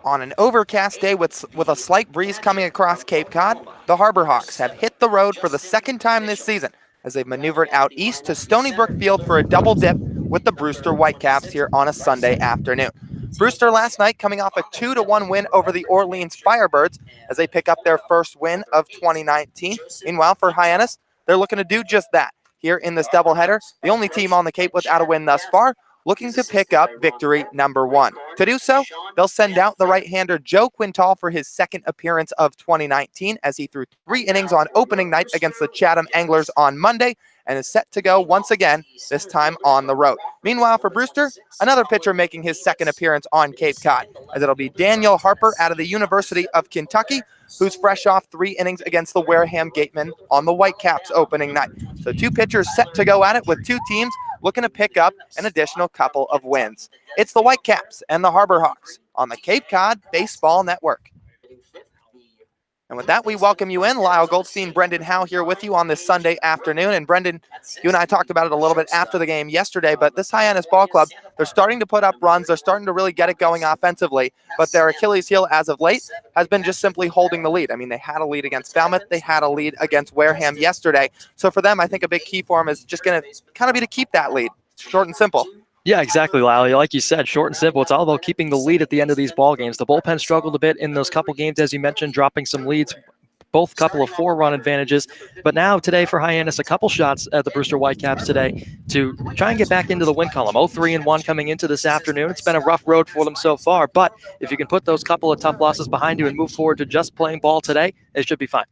On an overcast day with a slight breeze coming across Cape Cod, the Harbor Hawks have hit the road for the second time this season as they've maneuvered out east to Stony Brook Field for a double dip with the Brewster Whitecaps here on a Sunday afternoon. Brewster last night coming off a 2-1 win over the Orleans Firebirds as they pick up their first win of 2019. Meanwhile, for Hyannis, they're looking to do just that here in this doubleheader. The only team on the Cape without a win thus far, looking to pick up victory number 1. To do so, they'll send out the right-hander Joe Quintal for his second appearance of 2019 as he threw 3 innings on opening night against the Chatham Anglers on Monday and is set to go once again, this time on the road. Meanwhile, for Brewster, another pitcher making his second appearance on Cape Cod, as it'll be Daniel Harper out of the University of Kentucky, who's fresh off 3 innings against the Wareham Gatemen on the Whitecaps opening night. So 2 pitchers set to go at it with 2 teams looking to pick up an additional couple of wins. It's the Whitecaps and the Harbor Hawks on the Cape Cod Baseball Network. And with that, we welcome you in. Lyle Goldstein, Brendan Howe here with you on this Sunday afternoon. And Brendan, you and I talked about it a little bit after the game yesterday, but this Hyannis ball club, they're starting to put up runs. They're starting to really get it going offensively. But their Achilles heel as of late has been just simply holding the lead. I mean, they had a lead against Falmouth. They had a lead against Wareham yesterday. So for them, I think a big key for them is just going to kind of be to keep that lead. Short and simple. Yeah, exactly, Lally. Like you said, short and simple. It's all about keeping the lead at the end of these ball games. The bullpen struggled a bit in those couple games, as you mentioned, dropping some leads, both couple of 4-run advantages. But now today for Hyannis, a couple shots at the Brewster Whitecaps today to try and get back into the win column. 0-3-1 coming into this afternoon. It's been a rough road for them so far, but if you can put those couple of tough losses behind you and move forward to just playing ball today, it should be fine.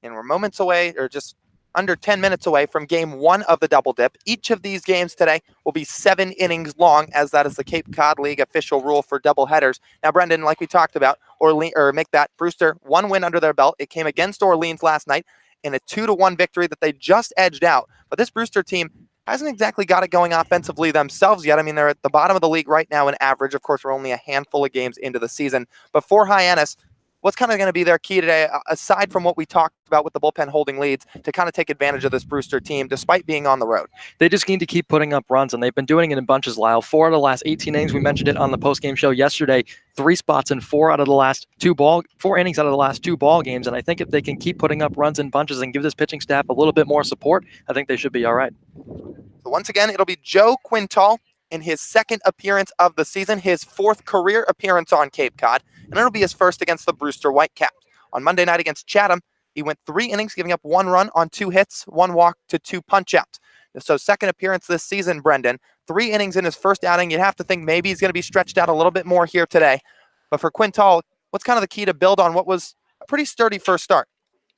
And we're moments away, or just under 10 minutes away from game 1 of the double dip. Each of these games today will be 7 innings long, as that is the Cape Cod League official rule for double headers. Now, Brendan, like we talked about, make that Brewster 1 win under their belt. It came against Orleans last night in a 2-1 victory that they just edged out. But this Brewster team hasn't exactly got it going offensively themselves yet. I mean, they're at the bottom of the league right now in average. Of course, we're only a handful of games into the season. But for Hyannis, what's kind of going to be their key today, aside from what we talked about with the bullpen holding leads, to kind of take advantage of this Brewster team despite being on the road? They just need to keep putting up runs, and they've been doing it in bunches, Lyle. 4 out of the last 18 innings. We mentioned it on the postgame show yesterday. 3 spots in 4 out of the last 4 innings out of the last 2 ball games. And I think if they can keep putting up runs in bunches and give this pitching staff a little bit more support, I think they should be all right. So once again, it'll be Joe Quintal in his second appearance of the season, his 4th career appearance on Cape Cod, and it'll be his first against the Brewster Whitecaps. On Monday night against Chatham, he went 3 innings, giving up 1 run on 2 hits, 1 walk to 2 punch-outs. So second appearance this season, Brendan. 3 innings in his first outing. You'd have to think maybe he's going to be stretched out a little bit more here today. But for Quintal, what's kind of the key to build on what was a pretty sturdy first start?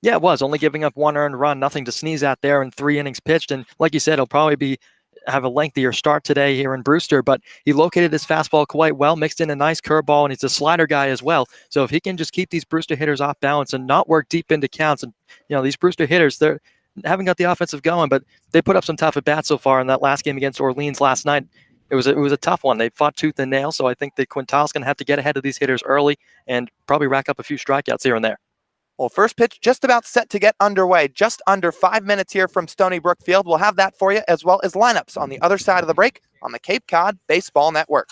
Yeah, it was. Only giving up 1 earned run, nothing to sneeze at there, and 3 innings pitched. And like you said, he'll probably have a lengthier start today here in Brewster, but he located his fastball quite well, mixed in a nice curveball, and he's a slider guy as well. So if he can just keep these Brewster hitters off balance and not work deep into counts, and these Brewster hitters, they haven't got the offensive going, but they put up some tough at bats so far in that last game against Orleans last night. It was a tough one. They fought tooth and nail, so I think that Quintal's going to have to get ahead of these hitters early and probably rack up a few strikeouts here and there. Well, first pitch just about set to get underway. Just under 5 minutes here from Stony Brook Field. We'll have that for you, as well as lineups on the other side of the break on the Cape Cod Baseball Network.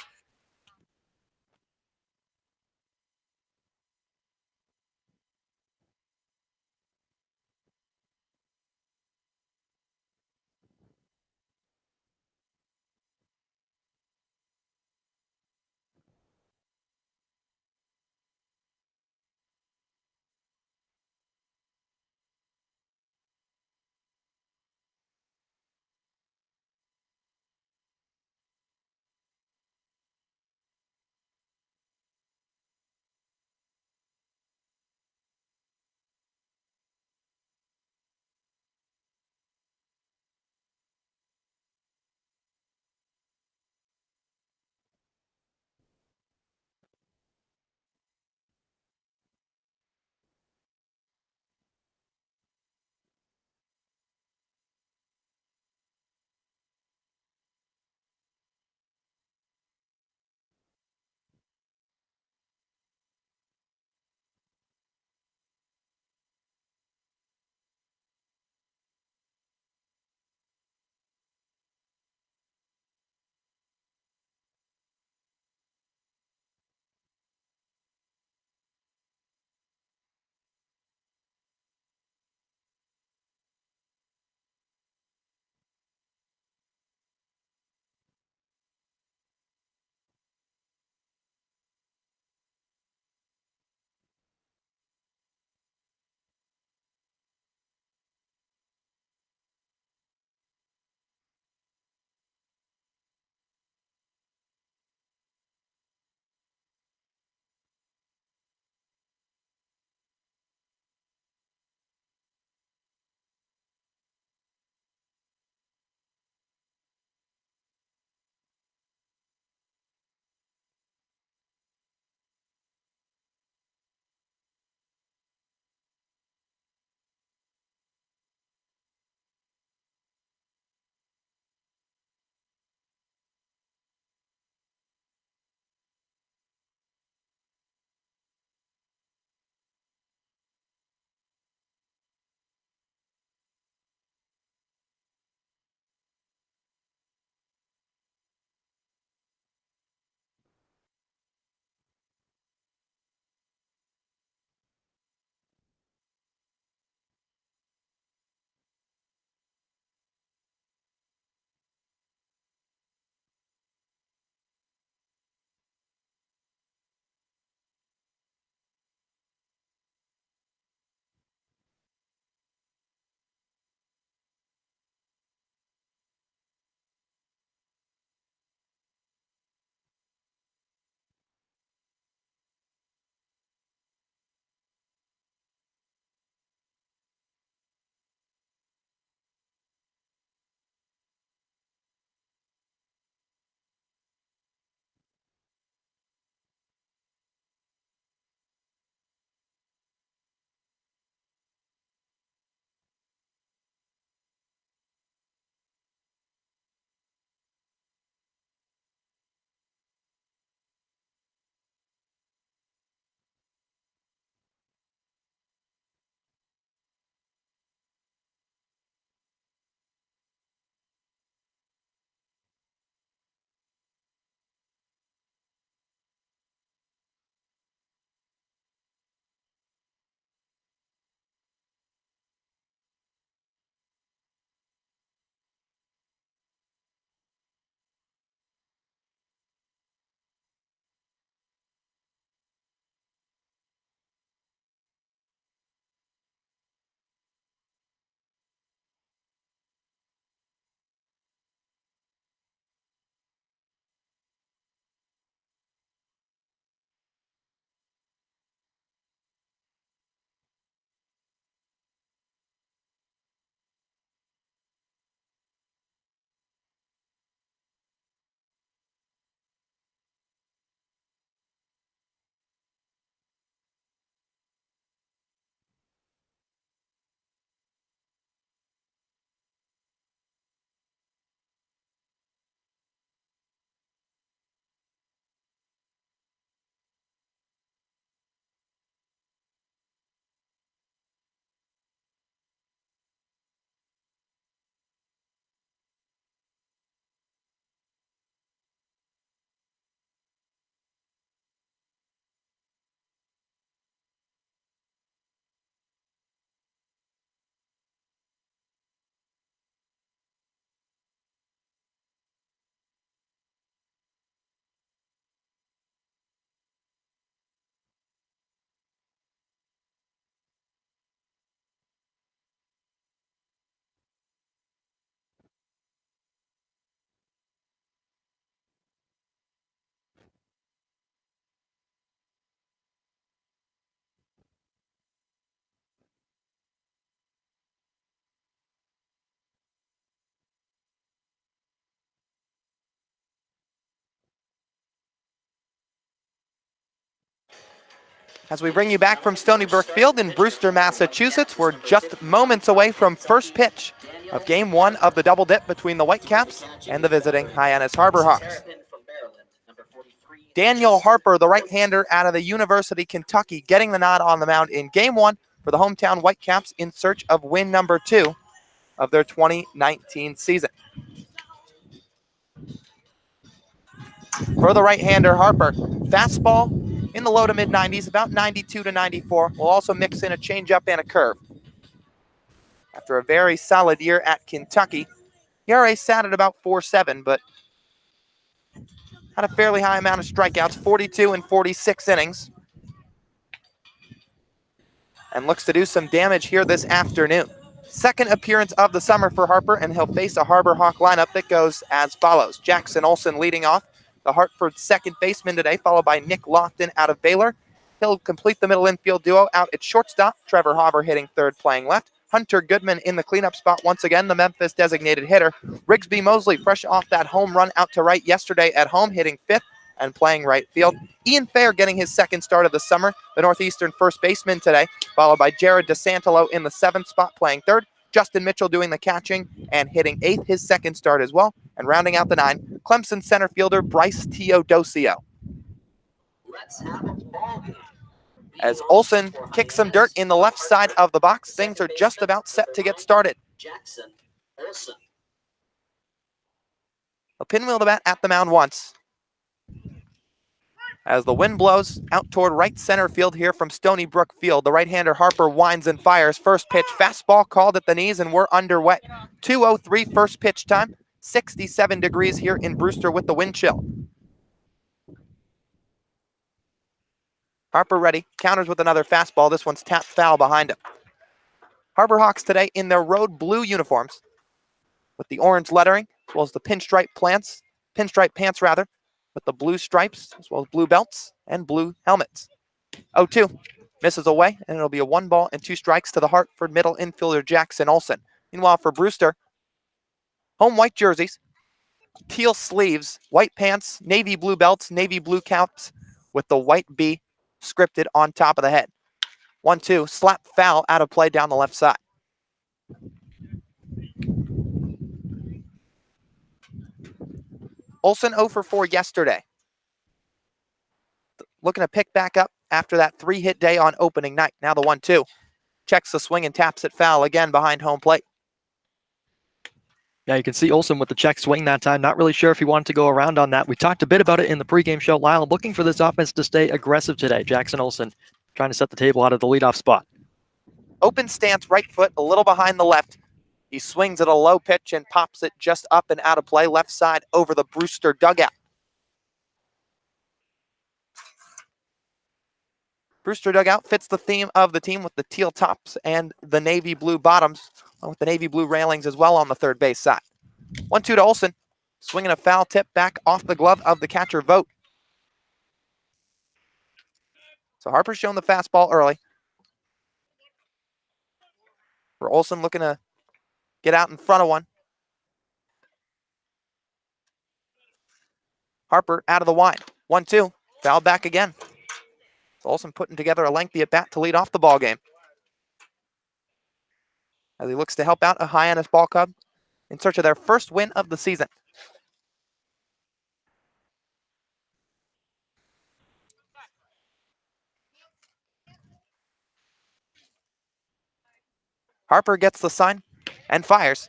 As we bring you back from Stony Brook Field in Brewster, Massachusetts, we're just moments away from first pitch of Game 1 of the double dip between the Whitecaps and the visiting Hyannis Harbor Hawks. Daniel Harper, the right-hander out of the University of Kentucky, getting the nod on the mound in Game 1 for the hometown Whitecaps in search of win number 2 of their 2019 season. For the right-hander, Harper, fastball in the low to mid-90s, about 92 to 94. We'll also mix in a changeup and a curve. After a very solid year at Kentucky, ERA sat at about 4.7, but had a fairly high amount of strikeouts, 42 in 46 innings, and looks to do some damage here this afternoon. Second appearance of the summer for Harper, and he'll face a Harbor Hawk lineup that goes as follows. Jackson Olsen leading off, the Hartford second baseman today, followed by Nick Lofton out of Baylor. He'll complete the middle infield duo out at shortstop. Trevor Hauber hitting third, playing left. Hunter Goodman in the cleanup spot once again, the Memphis designated hitter. Rigsby Mosley, fresh off that home run out to right yesterday at home, hitting fifth and playing right field. Ian Fair getting his second start of the summer, the Northeastern first baseman today, followed by Jared DeSantolo in the seventh spot, playing third. Justin Mitchell doing the catching and hitting eighth, his second start as well. And rounding out the nine, Clemson center fielder Bryce Teodosio. As Olsen kicks some dirt in the left side of the box, things are just about set to get started. He'll pinwheel the bat at the mound once. As the wind blows out toward right center field here from Stony Brook Field, the right-hander Harper winds and fires. First pitch, fastball called at the knees, and we're underway. 2:03 first pitch time, 67 degrees here in Brewster with the wind chill. Harper ready, counters with another fastball. This one's tapped foul behind him. Harbor Hawks today in their road blue uniforms with the orange lettering, as well as the pinstripe pants, with the blue stripes, as well as blue belts and blue helmets. 0-2, misses away, and it'll be a 1-2 strikes to the Hartford middle infielder Jackson Olsen. Meanwhile, for Brewster, home white jerseys, teal sleeves, white pants, navy blue belts, navy blue caps, with the white B scripted on top of the head. 1-2, slap foul out of play down the left side. Olsen 0 for 4 yesterday. Looking to pick back up after that 3-hit day on opening night. Now the 1-2. Checks the swing and taps it foul again behind home plate. Yeah, you can see Olsen with the check swing that time. Not really sure if he wanted to go around on that. We talked a bit about it in the pregame show. Lyle looking for this offense to stay aggressive today. Jackson Olsen trying to set the table out of the leadoff spot. Open stance, right foot, a little behind the left. He swings at a low pitch and pops it just up and out of play, left side over the Brewster dugout. Brewster dugout fits the theme of the team with the teal tops and the navy blue bottoms, with the navy blue railings as well on the third base side. 1-2 to Olsen, swinging a foul tip back off the glove of the catcher Vogt. So Harper's shown the fastball early. For Olsen looking to get out in front of one. Harper out of the wind. 1-2, foul back again. So Olsen putting together a lengthy at bat to lead off the ball game, as he looks to help out a Hyannis ball club in search of their first win of the season. Harper gets the sign and fires.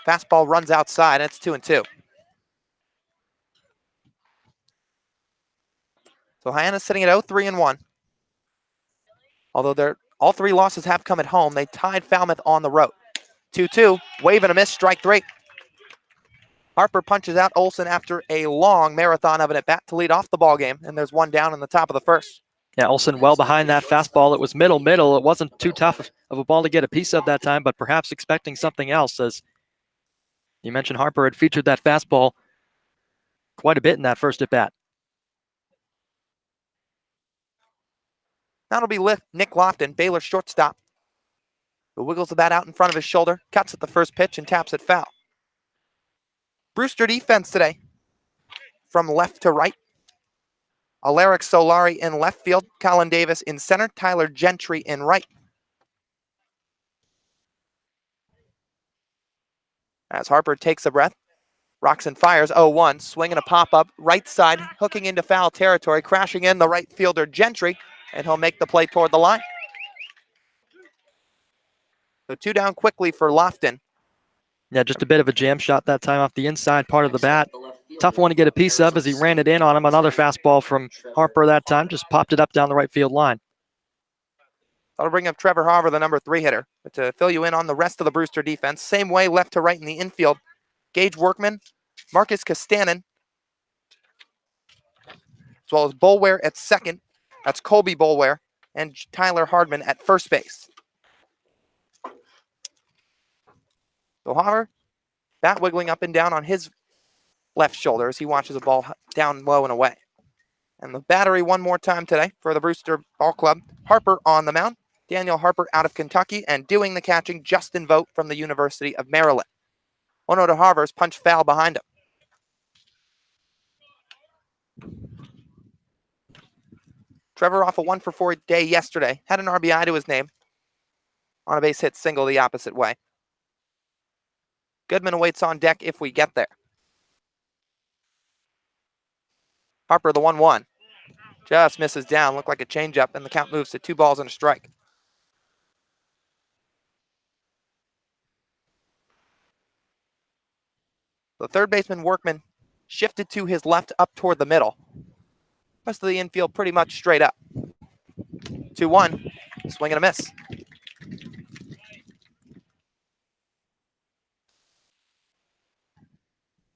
Fastball runs outside, and it's 2-2. So Hyannis sitting at 0-3-1. Although all three losses have come at home, they tied Falmouth on the road. 2-2, wave and a miss, strike three. Harper punches out Olsen after a long marathon of an at-bat to lead off the ball game, and there's one down in the top of the first. Yeah, Olsen well behind that fastball. It was middle. It wasn't too tough of a ball to get a piece of that time, but perhaps expecting something else. As you mentioned, Harper had featured that fastball quite a bit in that first at-bat. That'll be Nick Lofton, Baylor shortstop, who wiggles the bat out in front of his shoulder, cuts at the first pitch, and taps it foul. Brewster defense today, from left to right. Alaric Solari in left field, Colin Davis in center, Tyler Gentry in right. As Harper takes a breath, rocks and fires, 0-1, swinging a pop-up, right side, hooking into foul territory, crashing in the right fielder Gentry, and he'll make the play toward the line. So 2 down quickly for Lofton. Yeah, just a bit of a jam shot that time off the inside part of the bat. Tough one to get a piece of as he ran it in on him. Another fastball from Harper that time, just popped it up down the right field line. That'll bring up Trevor Harver, the number 3 hitter. But to fill you in on the rest of the Brewster defense, same way left to right in the infield. Gage Workman, Marcus Castanen, as well as Boulware at second. That's Colby Boulware and Tyler Hardman at first base. So Harver, bat wiggling up and down on his left shoulder as he watches a ball down low and away. And the battery one more time today for the Brewster Ball Club. Harper on the mound. Daniel Harper out of Kentucky, and doing the catching, Justin Vogt from the University of Maryland. 1-0 to Harvard's punch foul behind him. Trevor off a 1-for-4 day yesterday. Had an RBI to his name on a base hit single the opposite way. Goodman awaits on deck if we get there. Harper the 1-1. Just misses down, looked like a changeup, and the count moves to 2 balls and a strike. The third baseman Workman shifted to his left up toward the middle. Rest of the infield pretty much straight up. 2-1, swing and a miss.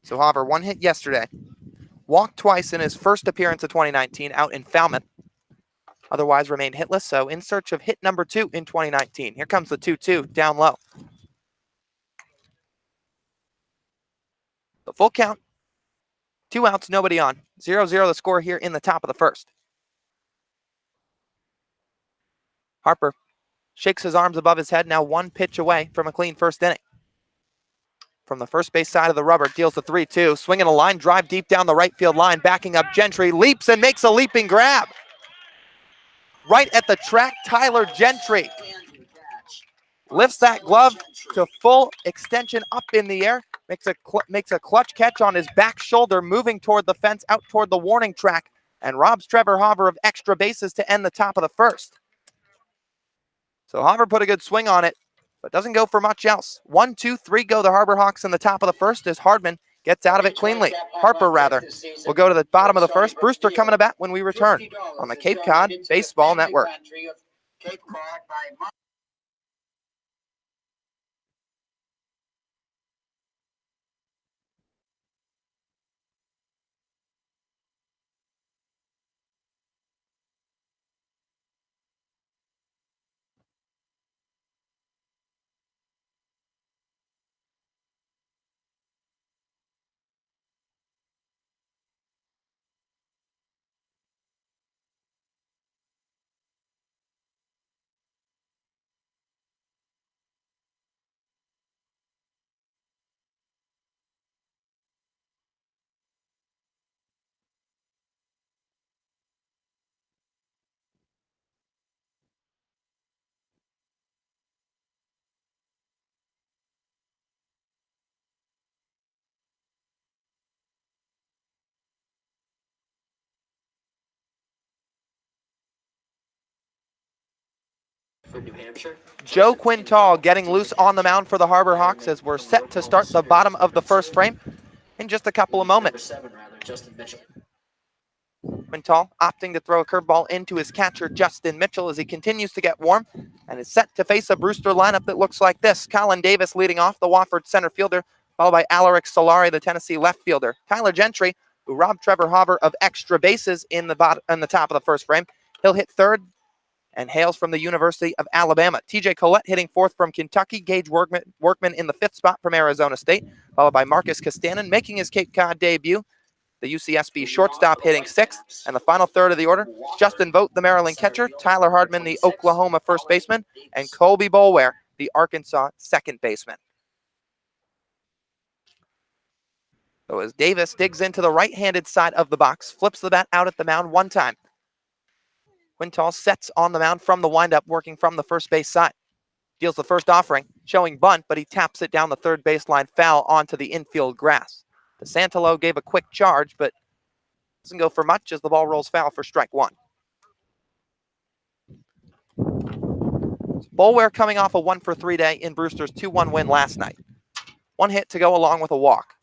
So Harper, 1 hit yesterday. Walked twice in his first appearance of 2019 out in Falmouth. Otherwise remained hitless, so in search of hit number 2 in 2019. Here comes the 2-2 down low. The full count, 2 outs, nobody on. 0-0 the score here in the top of the first. Harper shakes his arms above his head, now 1 pitch away from a clean first inning. From the first base side of the rubber, deals the 3-2, swinging a line drive deep down the right field line, backing up Gentry, leaps and makes a leaping grab. Right at the track, Tyler Gentry lifts that glove to full extension up in the air, makes a clutch catch on his back shoulder, moving toward the fence, out toward the warning track, and robs Trevor Harver of extra bases to end the top of the first. So Harver put a good swing on it, but doesn't go for much else. 1, 2, 3 go the Harbor Hawks in the top of the first as Hardman gets out of it cleanly. Harper, rather, will go to the bottom of the first. Brewster coming to bat when we return on the Cape Cod Baseball Network. For New Hampshire. Joe Quintal getting loose on the mound for the Harbor Hawks as we're set to start the bottom of the first frame in just a couple of moments. Number 7, Justin Mitchell. Quintal opting to throw a curveball into his catcher, Justin Mitchell, as he continues to get warm and is set to face a Brewster lineup that looks like this. Colin Davis leading off, the Wofford center fielder, followed by Alaric Solari, the Tennessee left fielder. Tyler Gentry, who robbed Trevor Harver of extra bases in the top of the first frame. He'll hit third and hails from the University of Alabama. TJ Collette hitting fourth from Kentucky. Gage Workman in the 5th spot from Arizona State, followed by Marcus Castanen making his Cape Cod debut. The UCSB shortstop hitting 6th, and the final third of the order, Justin Vogt, the Maryland catcher, Tyler Hardman, the Oklahoma first baseman, and Colby Boulware, the Arkansas second baseman. So as Davis digs into the right-handed side of the box, flips the bat out at the mound one time. Quintal sets on the mound from the windup, working from the first base side. Deals the first offering, showing bunt, but he taps it down the third baseline foul onto the infield grass. DeSantalo gave a quick charge, but doesn't go for much as the ball rolls foul for strike one. Boulware coming off a 1-for-3 day in Brewster's 2-1 win last night. One hit to go along with a walk.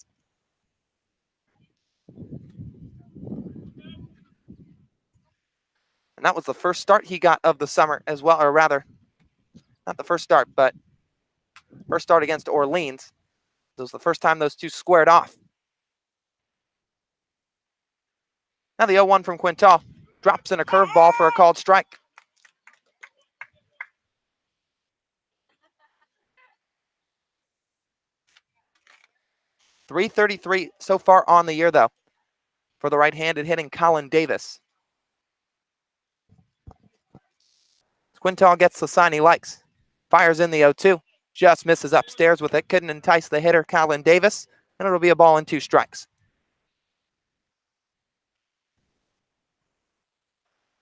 And that was the first start he got of the summer as well, or rather, not the first start, but first start against Orleans. It was the first time those two squared off. Now the 0-1 from Quintal. Drops in a curveball for a called strike. .333 so far on the year, though, for the right-handed hitting Colin Davis. Quintal gets the sign he likes. Fires in the 0-2. Just misses upstairs with it. Couldn't entice the hitter, Colin Davis, and it'll be a ball and 2 strikes.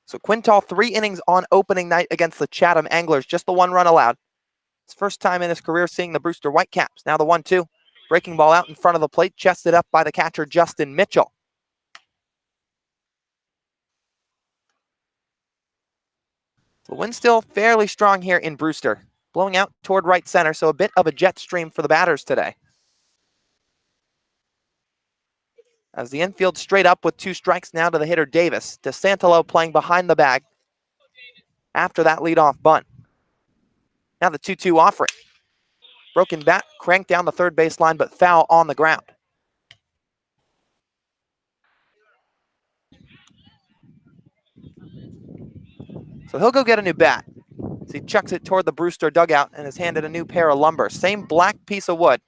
So Quintal 3 innings on opening night against the Chatham Anglers. Just the 1 run allowed. His first time in his career seeing the Brewster Whitecaps. Now the 1-2. Breaking ball out in front of the plate, chested up by the catcher, Justin Mitchell. The wind still fairly strong here in Brewster. Blowing out toward right center, so a bit of a jet stream for the batters today. As the infield straight up with 2 strikes now to the hitter Davis. DeSantalo playing behind the bag after that leadoff bunt. Now the 2-2 offering. Broken bat, cranked down the third baseline, but foul on the ground. So he'll go get a new bat. So he chucks it toward the Brewster dugout and is handed a new pair of lumber. Same black piece of wood,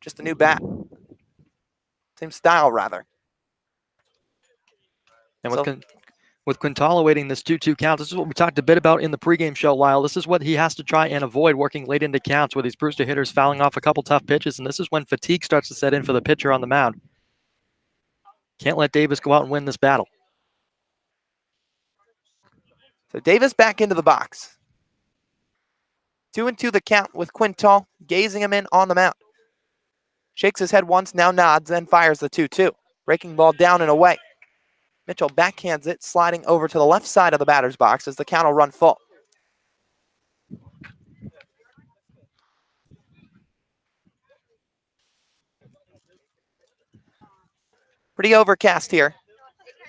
just a new bat. Same style, rather. And with Quintal awaiting this 2-2 count, this is what we talked a bit about in the pregame show, Lyle. This is what he has to try and avoid, working late into counts with these Brewster hitters fouling off a couple tough pitches, and this is when fatigue starts to set in for the pitcher on the mound. Can't let Davis go out and win this battle. So Davis back into the box. 2-2 the count with Quintal gazing him in on the mound. Shakes his head once, now nods, then fires the 2-2. Breaking ball down and away. Mitchell backhands it, sliding over to the left side of the batter's box as the count will run full. Pretty overcast here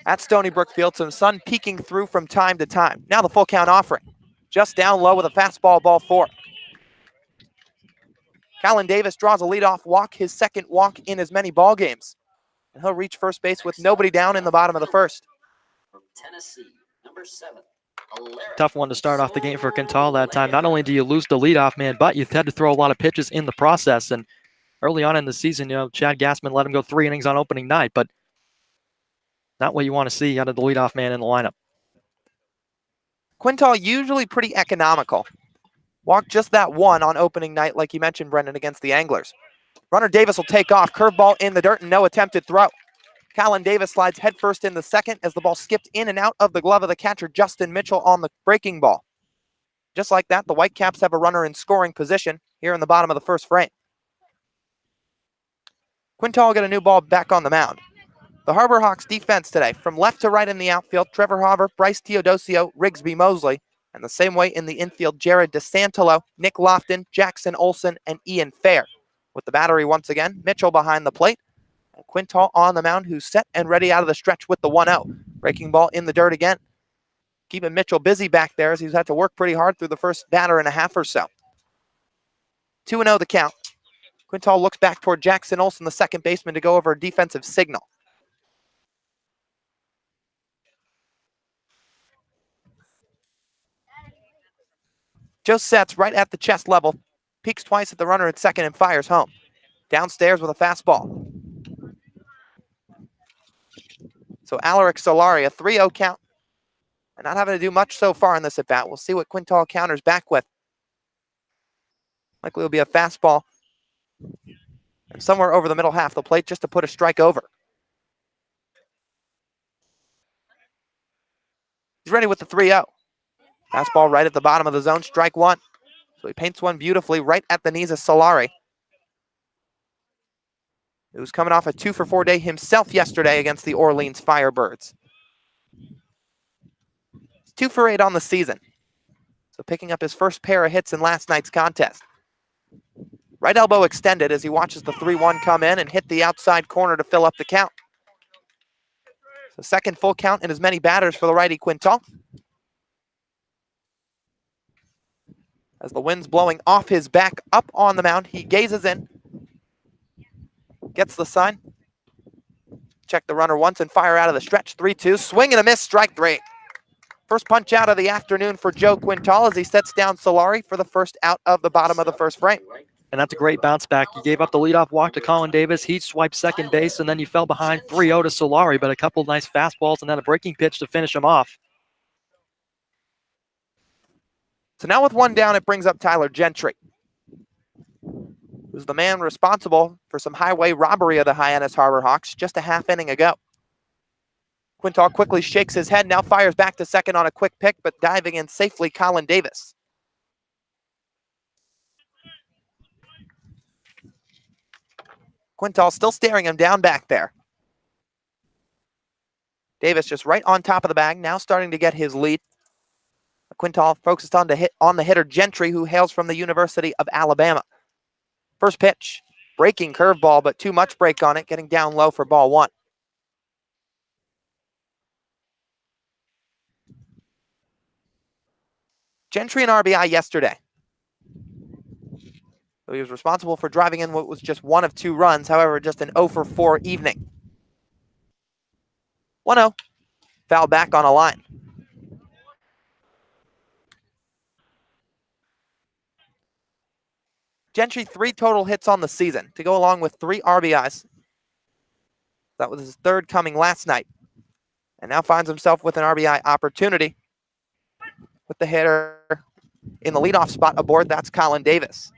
at Stony Brook Field. Some sun peeking through from time to time. Now the full count offering. Just down low with a fastball, ball 4. Colin Davis draws a leadoff walk, his second walk in as many ball games. And he'll reach first base with nobody down in the bottom of the first. From Tennessee, number 7. Tough one to start off the game for Quintal that time. Not only do you lose the leadoff man, but you've had to throw a lot of pitches in the process. And early on in the season, Chad Gassman let him go 3 innings on opening night, but not what you want to see out of the leadoff man in the lineup. Quintal usually pretty economical. Walked just that 1 on opening night, like you mentioned, Brendan, against the Anglers. Runner Davis will take off. Curveball in the dirt and no attempted throw. Colin Davis slides headfirst in the second as the ball skipped in and out of the glove of the catcher, Justin Mitchell, on the breaking ball. Just like that, the Whitecaps have a runner in scoring position here in the bottom of the first frame. Quintal will get a new ball back on the mound. The Harbor Hawks defense today, from left to right in the outfield, Trevor Hauver, Bryce Teodosio, Rigsby Mosley, and the same way in the infield, Jared DeSantalo, Nick Lofton, Jackson Olson, and Ian Fair. With the battery once again, Mitchell behind the plate, and Quintal on the mound, who's set and ready out of the stretch with the 1-0. Breaking ball in the dirt again. Keeping Mitchell busy back there as he's had to work pretty hard through the first batter and a half or so. 2-0 the count. Quintal looks back toward Jackson Olson, the second baseman, to go over a defensive signal. Joe sets right at the chest level, peeks twice at the runner at second and fires home. Downstairs with a fastball. So Alaric Solari, a 3-0 count. And not having to do much so far in this at-bat. We'll see what Quintal counters back with. Likely will be a fastball. and somewhere over the middle half of the plate just to put a strike over. He's ready with the 3-0. Fastball right at the bottom of the zone, strike one. So he paints one beautifully right at the knees of Solari, who's coming off a 2-for-4 day himself yesterday against the Orleans Firebirds. He's 2-for-8 on the season, so picking up his first pair of hits in last night's contest. Right elbow extended as he watches the 3-1 come in and hit the outside corner to fill up the count. So second full count in as many batters for the righty Quintal. As the wind's blowing off his back up on the mound, he gazes in, gets the sign, check the runner once and fire out of the stretch. 3-2, swing and a miss, strike three. First punch out of the afternoon for Joe Quintal as he sets down Solari for the first out of the bottom of the first frame. And that's a great bounce back. You gave up the leadoff walk to Colin Davis. He swiped second base, and then you fell behind 3-0 to Solari, but a couple of nice fastballs and then a breaking pitch to finish him off. So now with one down, it brings up Tyler Gentry, who's the man responsible for some highway robbery of the Hyannis Harbor Hawks just a half inning ago. Quintal quickly shakes his head, now fires back to second on a quick pick, but diving in safely, Colin Davis. Quintal still staring him down back there. Davis just right on top of the bag, now starting to get his lead. Quintal focused on the hitter Gentry, who hails from the University of Alabama. First pitch, breaking curveball, but too much break on it, getting down low for ball one. Gentry an RBI yesterday. So he was responsible for driving in what was just one of two runs, however, just an 0-for-4 evening. 1-0, foul back on a line. Gentry 3 total hits on the season to go along with 3 RBIs. That was his third coming last night. And now finds himself with an RBI opportunity with the hitter in the leadoff spot aboard. That's Colin Davis.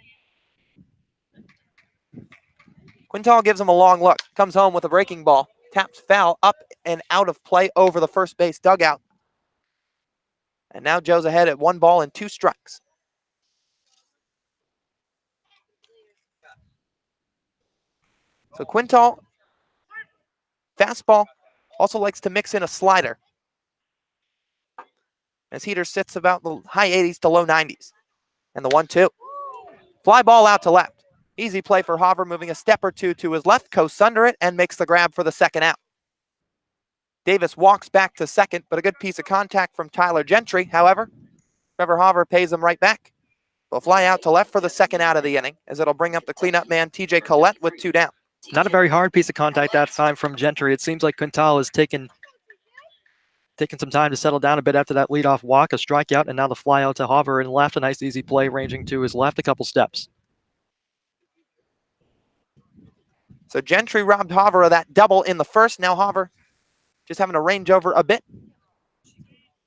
Quintal gives him a long look, comes home with a breaking ball, taps foul up and out of play over the first base dugout. And now Joe's ahead at 1 ball and 2 strikes. So Quintal, fastball, also likes to mix in a slider. His heater sits about the high 80s to low 90s. And the 1-2. Fly ball out to left. Easy play for Hauver, moving a step or two to his left, coasts under it, and makes the grab for the second out. Davis walks back to second, but a good piece of contact from Tyler Gentry. However, Trevor Hauver pays him right back. They'll fly out to left for the second out of the inning, as it'll bring up the cleanup man, TJ Collette, with 2 down. Not a very hard piece of contact that time from Gentry. It seems like Quintal has taken some time to settle down a bit after that leadoff walk, a strikeout, and now the fly out to Hauver and left. A nice easy play ranging to his left a couple steps. So Gentry robbed Hauver of that double in the first. Now Hauver just having to range over a bit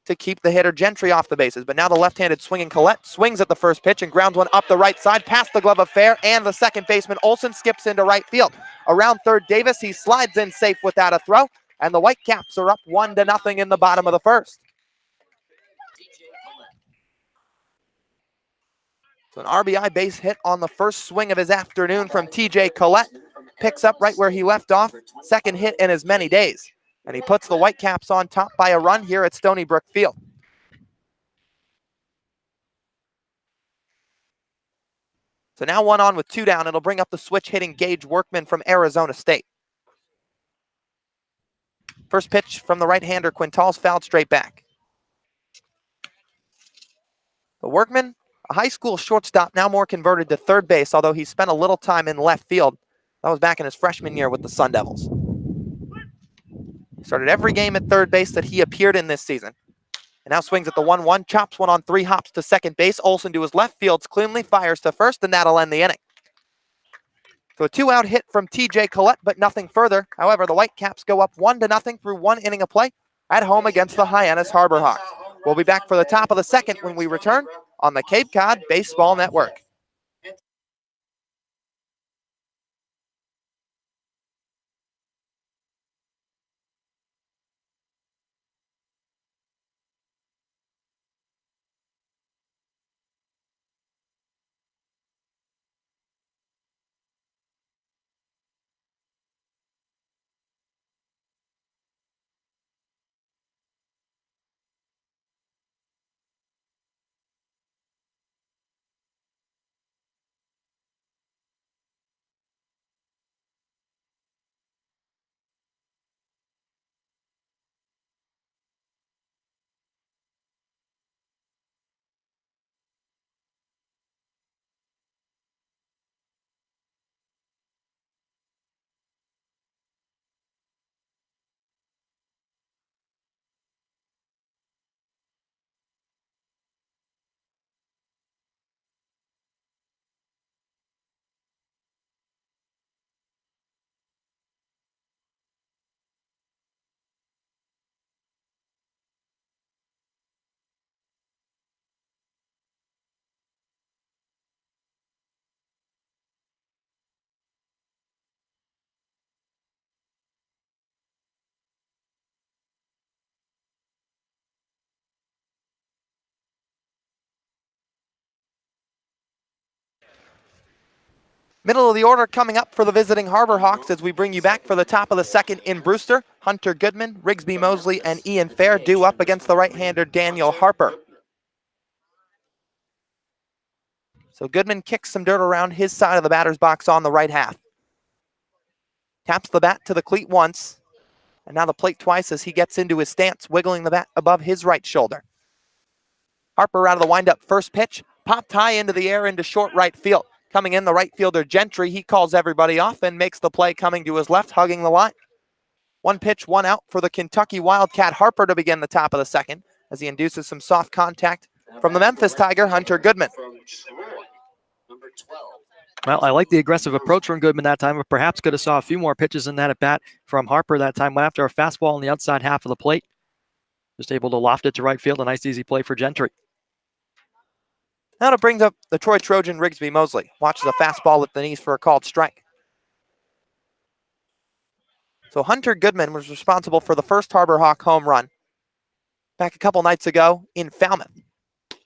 to keep the hitter Gentry off the bases. But now the left-handed swinging Collette swings at the first pitch and grounds one up the right side, past the glove of Fair, and the second baseman Olsen skips into right field. Around third, Davis, he slides in safe without a throw, and the Whitecaps are up 1-0 in the bottom of the first. So an RBI base hit on the first swing of his afternoon from TJ Collette. Picks up right where he left off. Second hit in as many days. And he puts the Whitecaps on top by a run here at Stony Brook Field. So now 1 on with 2 down. It'll bring up the switch hitting Gage Workman from Arizona State. First pitch from the right-hander, Quintal's fouled straight back. The Workman, a high school shortstop, now more converted to third base, although he spent a little time in left field. That was back in his freshman year with the Sun Devils. Started every game at third base that he appeared in this season. And now swings at the 1-1, chops one on 3 hops to second base. Olsen to his left, fields cleanly, fires to first, and that'll end the inning. So a 2-out hit from TJ Collette, but nothing further. However, the Whitecaps go up 1-0 through 1 inning of play at home against the Hyannis Harbor Hawks. We'll be back for the top of the second when we return on the Cape Cod Baseball Network. Middle of the order coming up for the visiting Harbor Hawks as we bring you back for the top of the second in Brewster. Hunter Goodman, Rigsby Mosley, and Ian Fair due up against the right-hander Daniel Harper. So Goodman kicks some dirt around his side of the batter's box on the right half. Taps the bat to the cleat once, and now the plate twice as he gets into his stance, wiggling the bat above his right shoulder. Harper out of the windup first pitch, popped high into the air into short right field. Coming in, the right fielder Gentry, he calls everybody off and makes the play coming to his left, hugging the line. One pitch, one out for the Kentucky Wildcat Harper to begin the top of the second as he induces some soft contact from the Memphis Tiger, Hunter Goodman. Number 12. Well, I like the aggressive approach from Goodman that time, but perhaps could have saw a few more pitches in that at bat from Harper that time. Went after a fastball on the outside half of the plate. Just able to loft it to right field. A nice, easy play for Gentry. Now to bring up the Troy Trojan Rigsby Mosley. Watches a fastball at the knees for a called strike. So Hunter Goodman was responsible for the first Harbor Hawk home run back a couple nights ago in Falmouth.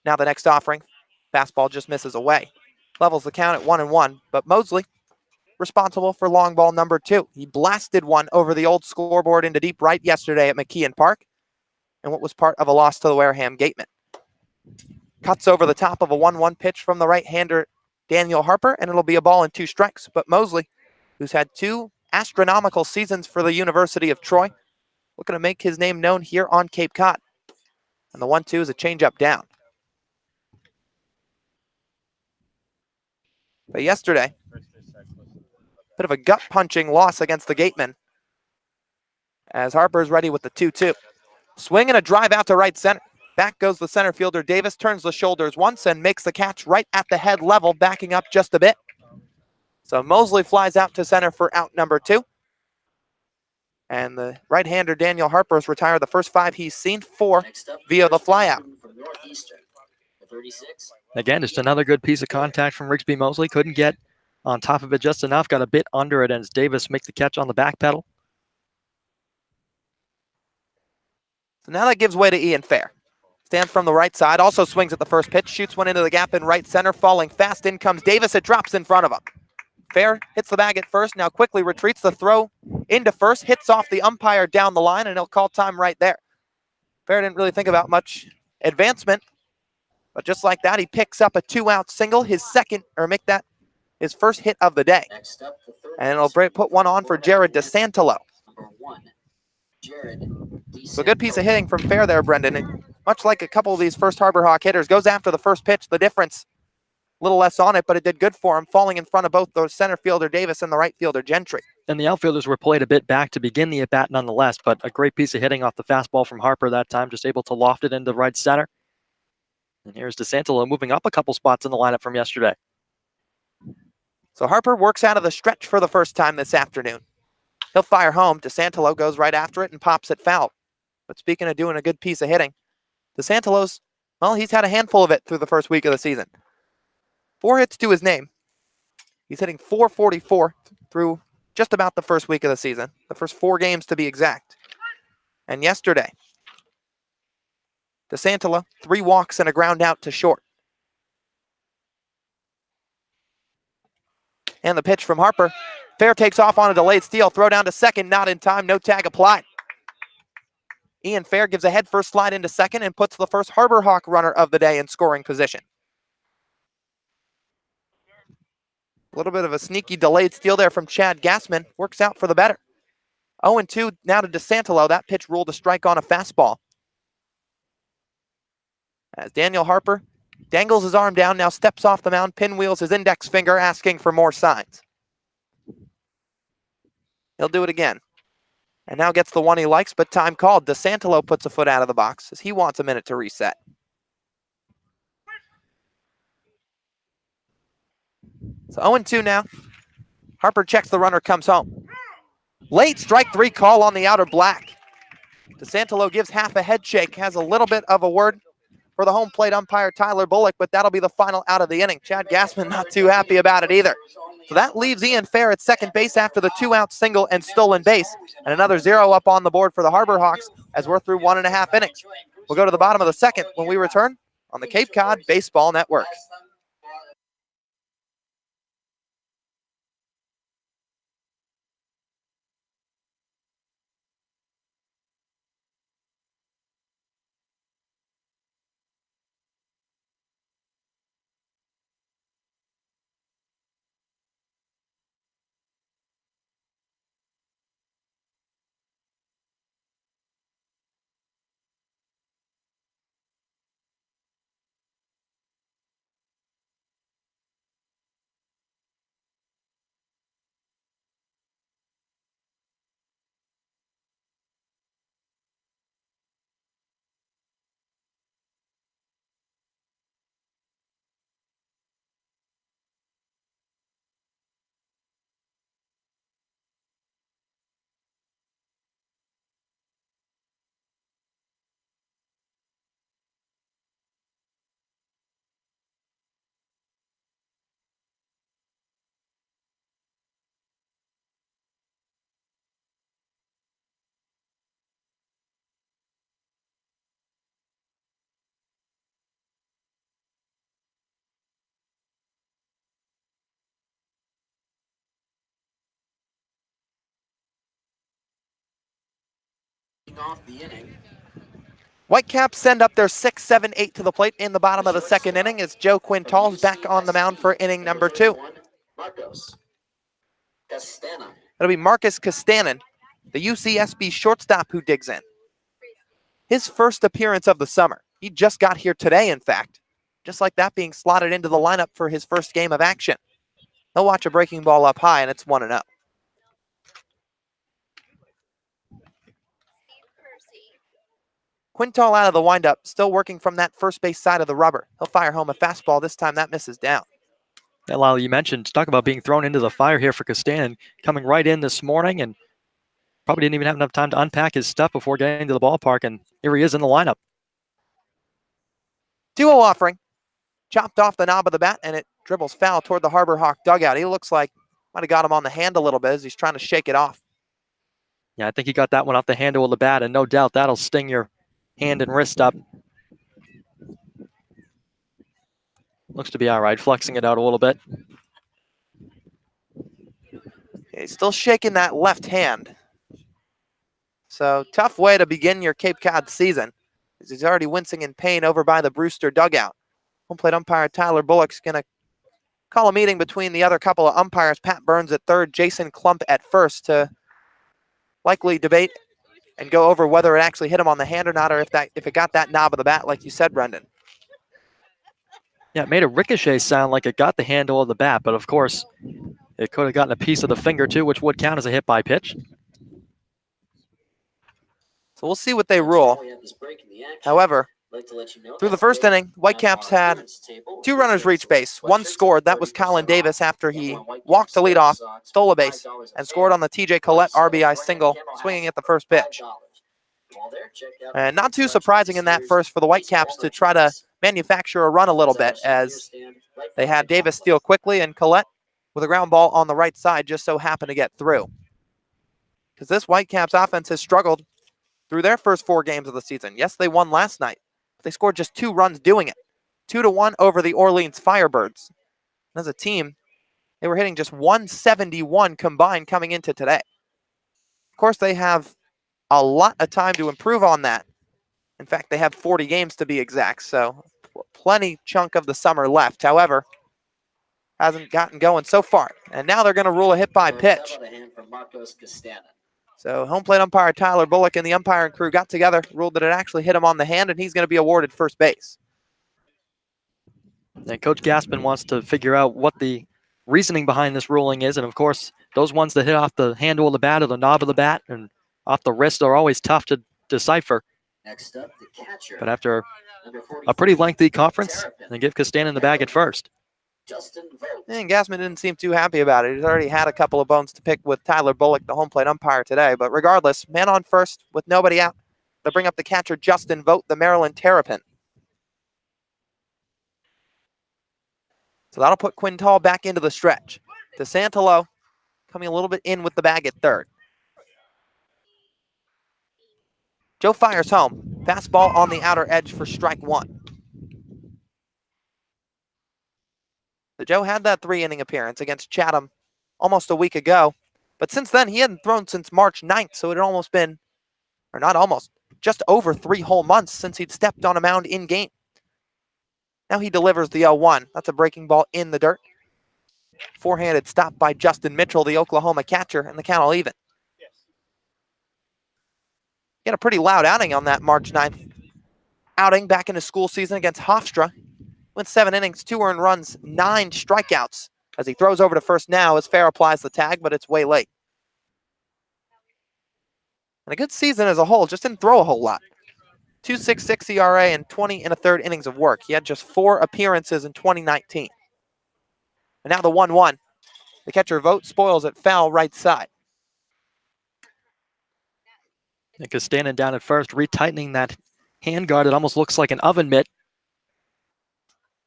Now the next offering, fastball just misses away. Levels the count at 1-1, but Mosley responsible for long ball number 2. He blasted one over the old scoreboard into deep right yesterday at McKeon Park, and what was part of a loss to the Wareham Gateman. Cuts over the top of a 1-1 pitch from the right-hander Daniel Harper, and it'll be a ball and 2 strikes. But Mosley, who's had 2 astronomical seasons for the University of Troy, looking to make his name known here on Cape Cod. And the 1-2 is a changeup down. But yesterday, bit of a gut-punching loss against the Gatemen as Harper's ready with the 2-2. Swing and a drive out to right center. Back goes the center fielder Davis, turns the shoulders once and makes the catch right at the head level, backing up just a bit. So Mosley flies out to center for out number 2. And the right-hander Daniel Harper has retired the first 5 he's seen, 4 via the flyout. From Northeastern, the 36. Again, just another good piece of contact from Rigsby Mosley. Couldn't get on top of it just enough. Got a bit under it as Davis makes the catch on the back pedal. So now that gives way to Ian Fair. Stands from the right side, also swings at the first pitch, shoots one into the gap in right center, falling fast. In comes Davis, it drops in front of him. Fair hits the bag at first, now quickly retreats the throw into first, hits off the umpire down the line, and he'll call time right there. Fair didn't really think about much advancement, but just like that, he picks up a 2-out single, his first hit of the day. Next up, the third And it'll put one on for Jared DeSantolo. number 1. Jared. So a good piece of hitting from Fair there, Brendan. And much like a couple of these first Harbor Hawk hitters, goes after the first pitch. The difference, a little less on it, but it did good for him, falling in front of both the center fielder Davis and the right fielder Gentry. And the outfielders were played a bit back to begin the at-bat nonetheless, but a great piece of hitting off the fastball from Harper that time, just able to loft it into right center. And here's DeSantolo moving up a couple spots in the lineup from yesterday. So Harper works out of the stretch for the first time this afternoon. He'll fire home. DeSantolo goes right after it and pops it foul. But speaking of doing a good piece of hitting, DeSantolo's, well, he's had a handful of it through the first week of the season. 4 hits to his name. He's hitting .444 through just about the first week of the season, the first 4 games to be exact. And yesterday, DeSantolo, 3 walks and a ground out to short. And the pitch from Harper. Fair takes off on a delayed steal. Throw down to second, not in time. No tag applied. Ian Fair gives a head-first slide into second and puts the first Harbor Hawk runner of the day in scoring position. A little bit of a sneaky delayed steal there from Chad Gassman. Works out for the better. 0-2 now to DeSantolo. That pitch ruled a strike on a fastball. As Daniel Harper dangles his arm down, now steps off the mound, pinwheels his index finger, asking for more signs. He'll do it again. And now gets the one he likes, but time called. DeSantolo puts a foot out of the box as he wants a minute to reset. So 0-2 now. Harper checks the runner, comes home. Late strike 3 call on the outer black. DeSantolo gives half a head shake, has a little bit of a word for the home plate umpire Tyler Bullock, but that'll be the final out of the inning. Chad Gassman not too happy about it either. So that leaves Ian Fair at second base after the 2-out single and stolen base. And another 0 up on the board for the Harbor Hawks as we're through 1.5 innings. We'll go to the bottom of the second when we return on the Cape Cod Baseball Network. Off the inning. Whitecaps send up their 6, 7, 8 to the plate in the bottom of the second inning as Joe Quintal's back on the mound for inning number 2. Marcos Castana. It'll be Marcus Castanen, the UCSB shortstop, who digs in. His first appearance of the summer. He just got here today, in fact. Just like that, being slotted into the lineup for his first game of action. He'll watch a breaking ball up high, and it's 1-0. Quintal out of the windup, still working from that first base side of the rubber. He'll fire home a fastball. This time that misses down. Yeah, Lyle, you mentioned, talk about being thrown into the fire here for Castanen, coming right in this morning and probably didn't even have enough time to unpack his stuff before getting to the ballpark, and here he is in the lineup. 2-0 offering. Chopped off the knob of the bat, and it dribbles foul toward the Harbor Hawk dugout. He looks like might have got him on the hand a little bit as he's trying to shake it off. Yeah, I think he got that one off the handle of the bat, and no doubt that'll sting your hand and wrist up. Looks to be all right, flexing it out a little bit. He's still shaking that left hand. So tough way to begin your Cape Cod season, as he's already wincing in pain over by the Brewster dugout. Home plate umpire Tyler Bullock's going to call a meeting between the other couple of umpires, Pat Burns at third, Jason Klump at first, to likely debate and go over whether it actually hit him on the hand or not, or if it got that knob of the bat, like you said, Brendan. Yeah, it made a ricochet sound like it got the handle of the bat, but of course, it could have gotten a piece of the finger too, which would count as a hit by pitch. So we'll see what they rule. However, through the first inning, Whitecaps had 2 runners reach base. One scored. That was Colin Davis after he walked to lead off, stole a base, and scored on the TJ Collette RBI single, swinging at the first pitch. And not too surprising in that first for the Whitecaps to try to manufacture a run a little bit, as they had Davis steal quickly, and Collette, with a ground ball on the right side, just so happened to get through. Because this Whitecaps offense has struggled through their first 4 games of the season. Yes, they won last night. They scored just 2 runs doing it. 2-1 over the Orleans Firebirds. And as a team, they were hitting just 171 combined coming into today. Of course, they have a lot of time to improve on that. In fact, they have 40 games to be exact, so plenty chunk of the summer left. However, hasn't gotten going so far. And now they're going to rule a hit by pitch. So home plate umpire Tyler Bullock and the umpiring crew got together, ruled that it actually hit him on the hand, and he's going to be awarded first base. And Coach Gaspin wants to figure out what the reasoning behind this ruling is, and of course, those ones that hit off the handle of the bat or the knob of the bat and off the wrist are always tough to decipher. Next up, the catcher. But after a pretty lengthy conference, they give Castanen the bag at first. And Gaspin didn't seem too happy about it. He's already had a couple of bones to pick with Tyler Bullock, the home plate umpire, today. But regardless, man on first with nobody out. They'll bring up the catcher, Justin Vogt, the Maryland Terrapin. So that'll put Quintal back into the stretch. DeSantalo coming a little bit in with the bag at third. Joe fires home. Fastball on the outer edge for strike 1. So Joe had that 3-inning appearance against Chatham almost a week ago. But since then, he hadn't thrown since March 9th. So it had almost been, or not almost, just over 3 whole months since he'd stepped on a mound in game. Now he delivers the 0-1. That's a breaking ball in the dirt. Four-handed stop by Justin Mitchell, the Oklahoma catcher, and the count will even. He had a pretty loud outing on that March 9th outing back in his school season against Hofstra. Went 7 innings, 2 earned runs, 9 strikeouts. As he throws over to first now as Fair applies the tag, but it's way late. And a good season as a whole, just didn't throw a whole lot. 2.66 ERA and 20 1/3 innings of work. He had just 4 appearances in 2019. And now the 1-1. The catcher Vogt spoils it foul right side. And Castanen down at first, retightening that hand guard. It almost looks like an oven mitt.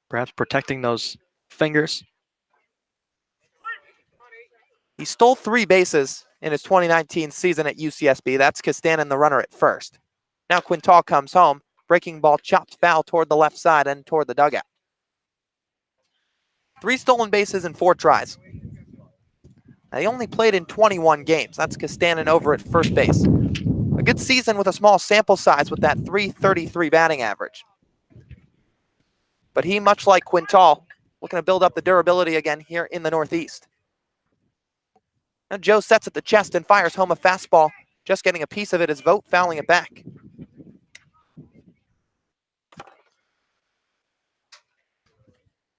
Perhaps protecting those fingers. He stole 3 bases in his 2019 season at UCSB. That's Castanen, the runner, at first. Now Quintal comes home. Breaking ball chopped foul toward the left side and toward the dugout. 3 stolen bases in 4 tries. Now, he only played in 21 games. That's Castanen over at first base. But good season with a small sample size with that .333 batting average. But he, much like Quintal, looking to build up the durability again here in the Northeast. Now Joe sets at the chest and fires home a fastball. Just getting a piece of it as Vogt fouling it back.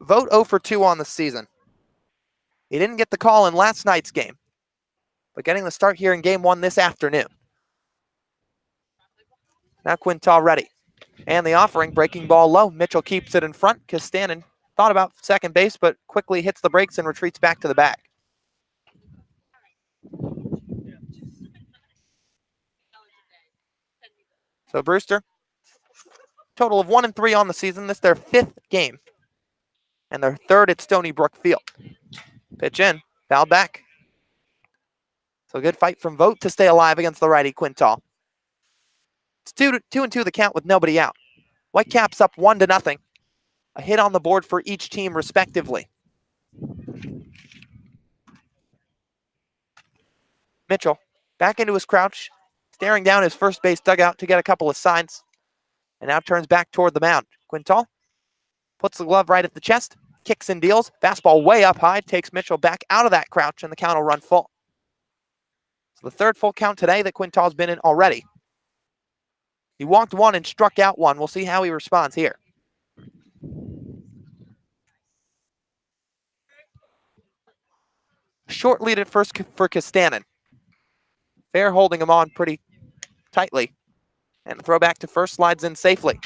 Vogt 0 for 2 on the season. He didn't get the call in last night's game, but getting the start here in game 1 this afternoon. Now Quintal ready. And the offering, breaking ball low. Mitchell keeps it in front. Castanen thought about second base, but quickly hits the brakes and retreats back to the bag. So Brewster, total of 1-3 on the season. This is their 5th game. And their 3rd at Stony Brook Field. Pitch in, foul back. So a good fight from Vogt to stay alive against the righty Quintal. It's 2-2 the count with nobody out. Whitecaps up 1-0. A hit on the board for each team respectively. Mitchell back into his crouch, staring down his first base dugout to get a couple of signs, and now turns back toward the mound. Quintal puts the glove right at the chest, kicks and deals. Fastball way up high, takes Mitchell back out of that crouch, and the count will run full. So the 3rd full count today that Quintal's been in already. He walked 1 and struck out 1. We'll see how he responds here. Short lead at first for Castanen. Fair holding him on pretty tightly. And the throw back to first slides in safely.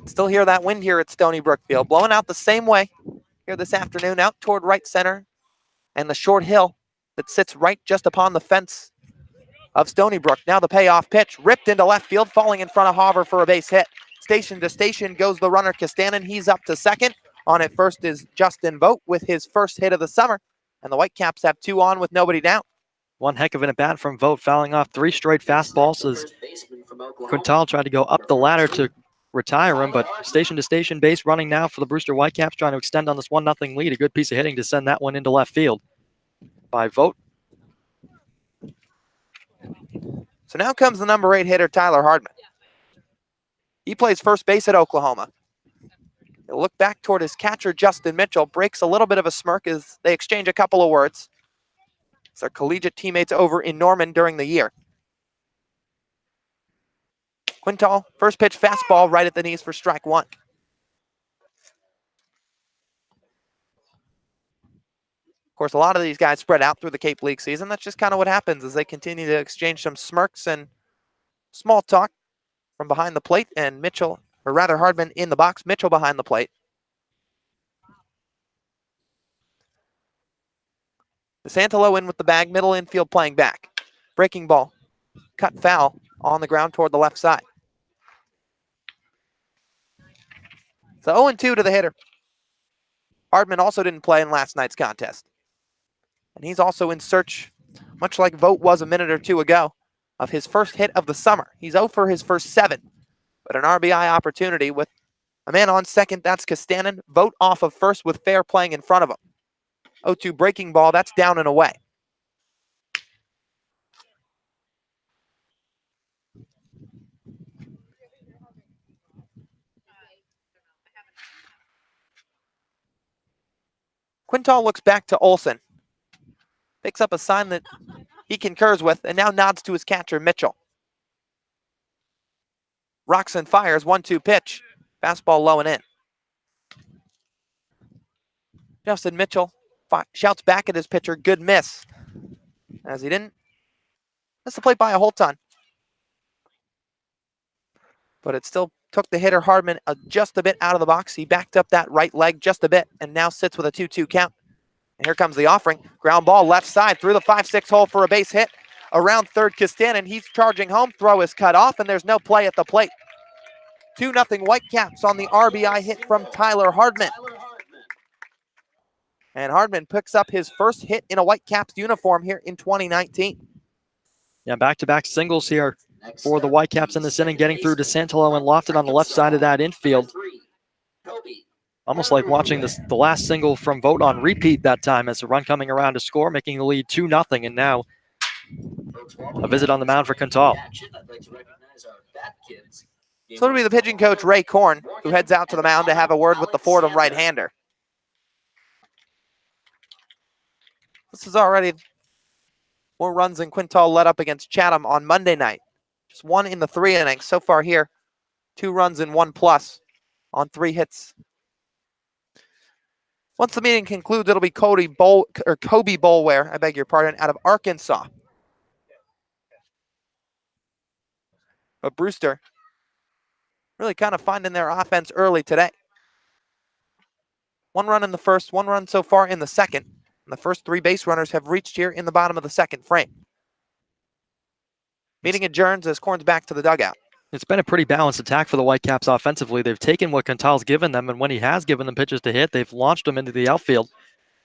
Still hear that wind here at Stony Brook Field, blowing out the same way here this afternoon, out toward right center and the short hill that sits right just upon the fence of Stony Brook. Now the payoff pitch, ripped into left field, falling in front of Hauver for a base hit. Station to station goes the runner Castanen. He's up to second. On at first is Justin Vogt with his first hit of the summer. And the Whitecaps have 2 on with nobody down. One heck of an at-bat from Vogt, fouling off 3 straight fastballs as Quintal tried to go up the ladder to retire him, but station to station base running now for the Brewster Whitecaps, trying to extend on this 1-0 lead. A good piece of hitting to send that one into left field by Vogt. So now comes the number 8 hitter, Tyler Hardman. He plays first base at Oklahoma. He'll look back toward his catcher, Justin Mitchell, breaks a little bit of a smirk as they exchange a couple of words. It's their collegiate teammates over in Norman during the year. Quintal, first pitch fastball right at the knees for strike 1. Of course, a lot of these guys spread out through the Cape League season. That's just kind of what happens as they continue to exchange some smirks and small talk from behind the plate. And Mitchell, or rather Hardman in the box, Mitchell behind the plate. DeSantolo in with the bag, middle infield playing back. Breaking ball, cut foul on the ground toward the left side. So 0-2 to the hitter. Hardman also didn't play in last night's contest. And he's also in search, much like Vogt was a minute or two ago, of his first hit of the summer. He's 0 for his first 7, but an RBI opportunity with a man on second. That's Castanen. Vogt off of first with fair playing in front of him. 0-2 breaking ball, that's down and away. Quintal looks back to Olsen. Picks up a sign that he concurs with and now nods to his catcher, Mitchell. Rocks and fires, 1-2 pitch. Fastball low and in. Justin Mitchell shouts back at his pitcher, good miss. As he didn't miss the plate by a whole ton. But it still took the hitter Hardman just a bit out of the box. He backed up that right leg just a bit and now sits with a 2-2 count. And here comes the offering. Ground ball left side through the 5-6 hole for a base hit. Around third, Castanen. He's charging home. Throw is cut off, and there's no play at the plate. 2-0 Whitecaps on the RBI hit from Tyler Hardman. And Hardman picks up his first hit in a Whitecaps uniform here in 2019. Yeah, back-to-back singles here for the Whitecaps in this inning, getting through DeSantolo and Lofton on the left side of that infield. Almost like watching the last single from Vogt on repeat that time as the run coming around to score, making the lead 2-0, and now a visit on the mound for Quintal. So it'll be the pitching coach, Ray Korn, who heads out to the mound to have a word with the Fordham right-hander. This is already more runs than Quintal led up against Chatham on Monday night. Just 1 in the 3 innings so far here. 2 runs and 1+ on 3 hits. Once the meeting concludes, it'll be Kobe Boulware, I beg your pardon, out of Arkansas. But Brewster really kind of finding their offense early today. 1 run in the first, 1 run so far in the second. And the first 3 base runners have reached here in the bottom of the second frame. Meeting adjourns as Korn's back to the dugout. It's been a pretty balanced attack for the Whitecaps offensively. They've taken what Quintal's given them, and when he has given them pitches to hit, they've launched them into the outfield,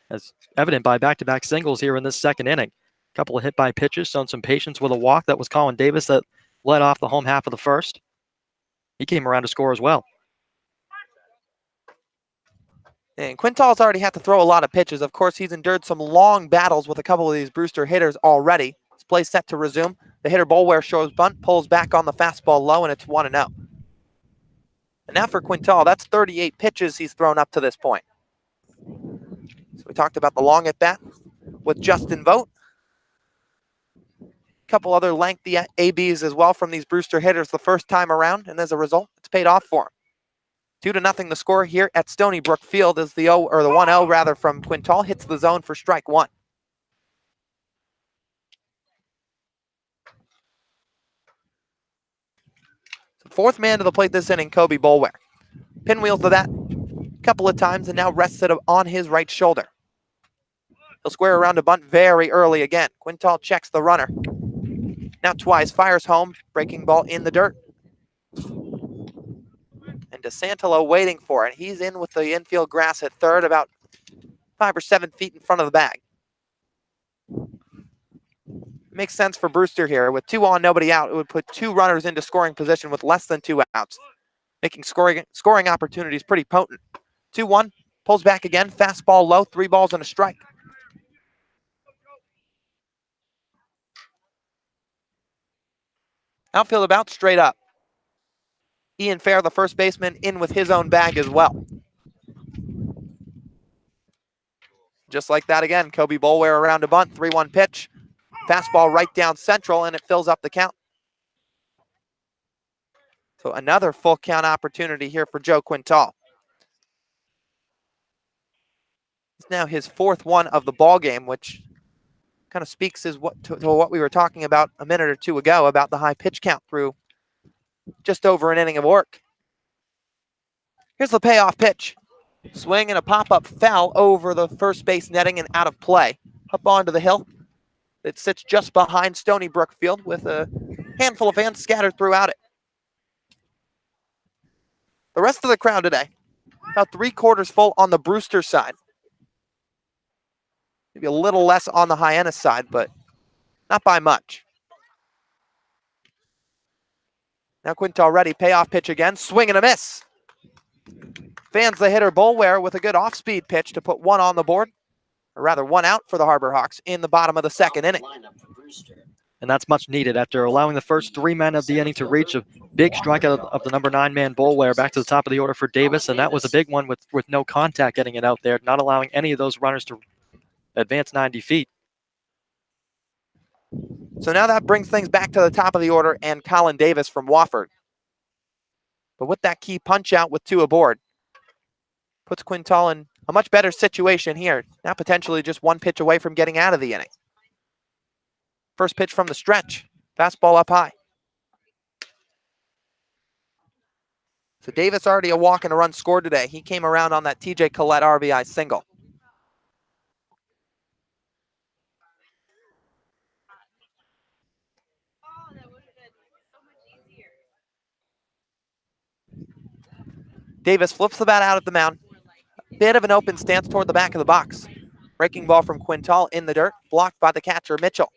as evident by back-to-back singles here in this second inning. A couple of hit-by pitches, shown some patience with a walk. That was Colin Davis that led off the home half of the first. He came around to score as well. And Quintal's already had to throw a lot of pitches. Of course, he's endured some long battles with a couple of these Brewster hitters already. His play set to resume. The hitter Boulware shows bunt, pulls back on the fastball low, and it's 1-0. And now for Quintal, that's 38 pitches he's thrown up to this point. So we talked about the long at bat with Justin Vogt. A couple other lengthy ABs as well from these Brewster hitters the first time around, and as a result, it's paid off for him. 2-0 the score here at Stony Brook Field as the 1-0 rather from Quintal hits the zone for strike 1. So 4th man to the plate this inning, Kobe Boulware. Pinwheels to that a couple of times and now rests it on his right shoulder. He'll square around to bunt very early again. Quintal checks the runner. Now twice, fires home, breaking ball in the dirt. And DeSantolo waiting for it. He's in with the infield grass at third, about 5 or 7 feet in front of the bag. Makes sense for Brewster here. With 2 on, nobody out, it would put 2 runners into scoring position with less than 2 outs, making scoring opportunities pretty potent. 2-1, pulls back again, fastball low, 3 balls and a strike. Outfield about straight up. Ian Fair, the first baseman, in with his own bag as well. Just like that again, Kobe Boulware around to bunt, 3-1 pitch. Fastball right down central, and it fills up the count. So another full count opportunity here for Joe Quintal. It's now his 4th one of the ball game, which kind of speaks to what we were talking about a minute or 2 ago about the high pitch count through just over an inning of work. Here's the payoff pitch. Swing and a pop-up foul over the first base netting and out of play. Up onto the hill. It sits just behind Stony Brook Field with a handful of fans scattered throughout it. The rest of the crowd today, about 3/4 full on the Brewster side. Maybe a little less on the Hyannis side, but not by much. Now Quintal ready, payoff pitch again, swing and a miss. Fans the hitter Boulware with a good off-speed pitch to put 1 on the board, or rather 1 out for the Harbor Hawks in the bottom of the second inning. And that's much needed after allowing the first 3 men of the inning to reach a big strikeout of the number 9 man Boulware back to the top of the order for Davis, and that was a big one with no contact getting it out there, not allowing any of those runners to advance 90 feet. So now that brings things back to the top of the order and Colin Davis from Wofford. But with that key punch out with 2 aboard, puts Quintal in a much better situation here. Now potentially just 1 pitch away from getting out of the inning. First pitch from the stretch, fastball up high. So Davis already a walk and a run scored today. He came around on that TJ Collette RBI single. Davis flips the bat out at the mound. Bit of an open stance toward the back of the box. Breaking ball from Quintal in the dirt, blocked by the catcher, Mitchell.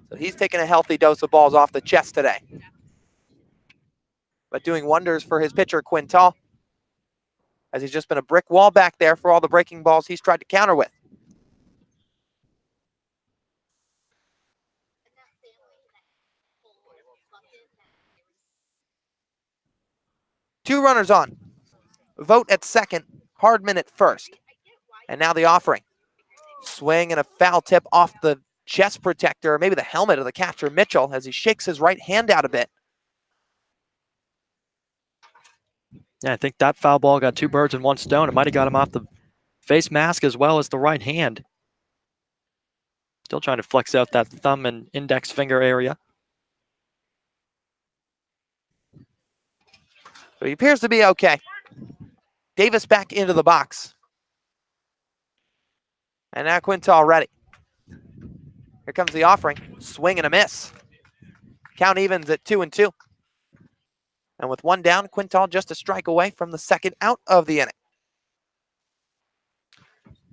So he's taking a healthy dose of balls off the chest today. but doing wonders for his pitcher, Quintal, as he's just been a brick wall back there for all the breaking balls he's tried to counter with. Two runners on. Vogt at second, Hardman at first. And now the offering. Swing and a foul tip off the chest protector, or maybe the helmet of the catcher, Mitchell, as he shakes his right hand out a bit. Yeah, I think that foul ball got two birds in one stone. It might have got him off the face mask as well as the right hand. Still trying to flex out that thumb and index finger area. So he appears to be okay. Davis back into the box. And now Quintal ready. Here comes the offering. Swing and a miss. Count evens at 2-2. And with one down, Quintal just a strike away from the second out of the inning.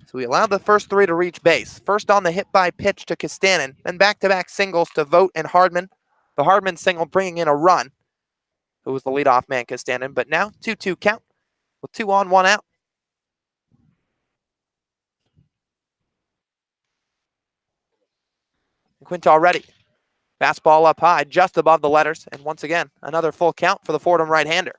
So we allowed the first three to reach base. First on the hit by pitch to Castanen, then back-to-back singles to Vogt and Hardman. The Hardman single bringing in a run, who was the leadoff man, Castanen. But now 2-2 count with 2 on, 1 out. Quintal ready. Fastball up high, just above the letters. And once again, another full count for the Fordham right-hander.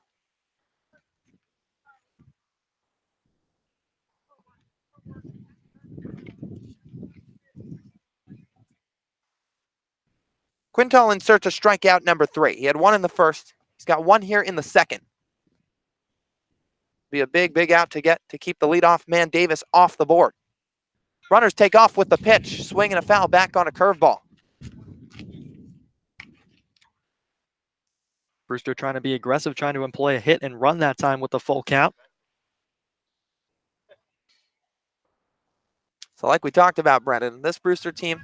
Quintal inserts a strikeout number 3. He had one in the first. He's got one here in the second. Be a big, big out to keep the leadoff man Davis off the board. Runners take off with the pitch. Swing and a foul back on a curveball. Brewster trying to be aggressive, trying to employ a hit and run that time with the full count. So like we talked about, Brendan, this Brewster team,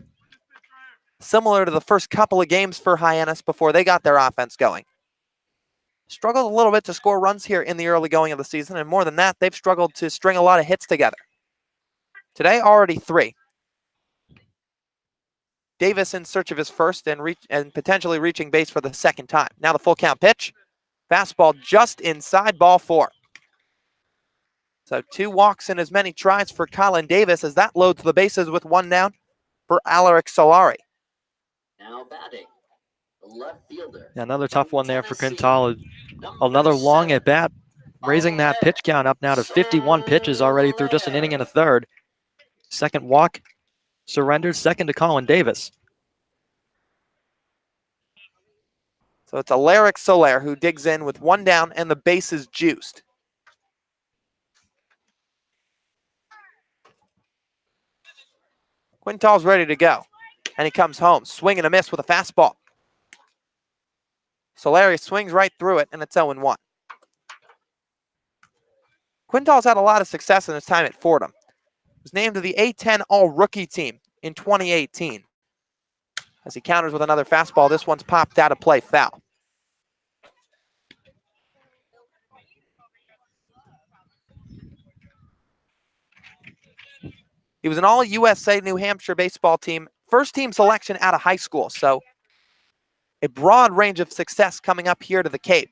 similar to the first couple of games for Hyannis before they got their offense going, struggled a little bit to score runs here in the early going of the season, and more than that, they've struggled to string a lot of hits together. Today, already 3. Davis in search of his first and potentially reaching base for the second time. Now the full count pitch. Fastball just inside, ball 4. So 2 walks and as many tries for Colin Davis as that loads the bases with 1 down for Alaric Solari. Now batting, the left fielder. Yeah, another tough one there for Quintal. Another long at bat, raising that pitch count up now to 51 pitches already through just an inning and a third. Second walk surrendered, second to Colin Davis. So it's Alaric Soler who digs in with 1 down and the bases juiced. Quintal's ready to go, and he comes home. Swing and a miss with a fastball. Solari swings right through it, and it's 0-1. Quintal's had a lot of success in his time at Fordham. He was named to the A10 All-Rookie team in 2018. As he counters with another fastball, this one's popped out of play, foul. He was an All-USA New Hampshire baseball team, first team selection out of high school, so a broad range of success coming up here to the Cape.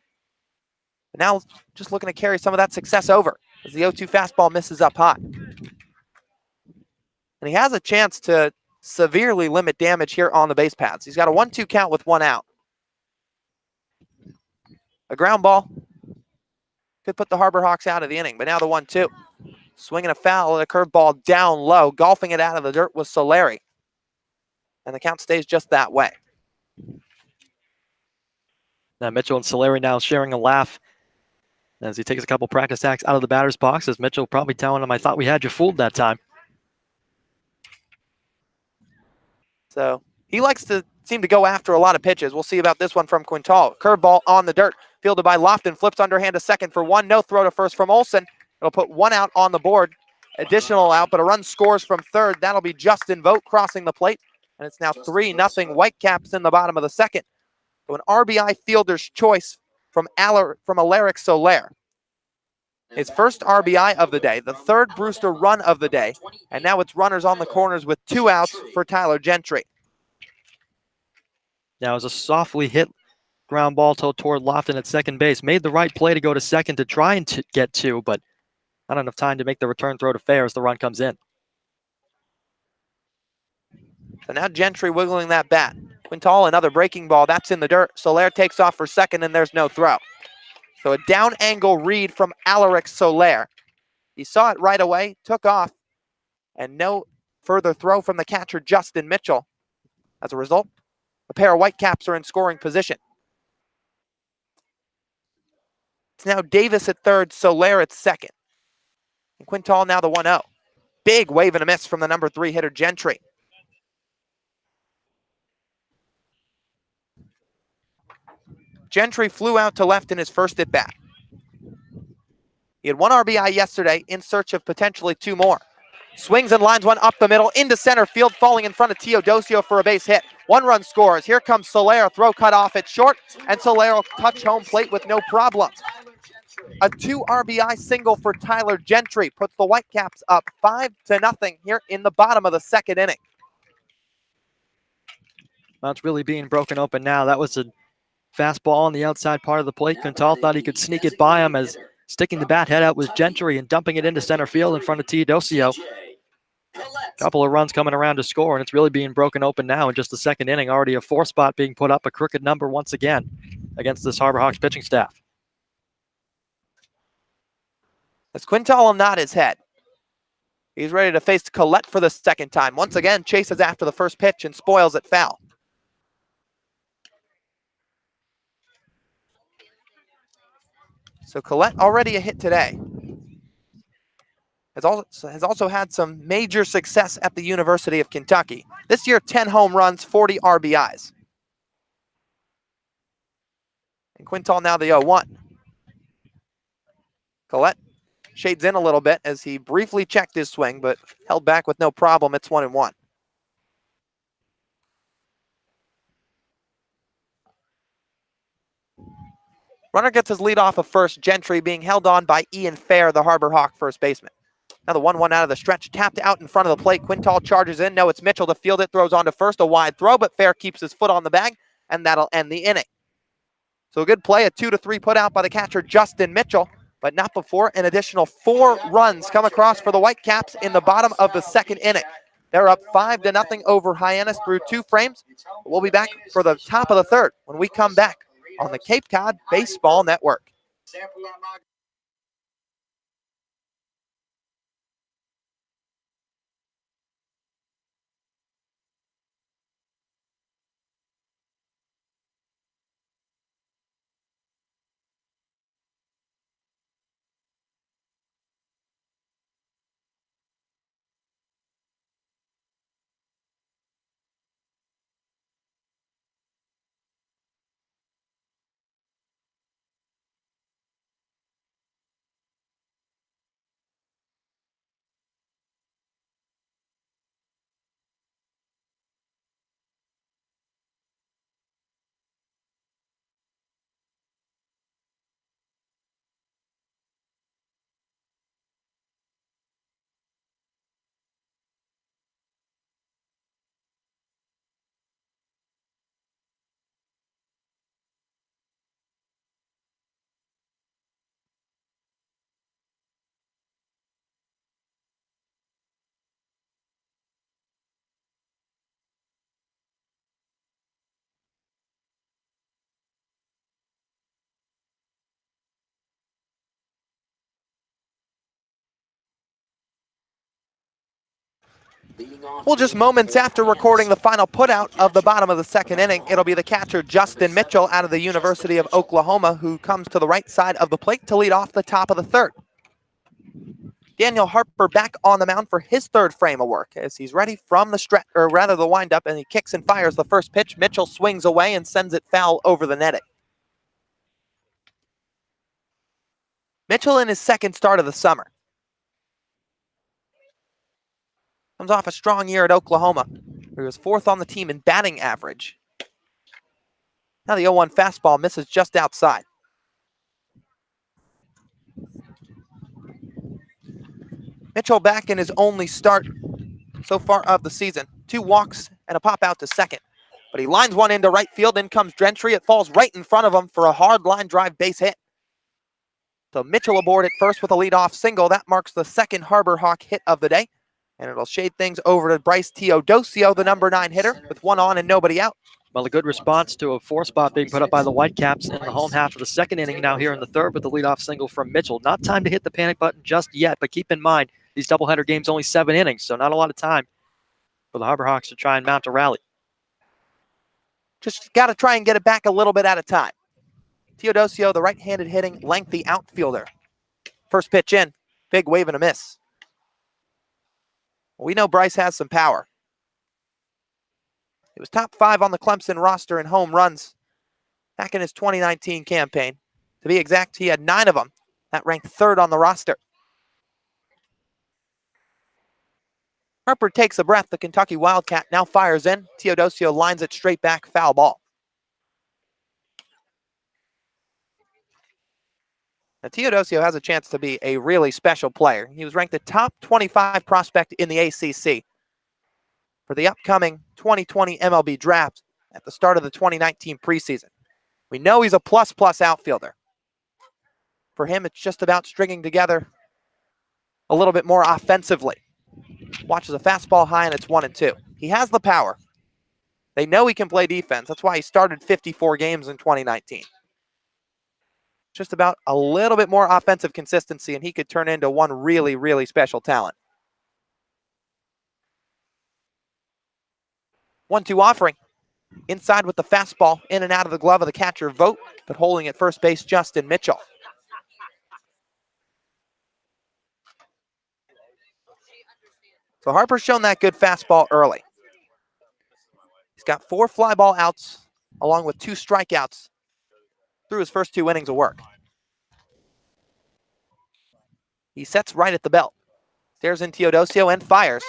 But now just looking to carry some of that success over as the 0-2 fastball misses up high. And he has a chance to severely limit damage here on the base paths. He's got a 1-2 count with 1 out. A ground ball could put the Harbor Hawks out of the inning, but now the 1-2. Swinging a foul and a curveball down low, golfing it out of the dirt was Solari. And the count stays just that way. Now Mitchell and Solari now sharing a laugh as he takes a couple practice acts out of the batter's box, as Mitchell probably telling him, "I thought we had you fooled that time." So he likes to seem to go after a lot of pitches. We'll see about this one from Quintal. Curveball on the dirt, fielded by Lofton, flips underhand to second for 1. No throw to first from Olsen. It'll put 1 out on the board. Additional out, but a run scores from third. That'll be Justin Vogt crossing the plate. And it's now 3-0 Whitecaps in the bottom of the second. So an RBI fielder's choice from Alaric Soler. His first RBI of the day, the third Brewster run of the day, and now it's runners on the corners with 2 outs for Tyler Gentry. Now it was a softly hit ground ball toward Lofton at second base. Made the right play to go to second to try and get two, but not enough time to make the return throw to fair as the run comes in. So now Gentry wiggling that bat. Quintal, another breaking ball. That's in the dirt. Soler takes off for second, and there's no throw. So a down angle read from Alaric Soler. He saw it right away, took off, and no further throw from the catcher, Justin Mitchell. As a result, a pair of Whitecaps are in scoring position. It's now Davis at third, Soler at second. And Quintal now the 1-0. Big wave and a miss from the number 3 hitter, Gentry. Gentry flew out to left in his first at bat. He had 1 RBI yesterday, in search of potentially 2 more. Swings and lines one up the middle into center field, falling in front of Teodosio for a base hit. 1 run scores. Here comes Soler, throw cut off at short, and Soler will touch home plate with no problems. A 2 RBI single for Tyler Gentry puts the Whitecaps up 5-0 here in the bottom of the second inning. Well, it's really being broken open now. That was a fastball on the outside part of the plate. Quintal thought he could sneak it by him as sticking the bat head out was Gentry and dumping it into center field in front of Teodosio. Couple of runs coming around to score, and it's really being broken open now in just the second inning. Already a 4 spot being put up, a crooked number once again against this Harbor Hawks pitching staff. As Quintal will nod his head. He's ready to face Collette for the second time. Once again, chases after the first pitch and spoils it foul. So Collette already a hit today. Has also had some major success at the University of Kentucky. This year, 10 home runs, 40 RBIs. And Quintal now the 0-1. Collette shades in a little bit as he briefly checked his swing, but held back with no problem. It's 1-1. Runner gets his lead off of first, Gentry being held on by Ian Fair, the Harbor Hawk first baseman. Now the 1-1 out of the stretch, tapped out in front of the plate. Quintal charges in. No, it's Mitchell to field it, throws on to first, a wide throw, but Fair keeps his foot on the bag, and that'll end the inning. So a good play, a 2-3 put out by the catcher, Justin Mitchell, but not before an additional 4 runs come across for the Whitecaps in the bottom of the second inning. They're up 5-0 over Hyannis through 2 frames. We'll be back for the top of the third when we come back on the Cape Cod Baseball Network. Well, just moments after recording the final putout of the bottom of the second inning, it'll be the catcher, Justin Mitchell, out of the University of Oklahoma, who comes to the right side of the plate to lead off the top of the third. Daniel Harper back on the mound for his third frame of work as he's ready from the stretch, or rather the windup, and he kicks and fires the first pitch. Mitchell swings away and sends it foul over the netting. Mitchell in his second start of the summer. Comes off a strong year at Oklahoma, where he was 4th on the team in batting average. Now the 0-1 fastball misses just outside. Mitchell back in his only start so far of the season. 2 walks and a pop out to second. But he lines one into right field. In comes Gentry. It falls right in front of him for a hard line drive base hit. So Mitchell aboard at first with a leadoff single. That marks the second Harbor Hawk hit of the day. And it'll shade things over to Bryce Teodosio, the number 9 hitter, with one on and nobody out. Well, a good response to a 4-spot being put up by the Whitecaps in the home half of the second inning. Now here in the third with the leadoff single from Mitchell. Not time to hit the panic button just yet, but keep in mind, these doubleheader games only 7 innings, so not a lot of time for the Harbor Hawks to try and mount a rally. Just got to try and get it back a little bit at a time. Teodosio, the right-handed hitting, lengthy outfielder. First pitch in, big wave and a miss. We know Bryce has some power. He was top 5 on the Clemson roster in home runs back in his 2019 campaign. To be exact, he had 9 of them. That ranked 3rd on the roster. Harper takes a breath. The Kentucky Wildcat now fires in. Teodosio lines it straight back, foul ball. Now, Teodosio has a chance to be a really special player. He was ranked the top 25 prospect in the ACC for the upcoming 2020 MLB draft at the start of the 2019 preseason. We know he's a plus outfielder. For him, it's just about stringing together a little bit more offensively. Watches a fastball high and it's 1-2. He has the power. They know he can play defense. That's why he started 54 games in 2019. Just about a little bit more offensive consistency and he could turn into one really, really special talent. 1-2 offering. Inside with the fastball, in and out of the glove of the catcher, Vogt, but holding at first base, Justin Mitchell. So Harper's shown that good fastball early. He's got 4 fly ball outs along with 2 strikeouts through his first 2 innings of work. He sets right at the belt. Stares in Teodosio and fires.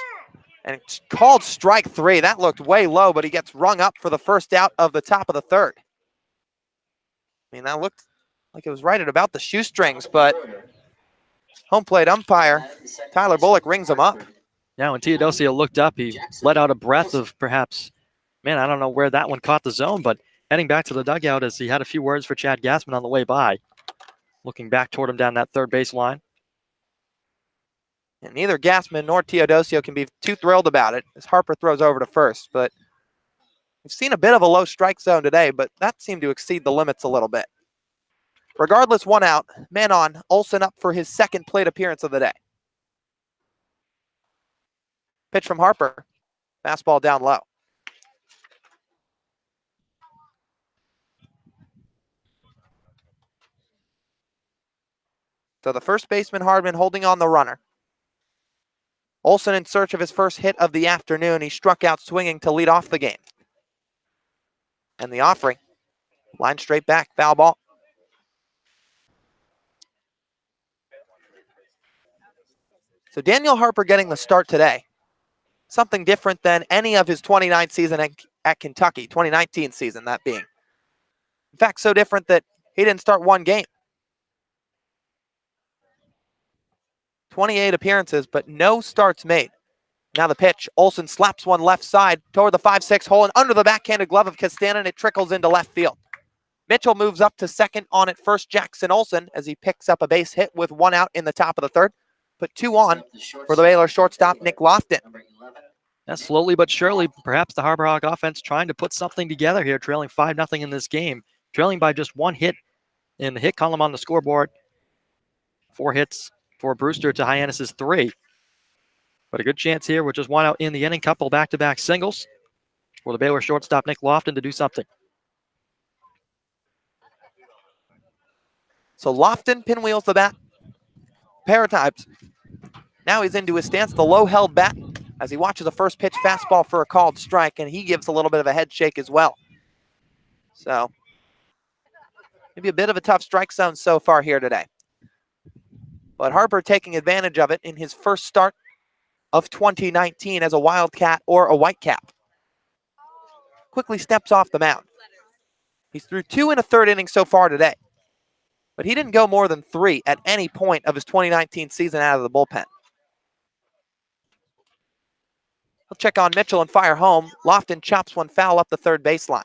And it's called strike 3. That looked way low, but he gets rung up for the first out of the top of the third. I mean, that looked like it was right at about the shoestrings, but home plate umpire Tyler Bullock rings him up. Now, when Teodosio looked up, he let out a breath of perhaps, man, I don't know where that one caught the zone, but heading back to the dugout as he had a few words for Chad Gassman on the way by. Looking back toward him down that third base line. And neither Gassman nor Teodosio can be too thrilled about it as Harper throws over to first. But we've seen a bit of a low strike zone today, but that seemed to exceed the limits a little bit. Regardless, 1 out, man on, Olsen up for his second plate appearance of the day. Pitch from Harper, fastball down low. So the first baseman, Hardman, holding on the runner. Olsen in search of his first hit of the afternoon. He struck out swinging to lead off the game. And the offering, line straight back, foul ball. So Daniel Harper getting the start today. Something different than any of his 2019 season at Kentucky, 2019 season that being. In fact, so different that he didn't start 1 game. 28 appearances, but no starts made. Now the pitch, Olsen slaps one left side toward the 5-6 hole and under the backhanded glove of Castanon, it trickles into left field. Mitchell moves up to second on at first, Jackson Olsen, as he picks up a base hit with 1 out in the top of the third. Put 2 on for the Baylor shortstop, Nick Lofton. And slowly but surely, perhaps the Harbor Hawk offense trying to put something together here, trailing 5-0 in this game. Trailing by just 1 hit in the hit column on the scoreboard. 4 hits for Brewster to Hyannis' 3. But a good chance here with just 1 out in the inning. Couple back-to-back singles for the Baylor shortstop, Nick Lofton, to do something. So Lofton pinwheels the bat. Pair of times. Now he's into his stance, the low-held bat, as he watches a first pitch fastball for a called strike, and he gives a little bit of a head shake as well. So maybe a bit of a tough strike zone so far here today. But Harper taking advantage of it in his first start of 2019 as a Wildcat or a Whitecap. Quickly steps off the mound. He's through 2 1/3 innings so far today. But he didn't go more than 3 at any point of his 2019 season out of the bullpen. He'll check on Mitchell and fire home. Lofton chops one foul up the third baseline.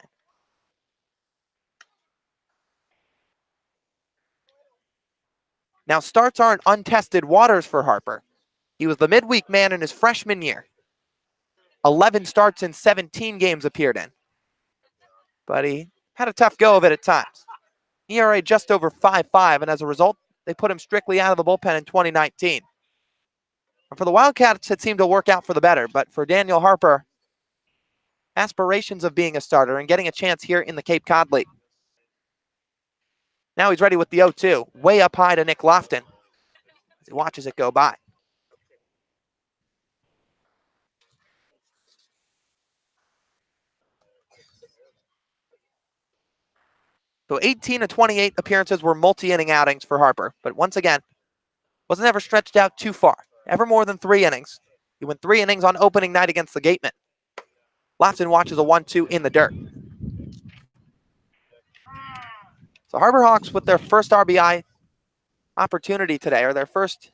Now starts aren't untested waters for Harper. He was the midweek man in his freshman year. 11 starts in 17 games appeared in. But he had a tough go of it at times. ERA just over 5.5, and as a result, they put him strictly out of the bullpen in 2019. And for the Wildcats, it seemed to work out for the better, but for Daniel Harper, aspirations of being a starter and getting a chance here in the Cape Cod League. Now he's ready with the 0-2, way up high to Nick Lofton as he watches it go by. So 18 of 28 appearances were multi-inning outings for Harper, but once again, wasn't ever stretched out too far, ever more than 3 innings. He went 3 innings on opening night against the Gatemen. Lofton watches a 1-2 in the dirt. So Harbor Hawks with their first RBI opportunity today, or their first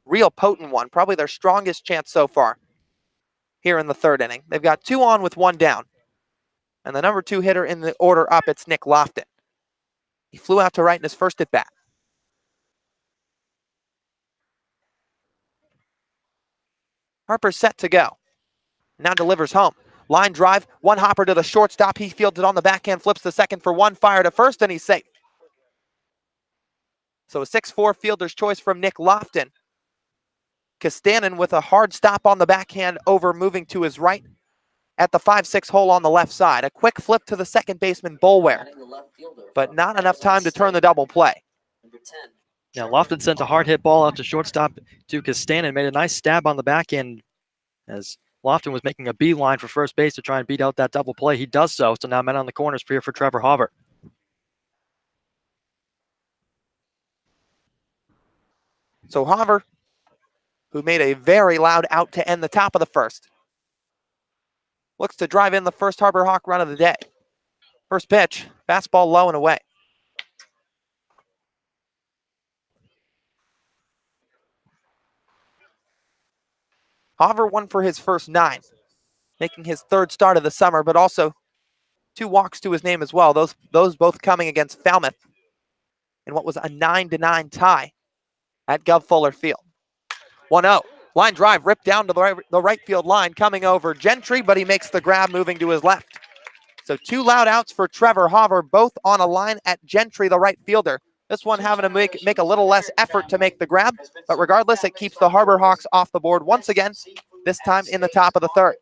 real potent one, probably their strongest chance so far here in the third inning. They've got 2 on with 1 down. And the number 2 hitter in the order up, it's Nick Lofton. He flew out to right in his first at bat. Harper's set to go. Now delivers home. Line drive, 1 hopper to the shortstop. He fields it on the backhand, flips the second for 1, fire to first, and he's safe. So a 6-4 fielder's choice from Nick Lofton. Castanen with a hard stop on the backhand over, moving to his right at the 5-6 hole on the left side. A quick flip to the second baseman, Bolware, but not enough time to turn the double play. Yeah, Lofton sent a hard hit ball out to shortstop to Castanen, made a nice stab on the back end as Lofton was making a beeline for first base to try and beat out that double play. He does so now men on the corners here for Trevor Hauver. So Hauver, who made a very loud out to end the top of the first, looks to drive in the first Harbor Hawk run of the day. First pitch, fastball low and away. Hauver won for his first 9, making his 3rd start of the summer, but also 2 walks to his name as well. Those both coming against Falmouth in what was a 9-9 tie at Gov Fuller Field. 1-0. Line drive ripped down to the right field line, coming over Gentry, but he makes the grab moving to his left. So 2 loud outs for Trevor Hauver, both on a line at Gentry, the right fielder. This one having to make a little less effort to make the grab, but regardless, it keeps the Harbor Hawks off the board once again, this time in the top of the 3rd.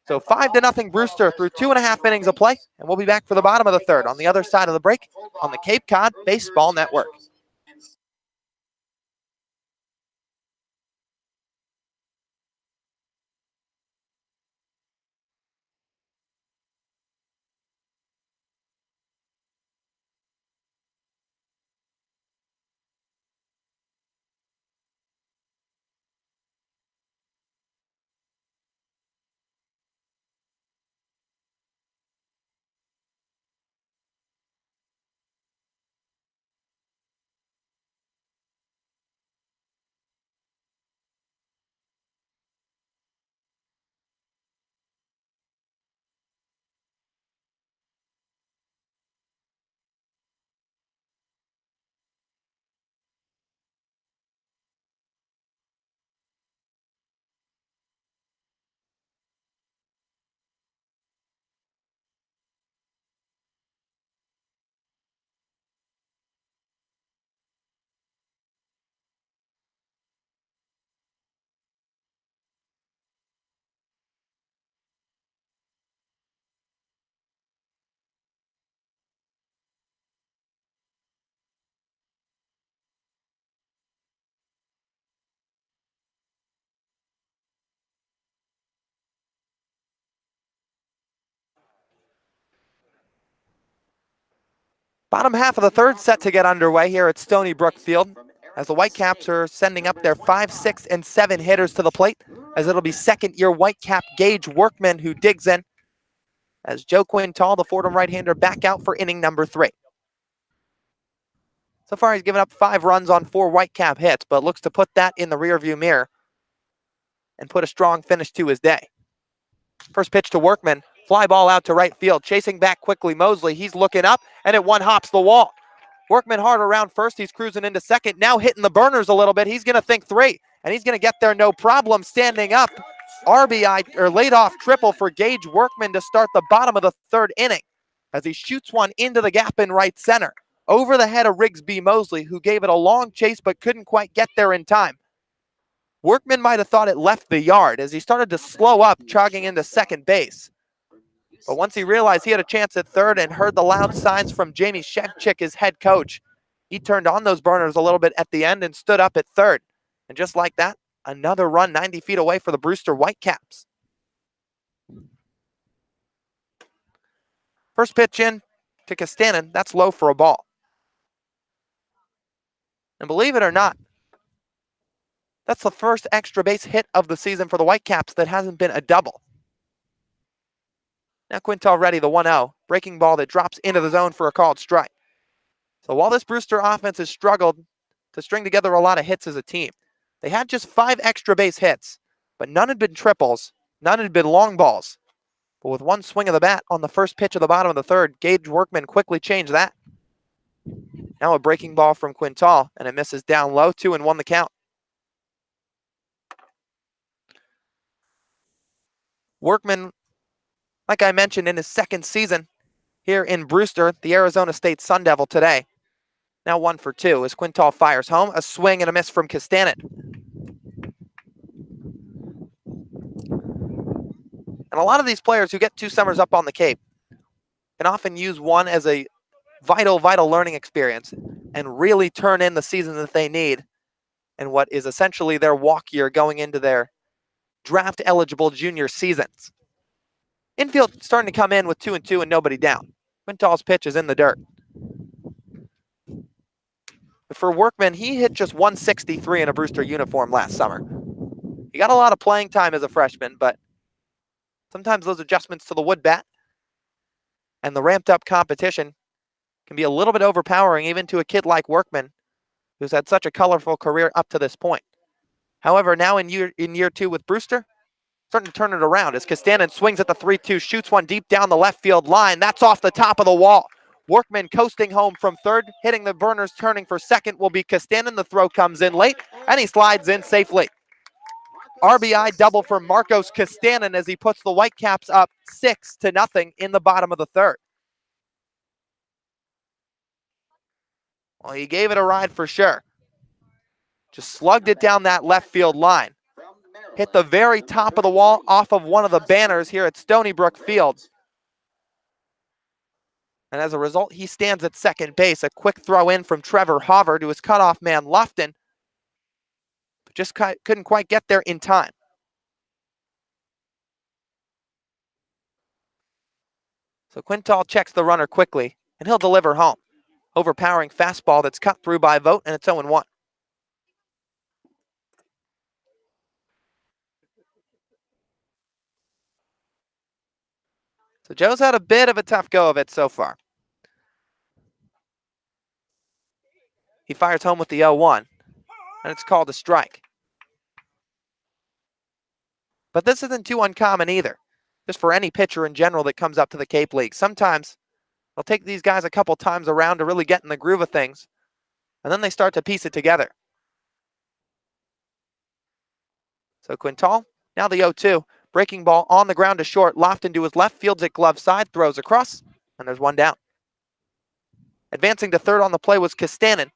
So 5-0 Brewster through 2.5 innings of play, and we'll be back for the bottom of the 3rd on the other side of the break on the Cape Cod Baseball Network. Bottom half of the 3rd set to get underway here at Stony Brook Field, as the Whitecaps are sending up their 5, 6, and 7 hitters to the plate, as it'll be 2nd-year Whitecap Gage Workman who digs in, as Joe Quintal, the Fordham right-hander, back out for inning number 3. So far, he's given up 5 runs on 4 Whitecap hits, but looks to put that in the rearview mirror and put a strong finish to his day. First pitch to Workman, fly ball out to right field, chasing back quickly Mosley. He's looking up, and it one hops the wall. Workman hard around first, he's cruising into second, now hitting the burners a little bit. He's going to think three, and he's going to get there no problem standing up. RBI, or leadoff triple for Gage Workman to start the bottom of the third inning as he shoots one into the gap in right center, over the head of Rigsby Mosley, who gave it a long chase but couldn't quite get there in time. Workman might have thought it left the yard as he started to slow up, jogging into second base. But once he realized he had a chance at third and heard the loud signs from Jamie Shevchik, his head coach, he turned on those burners a little bit at the end and stood up at third. And just like that, another run 90 feet away for the Brewster Whitecaps. First pitch in to Castanen, that's low for a ball. And believe it or not, that's the first extra base hit of the season for the Whitecaps that hasn't been a double. Now Quintal ready, the 1-0. Breaking ball that drops into the zone for a called strike. So while this Brewster offense has struggled to string together a lot of hits as a team, they had just 5 extra base hits, but none had been triples, none had been long balls. But with one swing of the bat on the first pitch of the bottom of the third, Gage Workman quickly changed that. Now a breaking ball from Quintal, and it misses down low, 2-1 the count. Workman, like I mentioned, in his second season here in Brewster, the Arizona State Sun Devil today. Now 1 for 2 as Quintal fires home. A swing and a miss from Castanen. And a lot of these players who get 2 summers up on the Cape can often use one as a vital learning experience and really turn in the season that they need in what is essentially their walk year going into their draft-eligible junior seasons. Infield starting to come in with 2-2 and nobody down. Quintal's pitch is in the dirt. For Workman, he hit just 163 in a Brewster uniform last summer. He got a lot of playing time as a freshman, but sometimes those adjustments to the wood bat and the ramped-up competition can be a little bit overpowering even to a kid like Workman, who's had such a colorful career up to this point. However, now in year 2 with Brewster, starting to turn it around as Castanen swings at the 3-2, shoots one deep down the left field line. That's off the top of the wall. Workman coasting home from third, hitting the burners, turning for second will be Castanen. The throw comes in late, and he slides in safely. RBI double for Marcos Castanen as he puts the Whitecaps up 6-0 in the bottom of the third. Well, he gave it a ride for sure. Just slugged it down that left field line. Hit the very top of the wall off of one of the banners here at Stony Brook Field. And as a result, he stands at second base. A quick throw in from Trevor Hoover to his cutoff man, Lofton. But just couldn't quite get there in time. So Quintal checks the runner quickly, and he'll deliver home. Overpowering fastball that's cut through by Vogt, and it's 0-1. So Joe's had a bit of a tough go of it so far. He fires home with the 0-1, and it's called a strike. But this isn't too uncommon either, just for any pitcher in general that comes up to the Cape League. Sometimes they'll take these guys a couple times around to really get in the groove of things, and then they start to piece it together. So Quintal, now the 0-2. Breaking ball on the ground to short. Lofton to his left, fields it glove side, throws across, and there's one down. Advancing to third on the play was Castanen.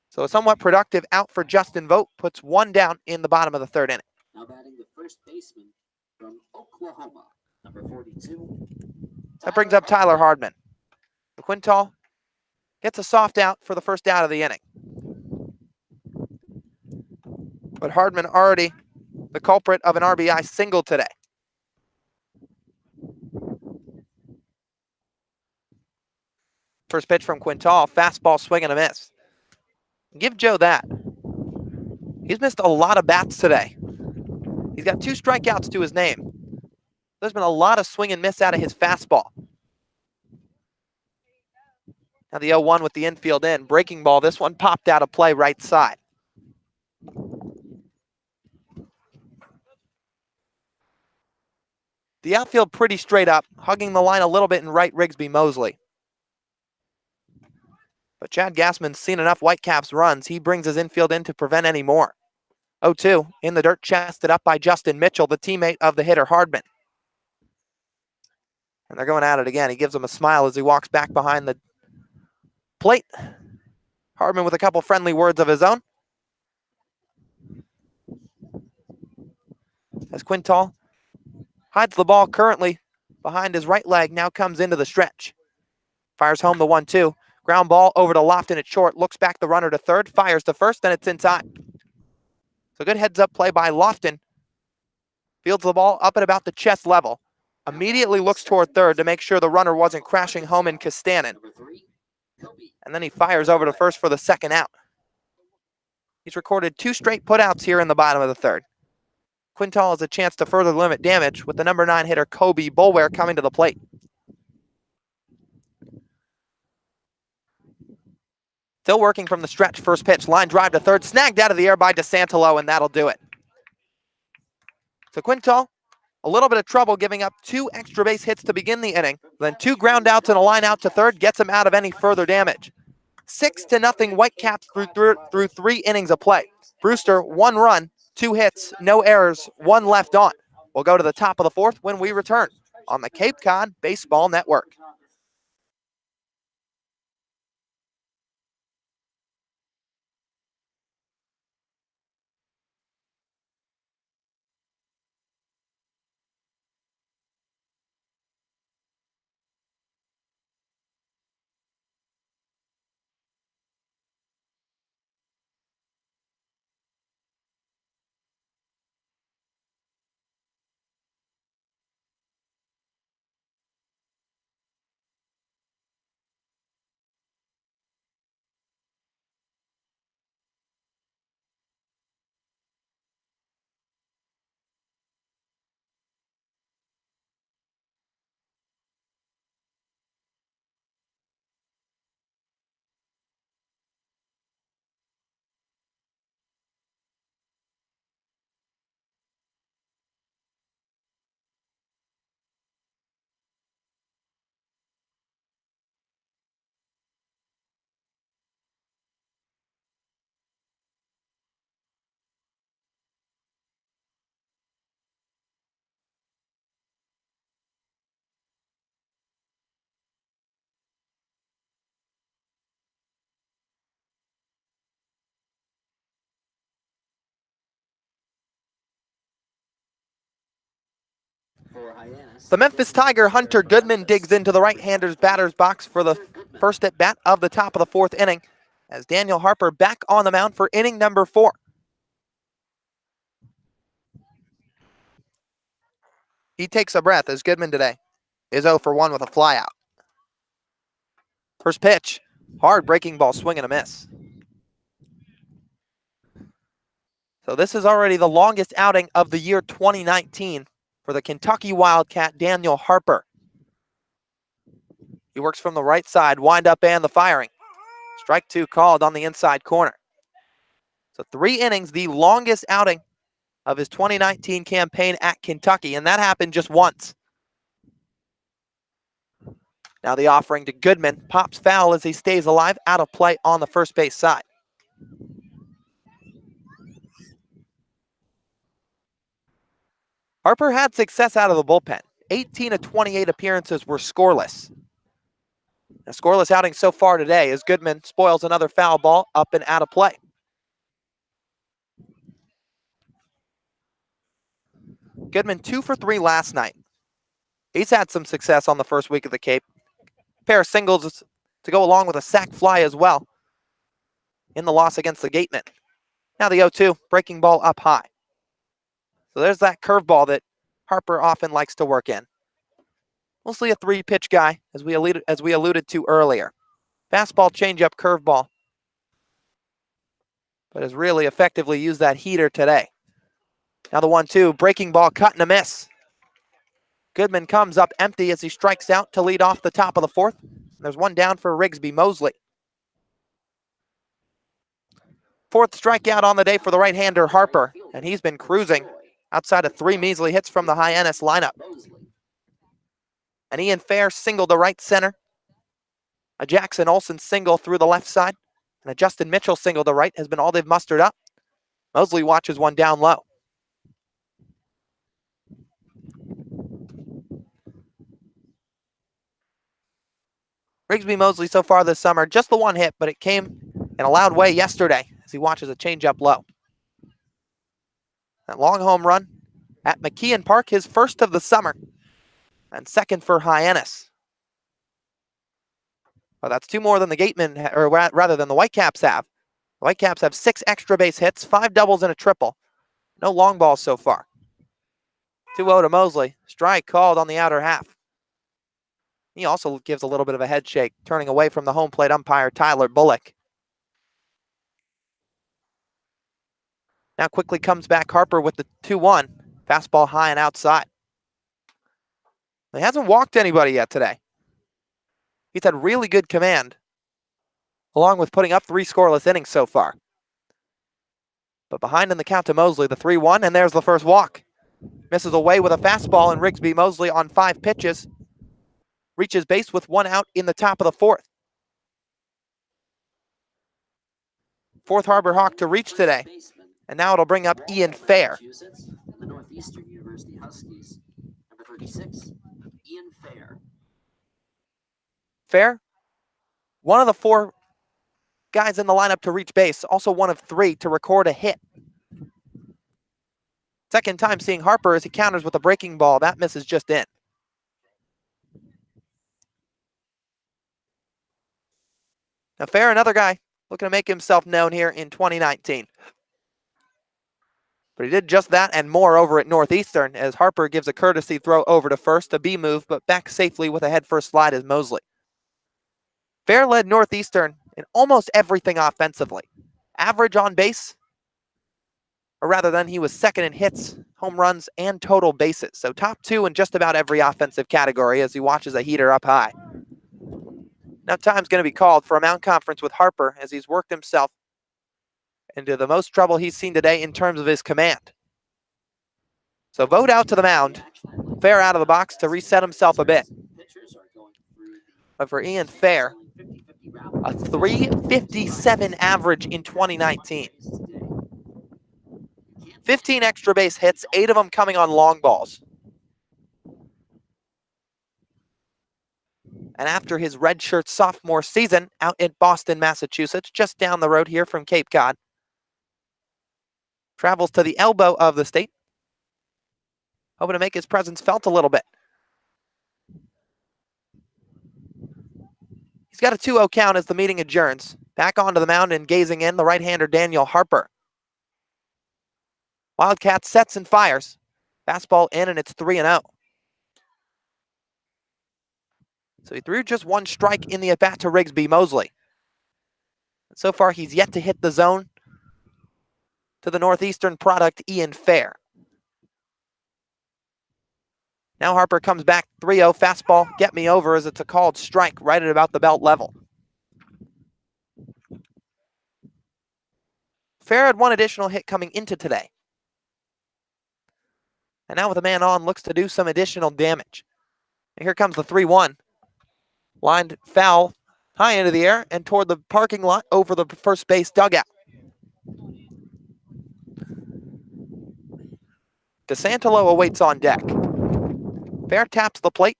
So a somewhat productive out for Justin Vogt puts one down in the bottom of the third inning. Now batting the first baseman from Oklahoma, number 42. That brings up Tyler Hardman. Quintal gets a soft out for the first out of the inning. But Hardman already the culprit of an RBI single today. First pitch from Quintal, fastball swing and a miss. Give Joe that. He's missed a lot of bats today. He's got 2 strikeouts to his name. There's been a lot of swing and miss out of his fastball. Now the 0-1 with the infield in. Breaking ball, this one popped out of play right side. The outfield pretty straight up, hugging the line a little bit in right Rigsby Mosley. But Chad Gassman's seen enough Whitecaps runs. He brings his infield in to prevent any more. 0-2, in the dirt, chested up by Justin Mitchell, the teammate of the hitter Hardman. And they're going at it again. He gives him a smile as he walks back behind the plate. Hardman with a couple friendly words of his own. As Quintal hides the ball currently behind his right leg, now comes into the stretch. Fires home the 1-2. Ground ball over to Lofton at short. Looks back the runner to third. Fires to first, and it's in time. So good heads-up play by Lofton. Fields the ball up at about the chest level. Immediately looks toward third to make sure the runner wasn't crashing home in Kastanen. And then he fires over to first for the second out. He's recorded 2 straight putouts here in the bottom of the third. Quintal has a chance to further limit damage with the number 9 hitter Kobe Boulware coming to the plate. Still working from the stretch, first pitch, line drive to third, snagged out of the air by DeSantelo, and that'll do it. So Quintal, a little bit of trouble giving up 2 extra base hits to begin the inning, then 2 ground outs and a line out to third gets him out of any further damage. 6-0 Whitecaps through 3 innings of play. Brewster, 1 run, 2 hits, no errors, 1 left on. We'll go to the top of the 4th when we return on the Cape Cod Baseball Network. The Memphis Tiger Hunter Goodman digs into the right-hander's batter's box for the first at bat of the top of the 4th inning as Daniel Harper back on the mound for inning number 4. He takes a breath as Goodman today is 0 for 1 with a flyout. First pitch, hard breaking ball, swing and a miss. So this is already the longest outing of the year 2019 for the Kentucky Wildcat, Daniel Harper. He works from the right side, wind up and the firing. Strike 2 called on the inside corner. So 3 innings, the longest outing of his 2019 campaign at Kentucky, and that happened just once. Now the offering to Goodman, pops foul as he stays alive, out of play on the first base side. Harper had success out of the bullpen. 18 of 28 appearances were scoreless. A scoreless outing so far today as Goodman spoils another foul ball up and out of play. Goodman 2 for 3 last night. He's had some success on the first week of the Cape. A pair of singles to go along with a sac fly as well in the loss against the Gatemen. Now the 0-2, breaking ball up high. So there's that curveball that Harper often likes to work in. Mostly a 3-pitch guy, as we alluded to earlier. Fastball, changeup, curveball. But has really effectively used that heater today. Now the 1-2, breaking ball, cut and a miss. Goodman comes up empty as he strikes out to lead off the top of the 4th. There's 1 down for Rigsby Mosley. 4th strikeout on the day for the right-hander Harper, and he's been cruising outside of 3 measly hits from the Hyannis lineup. An Ian Fair single to right center. A Jackson Olsen single through the left side. And a Justin Mitchell single to right has been all they've mustered up. Mosley watches one down low. Rigsby Mosley so far this summer, just the one hit, but it came in a loud way yesterday as he watches a changeup low. That long home run at McKeon Park, his first of the summer, and second for Hyannis. Well, that's two more than the Gatemen, or rather than the Whitecaps have. The Whitecaps have 6 extra base hits, 5 doubles and a triple. No long balls so far. 2-0 to Mosley. Strike called on the outer half. He also gives a little bit of a head shake, turning away from the home plate umpire, Tyler Bullock. Now quickly comes back Harper with the 2-1. Fastball high and outside. He hasn't walked anybody yet today. He's had really good command, along with putting up 3 scoreless innings so far. But behind in the count to Mosley, the 3-1, and there's the first walk. Misses away with a fastball, and Rigsby Mosley on 5 pitches reaches base with 1 out in the top of the 4th. 4th Harbor Hawk to reach today, and now it'll bring up Ian Fair. The Northeastern University Huskies, number 36, Ian Fair. Fair, one of the 4 guys in the lineup to reach base, also one of 3 to record a hit. Second time seeing Harper as he counters with a breaking ball. That misses just in. Now Fair, another guy looking to make himself known here in 2019. But he did just that and more over at Northeastern as Harper gives a courtesy throw over to first, a B move, but back safely with a head-first slide is Mosley. Fair led Northeastern in almost everything offensively. Average on base, or rather than he was second in hits, home runs, and total bases. So top 2 in just about every offensive category as he watches a heater up high. Now time's going to be called for a mound conference with Harper as he's worked himself into the most trouble he's seen today in terms of his command. So vote out to the mound. Fair out of the box to reset himself a bit. But for Ian Fair, a 357 average in 2019. 15 extra base hits, 8 of them coming on long balls. And after his redshirt sophomore season out in Boston, Massachusetts, just down the road here from Cape Cod, travels to the elbow of the state, hoping to make his presence felt a little bit. He's got a 2-0 count as the meeting adjourns. Back onto the mound and gazing in, the right-hander Daniel Harper. Wildcat sets and fires. Fastball in, and it's 3-0. So he threw just 1 strike in the at-bat to Rigsby Mosley. And so far, he's yet to hit the zone to the Northeastern product, Ian Fair. Now Harper comes back, 3-0, fastball, get me over as it's a called strike right at about the belt level. Fair had 1 additional hit coming into today. And now with a man on, looks to do some additional damage. And here comes the 3-1. Lined foul, high into the air and toward the parking lot over the first base dugout. DeSantolo awaits on deck. Fair taps the plate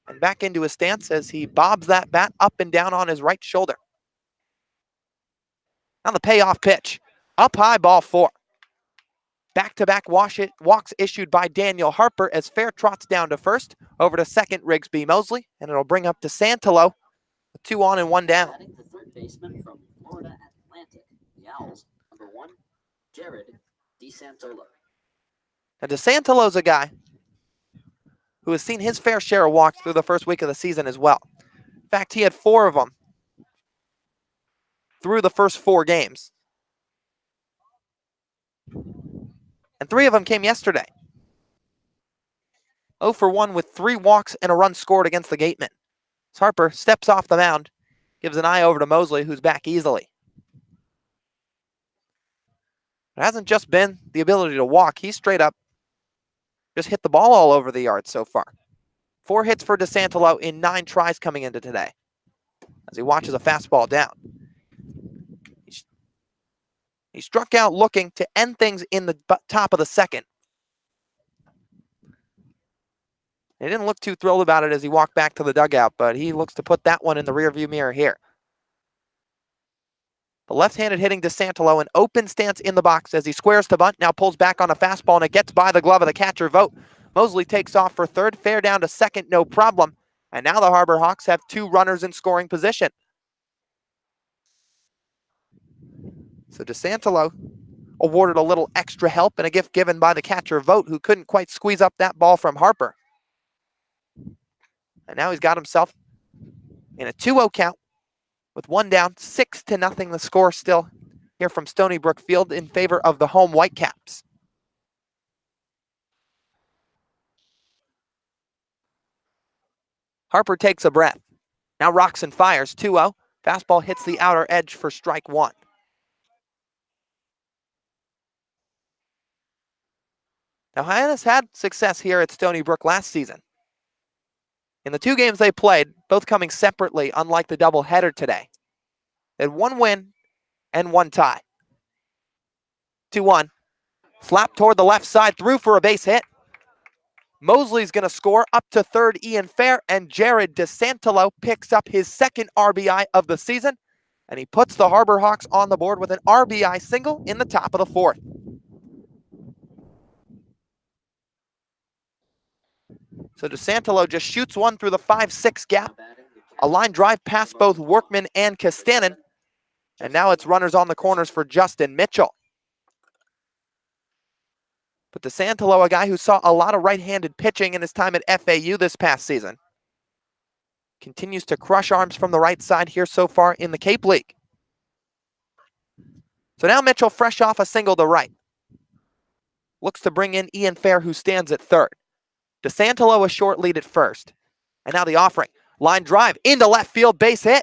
and back into his stance as he bobs that bat up and down on his right shoulder. Now the payoff pitch. Up high, ball 4. Back-to-back walks issued by Daniel Harper as Fair trots down to first, over to second Rigsby Mosley, and it'll bring up DeSantolo, 2 on and 1 down. Batting the third baseman from Florida Atlantic, the Owls, number 1, Jared DeSantolo. Now DeSantolo's a guy who has seen his fair share of walks through the first week of the season as well. In fact, he had 4 of them through the first 4 games. And 3 of them came yesterday. 0 for 1 with 3 walks and a run scored against the Gatemen. As Harper steps off the mound, gives an eye over to Mosley, who's back easily. It hasn't just been the ability to walk. He's straight up just hit the ball all over the yard so far. 4 hits for DeSantolo in 9 tries coming into today, as he watches a fastball down. He struck out looking to end things in the top of the second. He didn't look too thrilled about it as he walked back to the dugout, but he looks to put that one in the rearview mirror here. The left-handed hitting DeSantolo, an open stance in the box as he squares to bunt, now pulls back on a fastball, and it gets by the glove of the catcher, Vogt. Mosley takes off for third, fair down to second, no problem. And now the Harbor Hawks have 2 runners in scoring position. So DeSantolo awarded a little extra help and a gift given by the catcher, Vogt, who couldn't quite squeeze up that ball from Harper. And now he's got himself in a 2-0 count with 1 down, 6-0 the score still here from Stony Brook Field in favor of the home Whitecaps. Harper takes a breath. Now rocks and fires, 2-0. Fastball hits the outer edge for strike 1. Now Hyannis had success here at Stony Brook last season. In the 2 games they played, both coming separately, unlike the doubleheader today. They had 1 win and 1 tie. 2-1. Slap toward the left side, through for a base hit. Mosley's going to score up to third, Ian Fair, and Jared DeSantolo picks up his 2nd RBI of the season, and he puts the Harbor Hawks on the board with an RBI single in the top of the 4th. So DeSantolo just shoots one through the 5-6 gap. A line drive past both Workman and Castanen, and now it's runners on the corners for Justin Mitchell. But DeSantolo, a guy who saw a lot of right-handed pitching in his time at FAU this past season, continues to crush arms from the right side here so far in the Cape League. So now Mitchell, fresh off a single to right, looks to bring in Ian Fair, who stands at third. DeSantolo a short lead at first. And now the offering. Line drive into left field, base hit.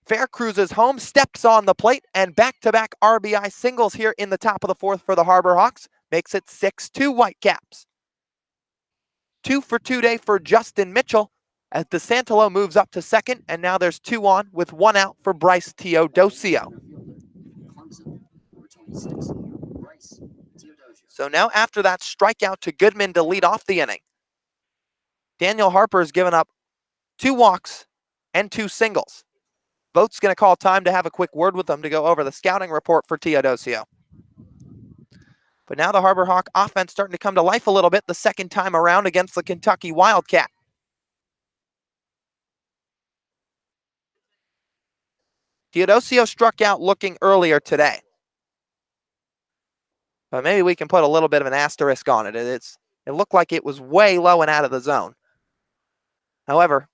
Fair cruises home, steps on the plate, and back-to-back RBI singles here in the top of the 4th for the Harbor Hawks. Makes it 6-2 Whitecaps. 2 for 2 day for Justin Mitchell as DeSantolo moves up to second, and now there's 2 on with 1 out for Bryce Teodosio. So now after that strikeout to Goodman to lead off the inning, Daniel Harper has given up 2 walks and 2 singles. Vogt's going to call time to have a quick word with them to go over the scouting report for Teodosio. But now the Harbor Hawk offense starting to come to life a little bit the second time around against the Kentucky Wildcat. Teodosio struck out looking earlier today. But maybe we can put a little bit of an asterisk on it. It looked like it was way low and out of the zone. However,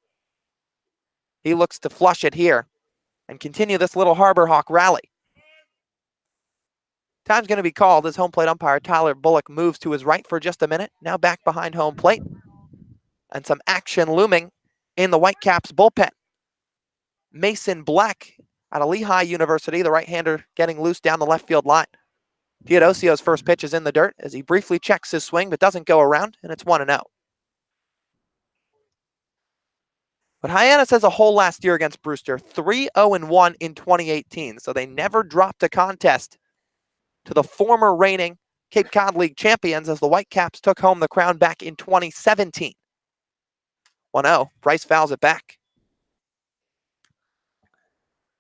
he looks to flush it here and continue this little Harbor Hawk rally. Time's going to be called as home plate umpire Tyler Bullock moves to his right for just a minute. Now back behind home plate. And some action looming in the Whitecaps bullpen. Mason Black out of Lehigh University, the right-hander getting loose down the left field line. Teodosio's first pitch is in the dirt as he briefly checks his swing but doesn't go around, and it's 1-0. But Hyannis as a whole last year against Brewster, 3-0-1 in 2018, so they never dropped a contest to the former reigning Cape Cod League champions as the Whitecaps took home the crown back in 2017. 1-0, Bryce fouls it back.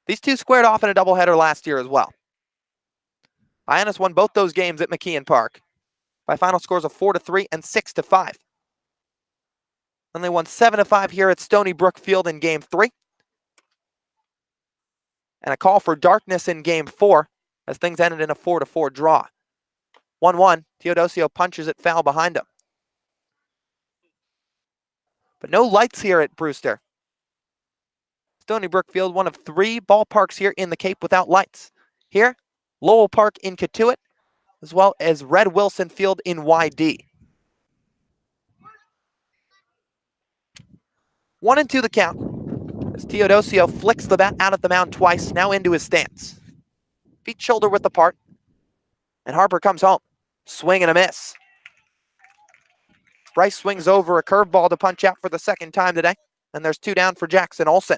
These two squared off in a doubleheader last year as well. Hyannis won both those games at McKeon Park by final scores of 4-3 and 6-5. Then they won 7-5 here at Stony Brook Field in Game 3. And a call for darkness in Game 4 as things ended in a 4-4 draw. 1-1, Teodosio punches it foul behind him. But no lights here at Brewster. Stony Brook Field, one of 3 ballparks here in the Cape without lights. Here, Lowell Park in Katuitt, as well as Red Wilson Field in YD. 1-2 the count as Teodosio flicks the bat out at the mound twice, now into his stance. Feet shoulder width apart, and Harper comes home. Swing and a miss. Bryce swings over a curveball to punch out for the second time today. And there's 2 down for Jackson Olson.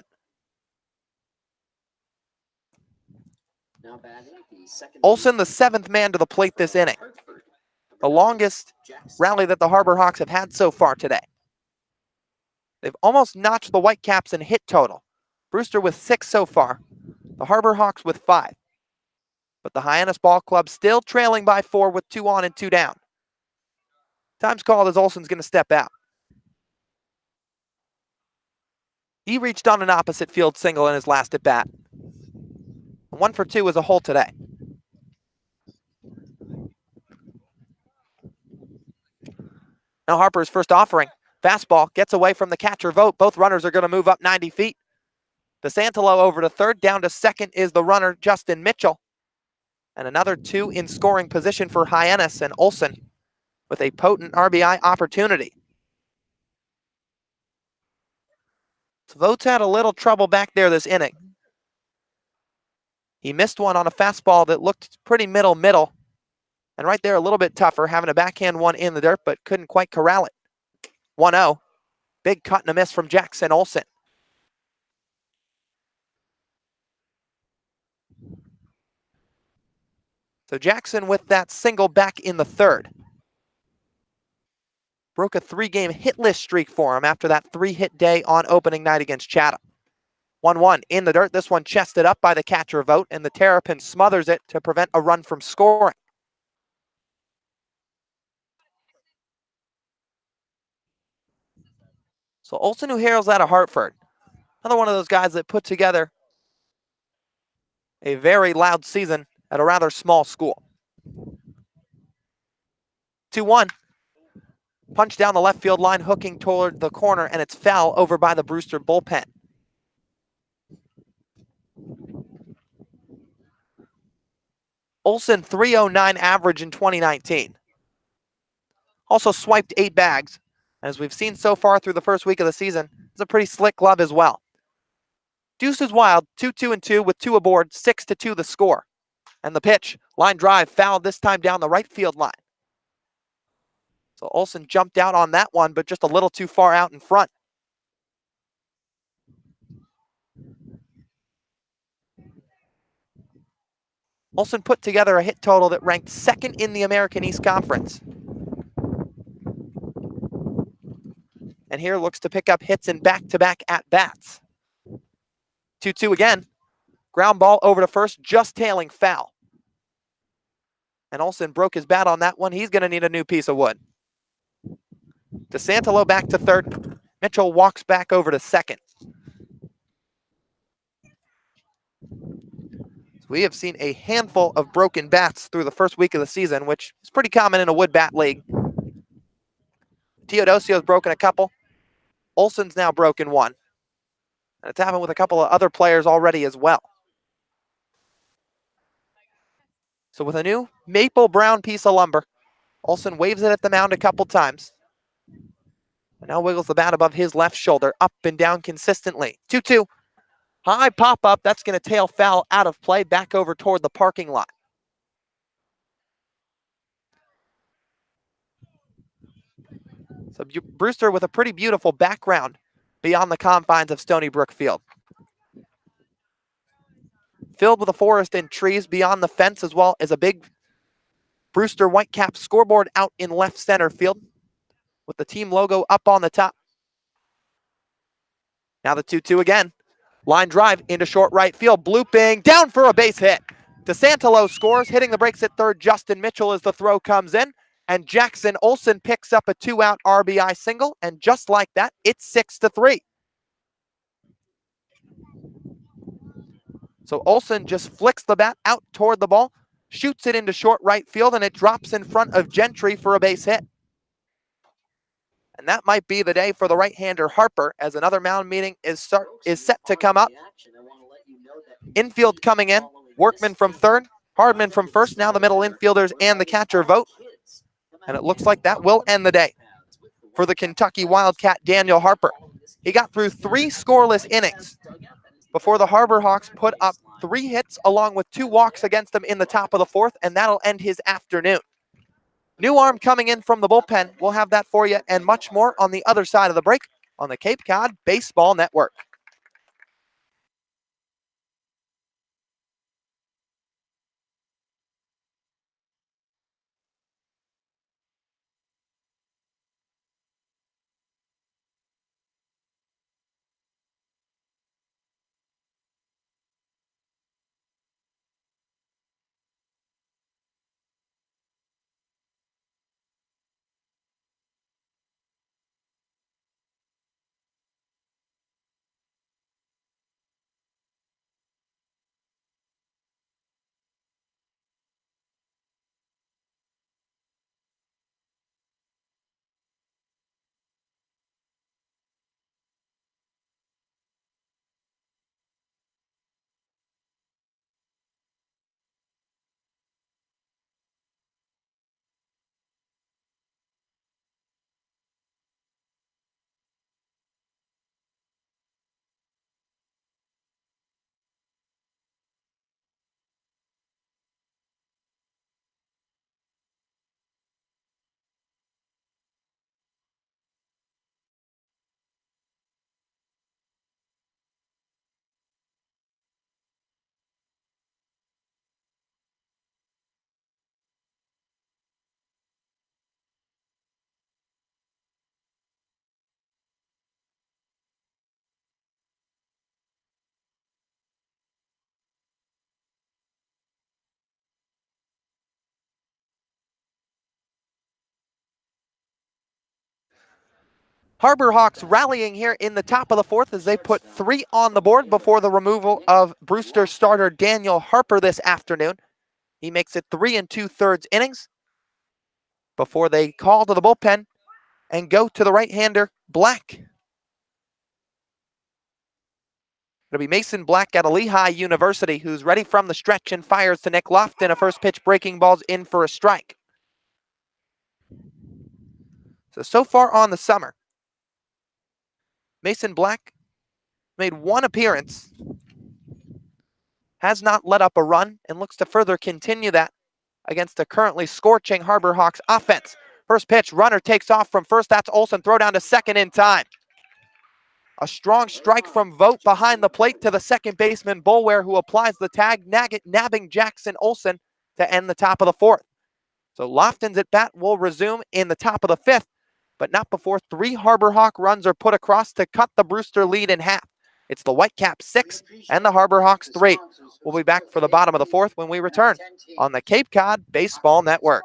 Now batting, the second Olson, the 7th man to the plate this inning. Hartford. The longest rally that the Harbor Hawks have had so far today. They've almost notched the Whitecaps in hit total. Brewster with 6 so far. The Harbor Hawks with 5. But the Hyannis Ball Club still trailing by 4 with 2 on and 2 down. Time's called as Olson's going to step out. He reached on an opposite field single in his last at bat. 1 for 2 as a whole today. Now Harper's first offering. Fastball gets away from the catcher Vogt. Both runners are going to move up 90 feet. DeSantolo over to third. Down to second is the runner Justin Mitchell. And another 2 in scoring position for Hyannis, and Olson with a potent RBI opportunity. So Vogt's had a little trouble back there this inning. He missed one on a fastball that looked pretty middle. And right there a little bit tougher, having a backhand one in the dirt, but couldn't quite corral it. 1-0. Big cut and a miss from Jackson Olson. So Jackson with that single back in the third. Broke a 3-game hitless streak for him after that 3-hit day on opening night against Chatham. 1-1 in the dirt. This one chested up by the catcher Vogt, and the Terrapin smothers it to prevent a run from scoring. So Olson, who hails out of Hartford, another one of those guys that put together a very loud season at a rather small school. 2-1. Punch down the left field line, hooking toward the corner, and it's foul over by the Brewster bullpen. Olson, 309 average in 2019. Also swiped 8 bags. As we've seen so far through the first week of the season, it's a pretty slick glove as well. Deuce is wild, 2-2-2 with 2 aboard, 6-2 the score. And the pitch, line drive, fouled this time down the right field line. So Olson jumped out on that one, but just a little too far out in front. Olson put together a hit total that ranked 2nd in the American East Conference. And here looks to pick up hits in back-to-back at-bats. 2-2 again. Ground ball over to first, just tailing foul. And Olson broke his bat on that one. He's going to need a new piece of wood. DeSantolo back to third. Mitchell walks back over to second. We have seen a handful of broken bats through the first week of the season, which is pretty common in a wood bat league. Teodosio's broken a couple. Olson's now broken 1. And it's happened with a couple of other players already as well. So with a new maple brown piece of lumber, Olson waves it at the mound a couple times. And now wiggles the bat above his left shoulder, up and down consistently. 2-2. High pop-up. That's going to tail foul out of play, back over toward the parking lot. So Brewster with a pretty beautiful background beyond the confines of Stony Brook Field. Filled with a forest and trees beyond the fence, as well as a big Brewster Whitecap scoreboard out in left center field with the team logo up on the top. Now the 2-2 again. Line drive into short right field. Blooping down for a base hit. DeSantolo scores, hitting the brakes at third. Justin Mitchell as the throw comes in. And Jackson Olson picks up a 2-out RBI single. And just like that, it's 6-3. So Olson just flicks the bat out toward the ball, shoots it into short right field, and it drops in front of Gentry for a base hit. And that might be the day for the right-hander Harper, as another mound meeting is set to come up. Infield coming in, Workman from third, Hardman from first, now the middle infielders and the catcher Vogt. And it looks like that will end the day for the Kentucky Wildcat Daniel Harper. He got through 3 scoreless innings before the Harbor Hawks put up 3 hits along with 2 walks against them in the top of the 4th, and that'll end his afternoon. New arm coming in from the bullpen. We'll have that for you and much more on the other side of the break on the Cape Cod Baseball Network. Harbor Hawks rallying here in the top of the fourth as they put 3 on the board before the removal of Brewster starter Daniel Harper this afternoon. He makes it 3 2/3 innings before they call to the bullpen and go to the right-hander, Black. It'll be Mason Black out of Lehigh University, who's ready from the stretch and fires to Nick Lofton. A first pitch breaking ball's in for a strike. So far on the summer, Mason Black made 1 appearance, has not let up a run, and looks to further continue that against a currently scorching Harbor Hawks offense. First pitch, runner takes off from first. That's Olsen. Throw down to second in time. A strong strike from Vogt behind the plate to the second baseman, Boulware, who applies the tag, nabbing Jackson Olsen to end the top of the fourth. So Lofton's at bat will resume in the top of the fifth, but not before 3 Harbor Hawk runs are put across to cut the Brewster lead in half. It's the Whitecaps 6 and the Harbor Hawks 3. We'll be back for the bottom of the fourth when we return on the Cape Cod Baseball Network.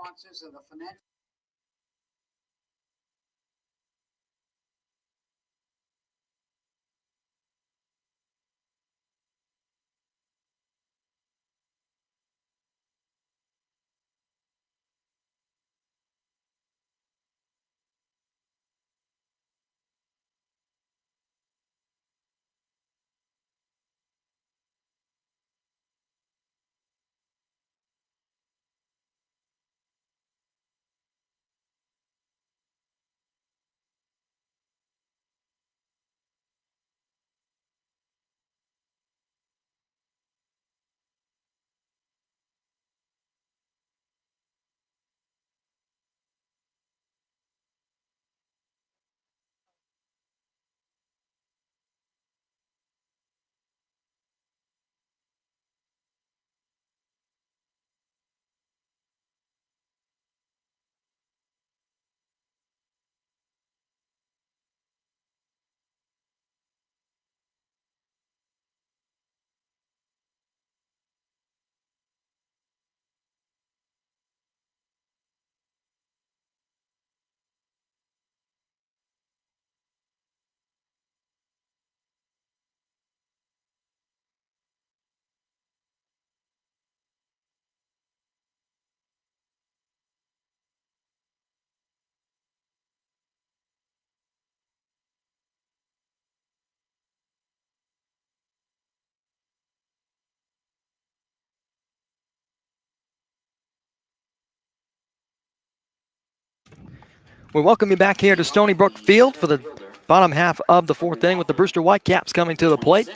We welcome you back here to Stony Brook Field for the bottom half of the fourth inning with the Brewster Whitecaps coming to the plate.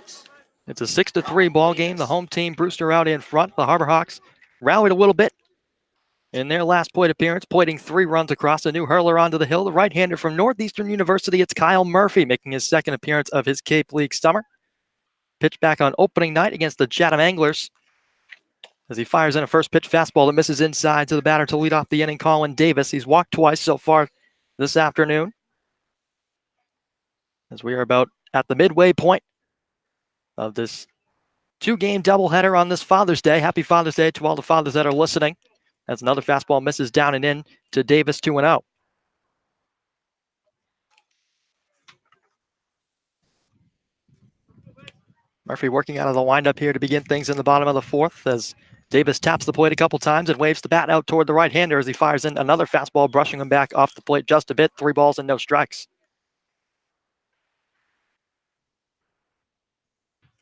It's a 6-3 ball game. The home team, Brewster, out in front. The Harbor Hawks rallied a little bit in their last plate appearance, plating 3 runs across. A new hurler onto the hill. The right-hander from Northeastern University, it's Kyle Murphy, making his second appearance of his Cape League summer. Pitched back on opening night against the Chatham Anglers. As he fires in a first pitch fastball that misses inside to the batter to lead off the inning, Colin Davis. He's walked twice so far this afternoon. As we are about at the midway point of this 2-game doubleheader on this Father's Day. Happy Father's Day to all the fathers that are listening. As another fastball misses down and in to Davis, 2-0. Murphy working out of the windup here to begin things in the bottom of the fourth as Davis taps the plate a couple times and waves the bat out toward the right-hander as he fires in another fastball, brushing him back off the plate just a bit. 3 balls and no strikes.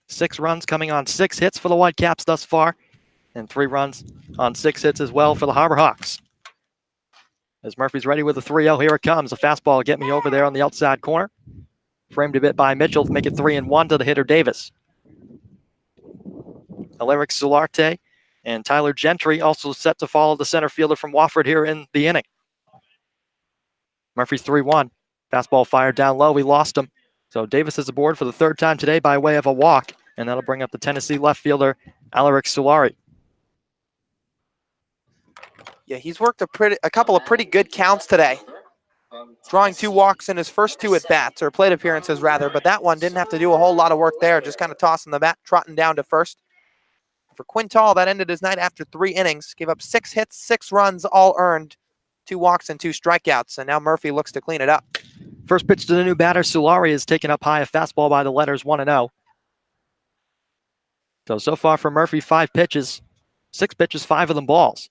6 runs coming on 6 hits for the Whitecaps thus far, and 3 runs on 6 hits as well for the Harbor Hawks. As Murphy's ready with a 3-0, here it comes. A fastball get me over there on the outside corner. Framed a bit by Mitchell to make it 3-1 to the hitter Davis. Alaric Solarte and Tyler Gentry also set to follow the center fielder from Wofford here in the inning. Murphy's 3-1. Fastball fired down low. We lost him. So Davis is aboard for the 3rd time today by way of a walk, and that'll bring up the Tennessee left fielder, Alaric Solari. Yeah, he's worked a couple of pretty good counts today. Drawing 2 walks in his first 2 at-bats, or plate appearances rather, but that one didn't have to do a whole lot of work there, just kind of tossing the bat, trotting down to first. For Quintal, that ended his night after 3 innings, gave up 6 hits, 6 runs, all earned, 2 walks and 2 strikeouts, and now Murphy looks to clean it up. First pitch to the new batter, Solari is taken up high, a fastball by the letters, 1-0. So far for Murphy, 5 pitches, 6 pitches, 5 of them balls.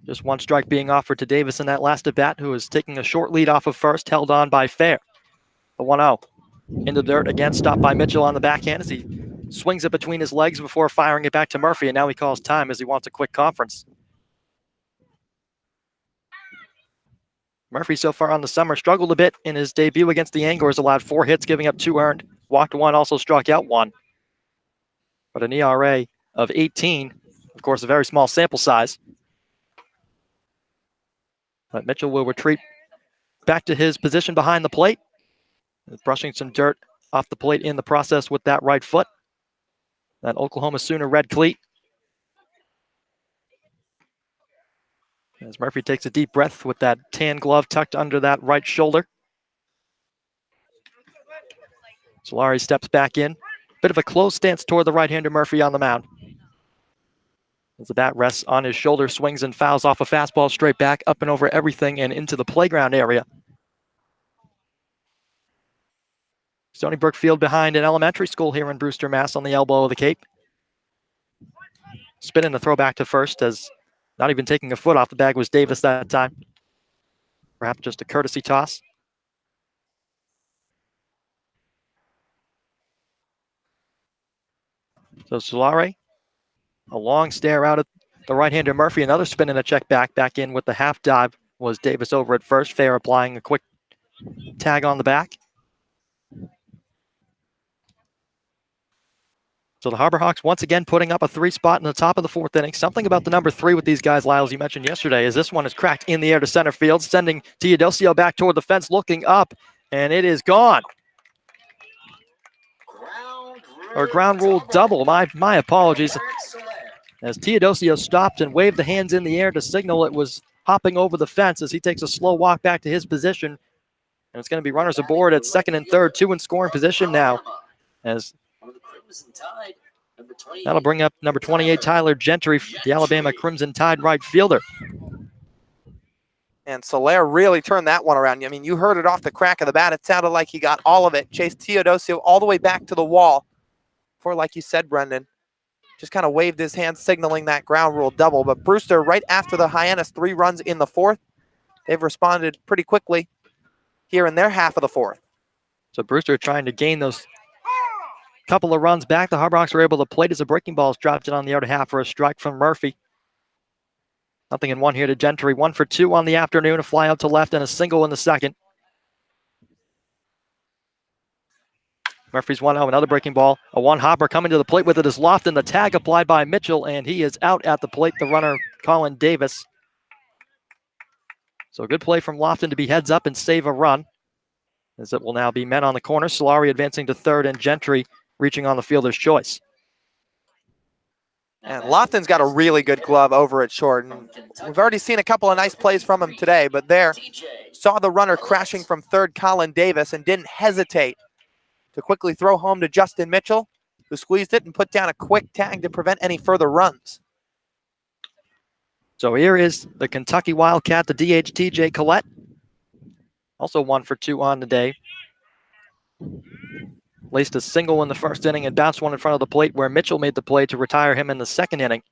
Just 1 strike being offered to Davis in that last at-bat, who is taking a short lead off of first, held on by Fair. The 1-0. In the dirt again, stopped by Mitchell on the backhand as he swings it between his legs before firing it back to Murphy, and now he calls time as he wants a quick conference. Murphy so far on the summer struggled a bit in his debut against the Anglers, allowed 4 hits, giving up 2 earned, walked 1, also struck out 1. But an ERA of 18, of course, a very small sample size. But Mitchell will retreat back to his position behind the plate, brushing some dirt off the plate in the process with that right foot. That Oklahoma Sooner red cleat. As Murphy takes a deep breath with that tan glove tucked under that right shoulder. Solari steps back in. Bit of a close stance toward the right-hander Murphy on the mound. As the bat rests on his shoulder, swings and fouls off a fastball straight back, up and over everything and into the playground area. Stony Brook Field behind an elementary school here in Brewster, Mass, on the elbow of the Cape. Spinning the throw back to first, as not even taking a foot off the bag was Davis that time. Perhaps just a courtesy toss. So Solari, a long stare out at the right-hander Murphy. Another spin and a check back in with the half dive was Davis over at first. Fair applying a quick tag on the back. So the Harbor Hawks once again putting up a 3 spot in the top of the 4th inning. Something about the number 3 with these guys, Lyle, as you mentioned yesterday, is this one is cracked in the air to center field, sending Teodosio back toward the fence, looking up, and it is gone. Ground rule double. My apologies. As Teodosio stopped and waved the hands in the air to signal it was hopping over the fence as he takes a slow walk back to his position. And it's going to be runners aboard at 2nd and 3rd, 2 in scoring position now. As that'll bring up number 28, Tyler Gentry, the Alabama Crimson Tide right fielder. And Soler really turned that one around. I mean, you heard it off the crack of the bat. It sounded like he got all of it. Chased Teodosio all the way back to the wall. Before, like you said, Brendan, just kind of waved his hand, signaling that ground rule double. But Brewster, right after the Hyannis 3 runs in the 4th, they've responded pretty quickly here in their half of the 4th. So Brewster trying to gain those couple of runs back. The Harbor Hawks were able to plate as the breaking balls dropped it on the outer half for a strike from Murphy. 0-1 here to Gentry. 1 for 2 on the afternoon. A fly out to left and a single in the 2nd. Murphy's 1-0, another breaking ball. A one-hopper coming to the plate with it is Lofton. The tag applied by Mitchell, and he is out at the plate, the runner, Colin Davis. So good play from Lofton to be heads up and save a run, as it will now be men on the corner. Solari advancing to third, and Gentry reaching on the fielder's choice. And Lofton's got a really good glove over at short. And we've already seen a couple of nice plays from him today, but there, saw the runner crashing from third, Colin Davis, and didn't hesitate to quickly throw home to Justin Mitchell, who squeezed it and put down a quick tag to prevent any further runs. So here is the Kentucky Wildcat, the DH TJ Collette. Also 1 for 2 on the day. Laced a single in the first inning and bounced one in front of the plate where Mitchell made the play to retire him in the second inning.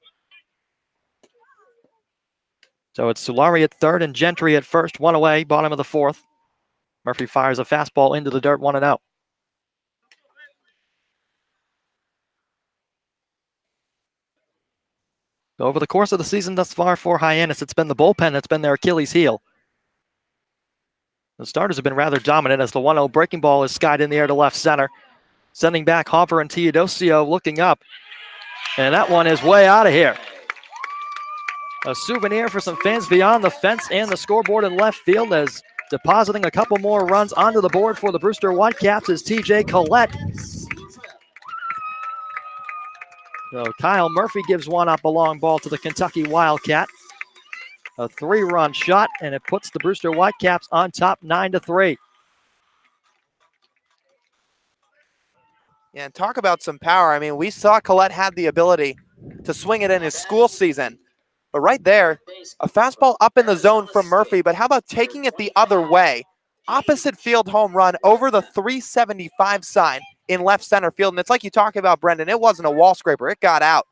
So it's Solari at third and Gentry at first, 1 away, bottom of the fourth. Murphy fires a fastball into the dirt, 1-0. So over the course of the season thus far for Hyannis, it's been the bullpen that's been their Achilles heel. The starters have been rather dominant as the 1-0 breaking ball is skied in the air to left center. Sending back Hopper and Teodosio looking up. And that one is way out of here. A souvenir for some fans beyond the fence and the scoreboard in left field, as depositing a couple more runs onto the board for the Brewster Whitecaps is TJ Collette. So Kyle Murphy gives one up, a long ball to the Kentucky Wildcat. A 3-run shot, and it puts the Brewster Whitecaps on top 9-3. Yeah, and talk about some power. I mean, we saw Collette had the ability to swing it in his school season. But right there, a fastball up in the zone from Murphy, but how about taking it the other way? Opposite field home run over the 375 sign in left center field. And it's like you talk about, Brendan, it wasn't a wall scraper. It got out.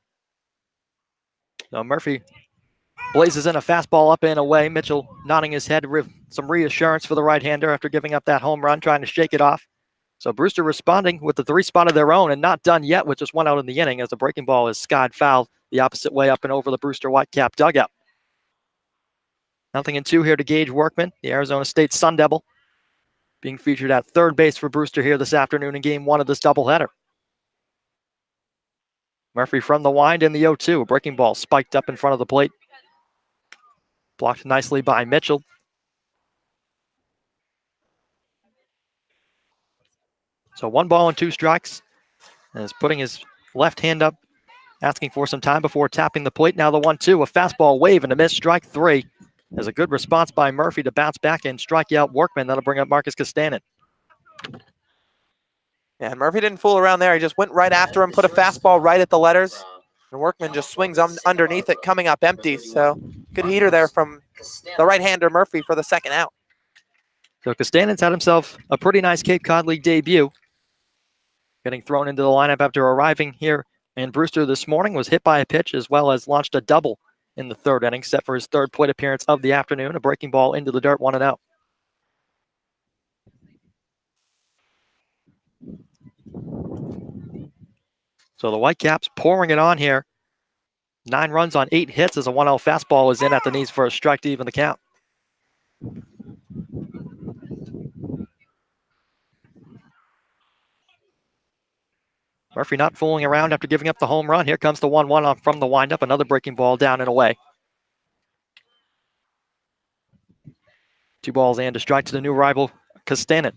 So Murphy blazes in a fastball up and away. Mitchell nodding his head with some reassurance for the right-hander after giving up that home run, trying to shake it off. So Brewster responding with the 3-spot of their own and not done yet with just 1 out in the inning as the breaking ball is skied foul the opposite way up and over the Brewster Whitecap dugout. 0-2 here to Gage Workman, the Arizona State Sun Devil, being featured at third base for Brewster here this afternoon in game 1 of this doubleheader. Murphy from the wind in the 0-2. A breaking ball spiked up in front of the plate. Blocked nicely by Mitchell. So 1 ball and 2 strikes. And is putting his left hand up, asking for some time before tapping the plate. Now the 1-2, a fastball wave and a miss, strike 3. There's a good response by Murphy to bounce back and strike out Workman. That'll bring up Marcus Costanen. Yeah, and Murphy didn't fool around there. He just went right after him, put a fastball right at the letters. And Workman just swings underneath it, coming up empty. So good heater there from the right-hander Murphy for the second out. So Costanen's had himself a pretty nice Cape Cod League debut. Getting thrown into the lineup after arriving here in Brewster this morning, was hit by a pitch as well as launched a double in the third inning, set for his third plate appearance of the afternoon. A breaking ball into the dirt, 1-0. So the Whitecaps pouring it on here. 9 runs on 8 hits as a 1-0 fastball is in at the knees for a strike to even the count. Murphy not fooling around after giving up the home run. Here comes the 1-1 from the windup. Another breaking ball down and away. 2 balls and a strike to the new rival, Costanen.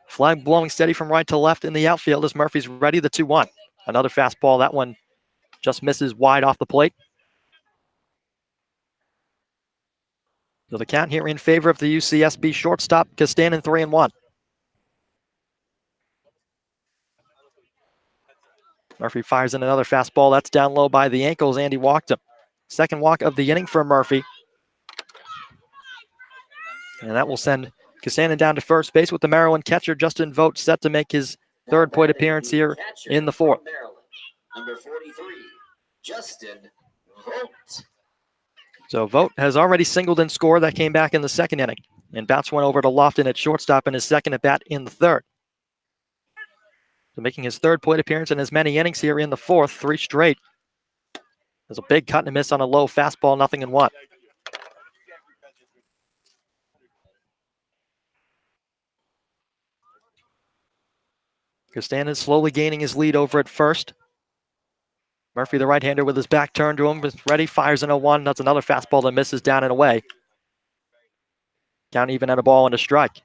Flag blowing steady from right to left in the outfield as Murphy's ready, the 2-1. Another fastball. That one just misses wide off the plate. So the count here in favor of the UCSB shortstop, Costanen, 3-1. Murphy fires in another fastball. That's down low by the ankles, and he walked him. Second walk of the inning for Murphy. And that will send Costanen down to first base with the Maryland catcher, Justin Vogt, set to make his third plate appearance here in the fourth. Number 43, Justin Vogt. So Vogt has already singled and scored. That came back in the second inning. And bounce went over to Lofton at shortstop in his second at bat in the third. So making his third plate appearance in as many innings here in the fourth, 3 straight. There's a big cut and a miss on a low fastball, 0-1. Costanza slowly gaining his lead over at first. Murphy, the right-hander, with his back turned to him, is ready, fires an 0-1. That's another fastball that misses down and away. Count even at a ball and a strike.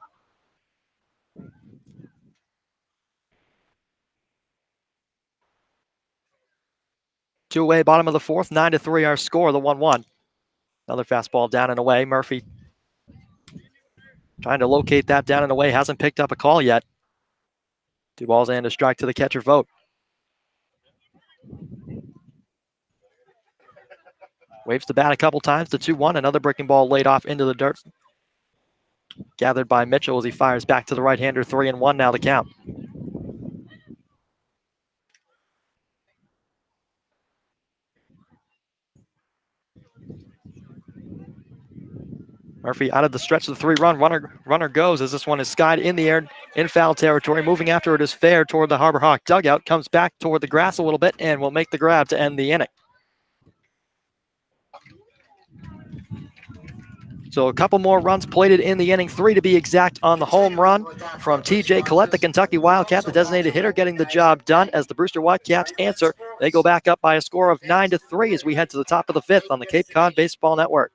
Two away, bottom of the fourth, 9-3 our score, the 1-1. Another fastball down and away. Murphy trying to locate that down and away, hasn't picked up a call yet. 2 balls and a strike to the catcher vote. Waves the bat a couple times, the 2-1, another breaking ball laid off into the dirt. Gathered by Mitchell as he fires back to the right-hander, 3-1 now the count. Murphy out of the stretch of the 3-run. Runner goes as this one is skied in the air in foul territory. Moving after it is fair toward the Harbor Hawk dugout. Comes back toward the grass a little bit and will make the grab to end the inning. So a couple more runs plated in the inning, 3 to be exact on the home run from TJ Collette, the Kentucky Wildcat, the designated hitter, getting the job done as the Brewster Whitecaps answer. They go back up by a score of 9-3 as we head to the top of the 5th on the Cape Cod Baseball Network.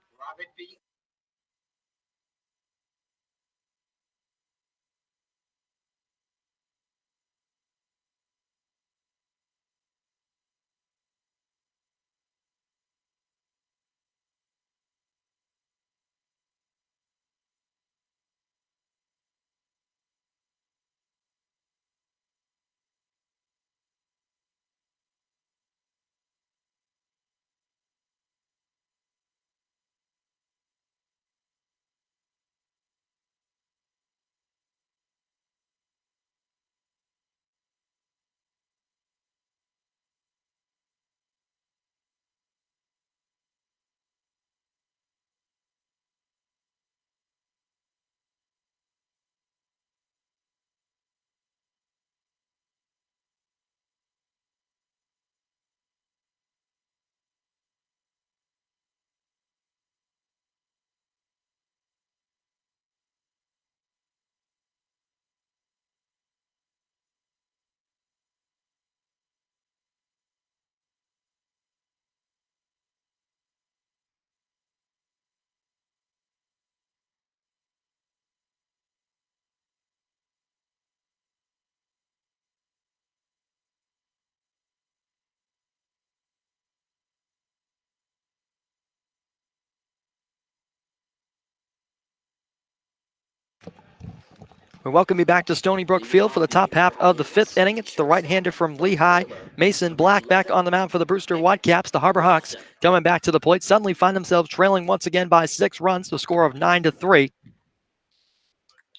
We welcome you back to Stony Brook Field for the top half of the 5th inning. It's the right-hander from Lehigh, Mason Black, back on the mound for the Brewster Whitecaps. The Harbor Hawks coming back to the plate suddenly find themselves trailing once again by 6 runs, the score of 9-3.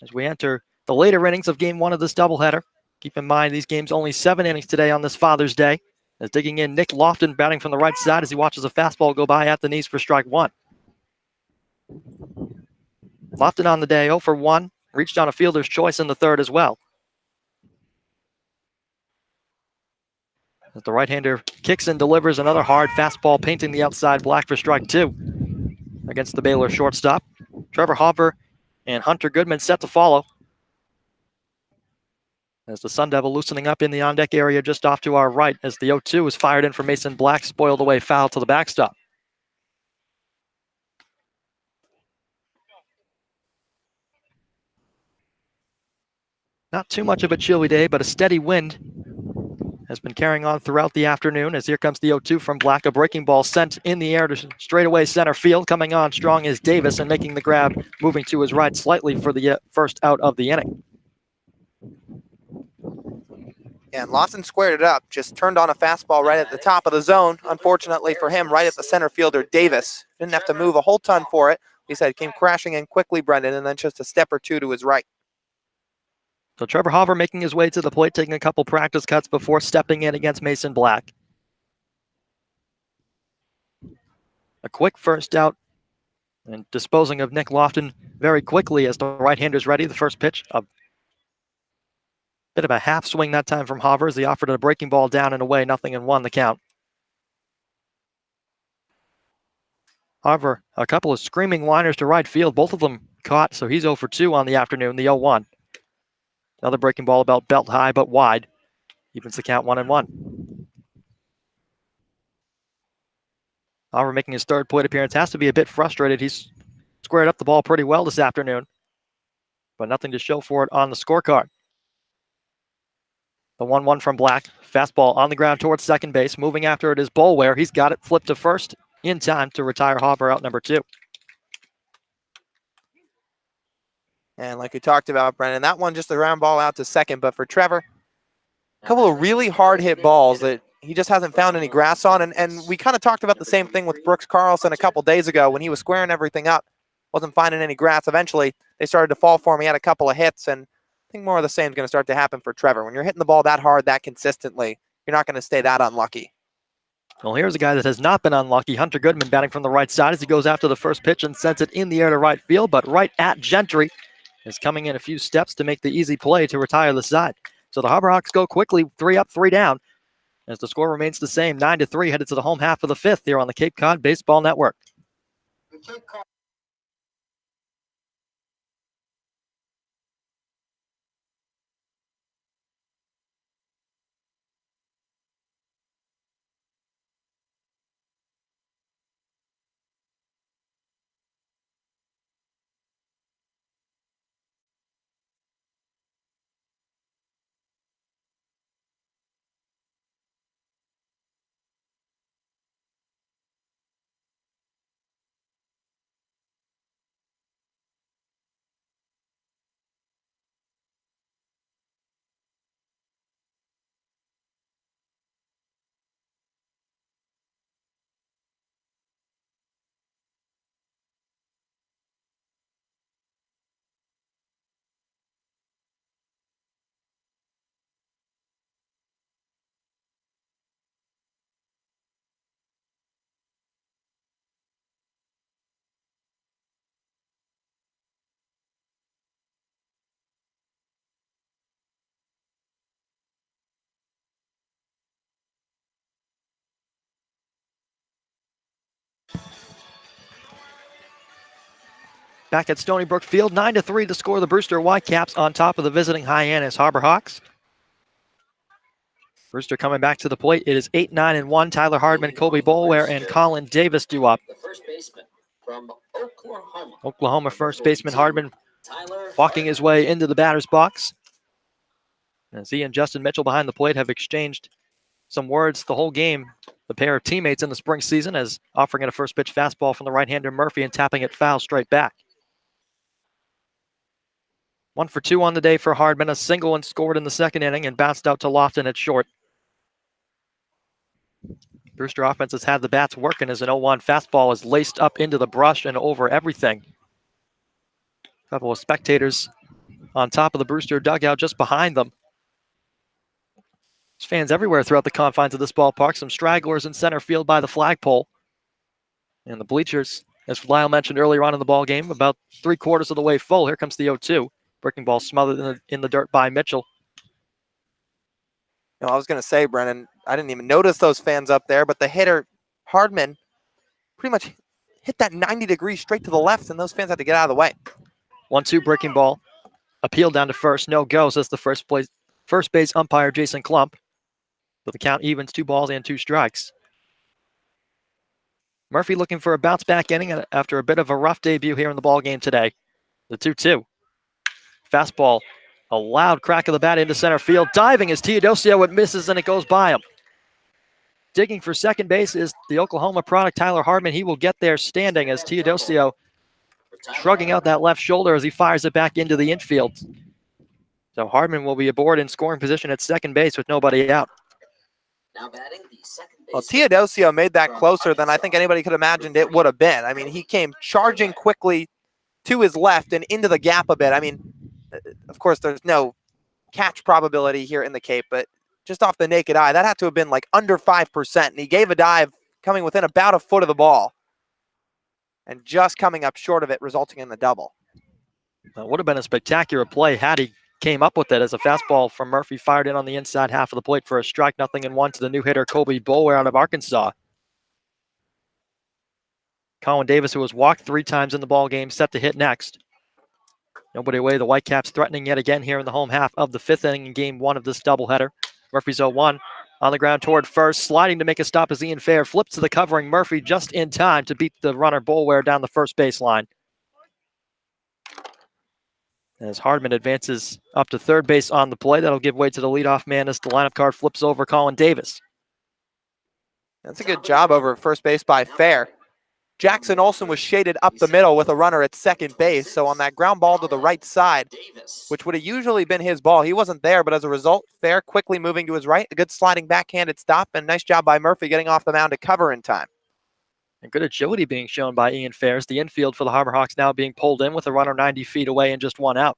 As we enter the later innings of Game 1 of this doubleheader. Keep in mind these games only 7 innings today on this Father's Day. As digging in, Nick Lofton batting from the right side as he watches a fastball go by at the knees for strike 1. Lofton on the day, 0 for 1. Reached on a fielder's choice in the 3rd as well. As the right-hander kicks and delivers another hard fastball, painting the outside black for strike 2 against the Baylor shortstop. Trevor Hopper and Hunter Goodman set to follow. As the Sun Devil loosening up in the on-deck area just off to our right as the 0-2 is fired in for Mason Black, spoiled away foul to the backstop. Not too much of a chilly day, but a steady wind has been carrying on throughout the afternoon as here comes the 0-2 from Black. A breaking ball sent in the air to straightaway center field. Coming on strong is Davis and making the grab, moving to his right slightly for the first out of the inning. And Lawson squared it up, just turned on a fastball right at the top of the zone. Unfortunately for him, right at the center fielder, Davis. Didn't have to move a whole ton for it. He said it came crashing in quickly, Brendan, and then just a step or two to his right. So Trevor Hopper making his way to the plate, taking a couple practice cuts before stepping in against Mason Black. A quick first out and disposing of Nick Lofton very quickly as the right-hander's ready. The first pitch, a bit of a half swing that time from Hopper as he offered a breaking ball down and away, 0-1 the count. Hopper, a couple of screaming liners to right field, both of them caught, so he's 0 for 2 on the afternoon, the 0-1. Another breaking ball about belt high but wide. Evens the count 1-1. Oliver making his third plate appearance has to be a bit frustrated. He's squared up the ball pretty well this afternoon, but nothing to show for it on the scorecard. The 1-1 from Black. Fastball on the ground towards second base. Moving after it is Boulware. He's got it flipped to first in time to retire Hopper out number 2. And like we talked about, Brennan, that one just a round ball out to second. But for Trevor, a couple of really hard hit balls that he just hasn't found any grass on. And we kind of talked about the same thing with Brooks Carlson a couple days ago when he was squaring everything up. Wasn't finding any grass. Eventually, they started to fall for him. He had a couple of hits, and I think more of the same is going to start to happen for Trevor. When you're hitting the ball that hard, that consistently, you're not going to stay that unlucky. Well, here's a guy that has not been unlucky. Hunter Goodman batting from the right side as he goes after the first pitch and sends it in the air to right field, but right at Gentry is coming in a few steps to make the easy play to retire the side. So the Harbor Hawks go quickly, 3 up, 3 down, as the score remains the same, 9-3, headed to the home half of the 5th here on the Cape Cod Baseball Network. Back at Stony Brook Field, 9-3 to score. The Brewster Whitecaps on top of the visiting Hyannis Harbor Hawks. Brewster coming back to the plate. It is 8-9-1. Tyler Hardman, Kobe Boulware, and Colin Davis due up. The first baseman from Oklahoma. Oklahoma first baseman Hardman walking his way into the batter's box. As he and Justin Mitchell behind the plate have exchanged some words the whole game. The pair of teammates in the spring season, as offering it a first pitch fastball from the right-hander Murphy and tapping it foul straight back. 1 for 2 on the day for Hardman. A single and scored in the second inning and bounced out to Lofton at short. Brewster offense has had the bats working as an 0-1 fastball is laced up into the brush and over everything. A couple of spectators on top of the Brewster dugout just behind them. There's fans everywhere throughout the confines of this ballpark. Some stragglers in center field by the flagpole. And the bleachers, as Lyle mentioned earlier on in the ball game, about 3/4 of the way full. Here comes the 0-2. Breaking ball smothered in the dirt by Mitchell. You know, I was going to say, Brennan, I didn't even notice those fans up there, but the hitter, Hardman, pretty much hit that 90 degrees straight to the left, and those fans had to get out of the way. 1-2 breaking ball. Appeal down to first. No go, says the first base umpire, Jason Klump. But the count evens, 2 balls and 2 strikes. Murphy looking for a bounce back inning after a bit of a rough debut here in the ball game today. The 2-2. Fastball, a loud crack of the bat into center field. Diving as Teodosio, it misses and it goes by him. Digging for second base is the Oklahoma product, Tyler Hardman. He will get there standing as Teodosio shrugging out that left shoulder as he fires it back into the infield. So Hardman will be aboard in scoring position at second base with nobody out. Now batting the second base. Well, Teodosio made that closer than I think anybody could have imagined it would have been. I mean, he came charging quickly to his left and into the gap a bit. I mean, of course, there's no catch probability here in the Cape, but just off the naked eye, that had to have been like under 5%. And he gave a dive coming within about a foot of the ball and just coming up short of it, resulting in the double. That would have been a spectacular play had he came up with it, as a fastball from Murphy fired in on the inside half of the plate for a strike. 0-1 to the new hitter, Kobe Boulware out of Arkansas. Colin Davis, who was walked 3 times in the ball game, set to hit next. Nobody away. The Whitecaps threatening yet again here in the home half of the 5th inning in game 1 of this doubleheader. Murphy's 0-1 on the ground toward first, sliding to make a stop as Ian Fair flips to the covering Murphy just in time to beat the runner Boulware down the first baseline. As Hardman advances up to third base on the play, that'll give way to the leadoff man as the lineup card flips over Colin Davis. That's a good job over at first base by Fair. Jackson Olsen was shaded up the middle with a runner at second base, so on that ground ball to the right side, which would have usually been his ball, he wasn't there, but as a result, Fair quickly moving to his right, a good sliding backhanded stop, and nice job by Murphy getting off the mound to cover in time. And good agility being shown by Ian Fair. The infield for the Harbor Hawks now being pulled in with a runner 90 feet away and just 1 out.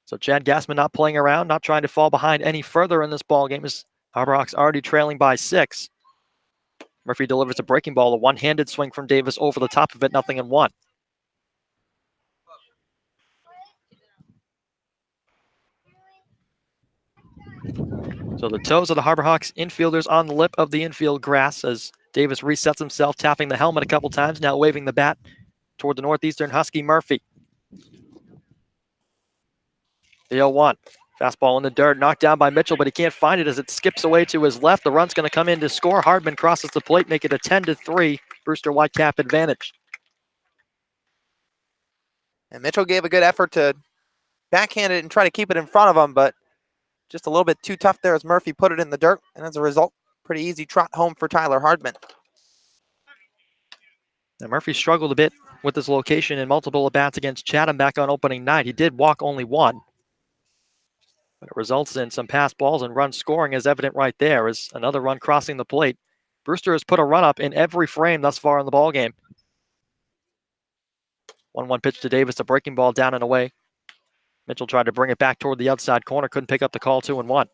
So Chad Gassman not playing around, not trying to fall behind any further in this ball game as Harbor Hawks already trailing by 6. Murphy delivers a breaking ball, a one-handed swing from Davis over the top of it, 0-1. So the toes of the Harbor Hawks infielders on the lip of the infield grass as Davis resets himself, tapping the helmet a couple times, now waving the bat toward the Northeastern Husky Murphy. The 0-1. Fastball in the dirt, knocked down by Mitchell, but he can't find it as it skips away to his left. The run's going to come in to score. Hardman crosses the plate, make it a 10-3 Brewster Whitecap advantage. And Mitchell gave a good effort to backhand it and try to keep it in front of him, but just a little bit too tough there as Murphy put it in the dirt, and as a result, pretty easy trot home for Tyler Hardman. Now Murphy struggled a bit with his location in multiple at-bats against Chatham back on opening night. He did walk only 1. But it results in some pass balls and run scoring is evident right there as another run crossing the plate. Brewster has put a run up in every frame thus far in the ballgame. 1-1 pitch to Davis, a breaking ball down and away. Mitchell tried to bring it back toward the outside corner, couldn't pick up the call, 2-1.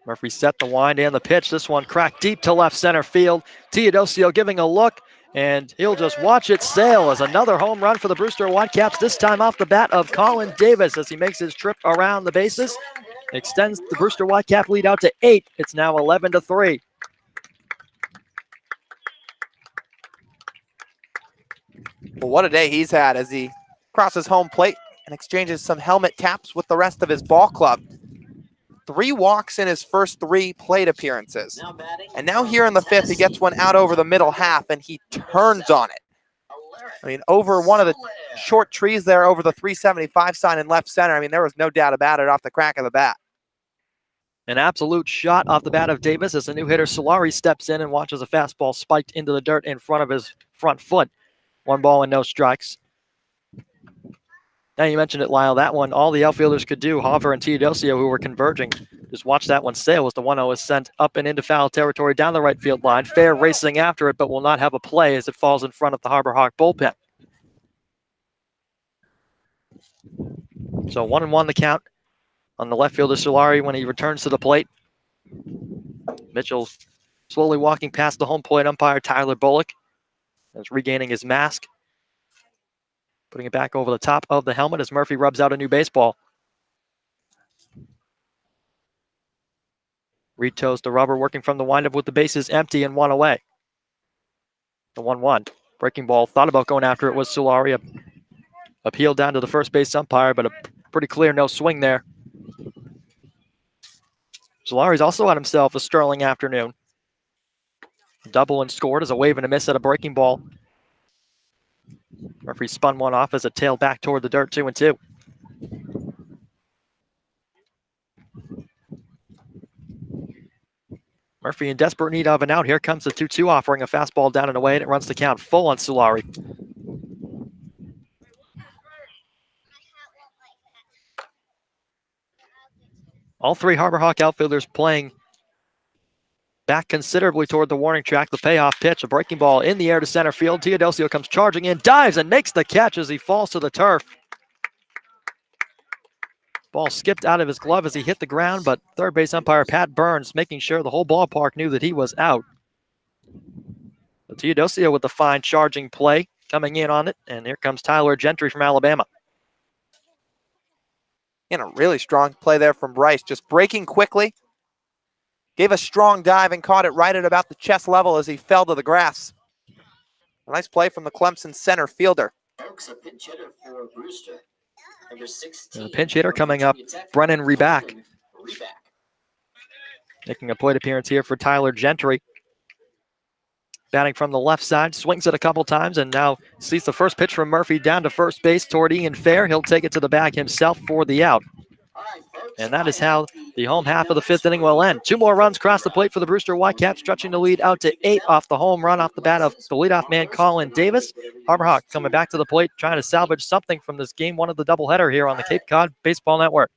Murphy set the wind and the pitch. This one cracked deep to left center field. Teodosio giving a look, and he'll just watch it sail as another home run for the Brewster Whitecaps, this time off the bat of Colin Davis as he makes his trip around the bases. Extends the Brewster Whitecap lead out to 8. It's now 11-3. Well, what a day he's had as he crosses home plate and exchanges some helmet taps with the rest of his ball club. 3 walks in his first 3 plate appearances. And now here in the 5th, he gets one out over the middle half, and he turns on it. I mean, over one of the short trees there over the 375 sign in left center. I mean, there was no doubt about it off the crack of the bat. An absolute shot off the bat of Davis as the new hitter Solari steps in and watches a fastball spiked into the dirt in front of his front foot. 1 ball and no strikes. Now you mentioned it, Lyle. That one, all the outfielders could do, Hover and Teodosio, who were converging, just watch that one sail as the 1-0 is sent up and into foul territory down the right field line. Fair racing after it, but will not have a play as it falls in front of the Harbor Hawk bullpen. So 1-1 the count on the left fielder Solari when he returns to the plate. Mitchell slowly walking past the home plate umpire Tyler Bullock. Is regaining his mask. Putting it back over the top of the helmet as Murphy rubs out a new baseball. Reed toes the rubber, working from the windup with the bases empty and 1 away. The 1-1. Breaking ball, thought about going after it was Solari. Appeal down to the first base umpire, but a pretty clear no swing there. Solari's also had himself a sterling afternoon. Double and scored as a wave and a miss at a breaking ball. Murphy spun one off as it tailed back toward the dirt, 2-2. Murphy in desperate need of an out. Here comes the 2-2 offering, a fastball down and away, and it runs the count full on Solari. All 3 Harbor Hawk outfielders playing back considerably toward the warning track. The payoff pitch, a breaking ball in the air to center field. Teodosio comes charging in, dives, and makes the catch as he falls to the turf. Ball skipped out of his glove as he hit the ground, but third base umpire Pat Burns making sure the whole ballpark knew that he was out. So Teodosio with the fine charging play coming in on it, and here comes Tyler Gentry from Alabama. And a really strong play there from Bryce, just breaking quickly, Gave a strong dive and caught it right at about the chest level as he fell to the grass. A nice play from the Clemson center fielder. Oaks, a pinch hitter for Brewster. Number 16. The pinch hitter from coming up, Virginia Tech, Brennan Reback. Brennan Reback. Making a plate appearance here for Tyler Gentry. Batting from the left side, swings it a couple times, and now sees the first pitch from Murphy down to first base toward Ian Fair. He'll take it to the bag himself for the out. All right, folks, And that is how the home half of the fifth inning will end. 2 more runs cross the plate for the Brewster Whitecaps, stretching the lead out to 8 off the home run off the bat of the leadoff man Colin Davis. Harbor Hawks coming back to the plate, trying to salvage something from this game one of the doubleheader here on the Cape Cod Baseball Network.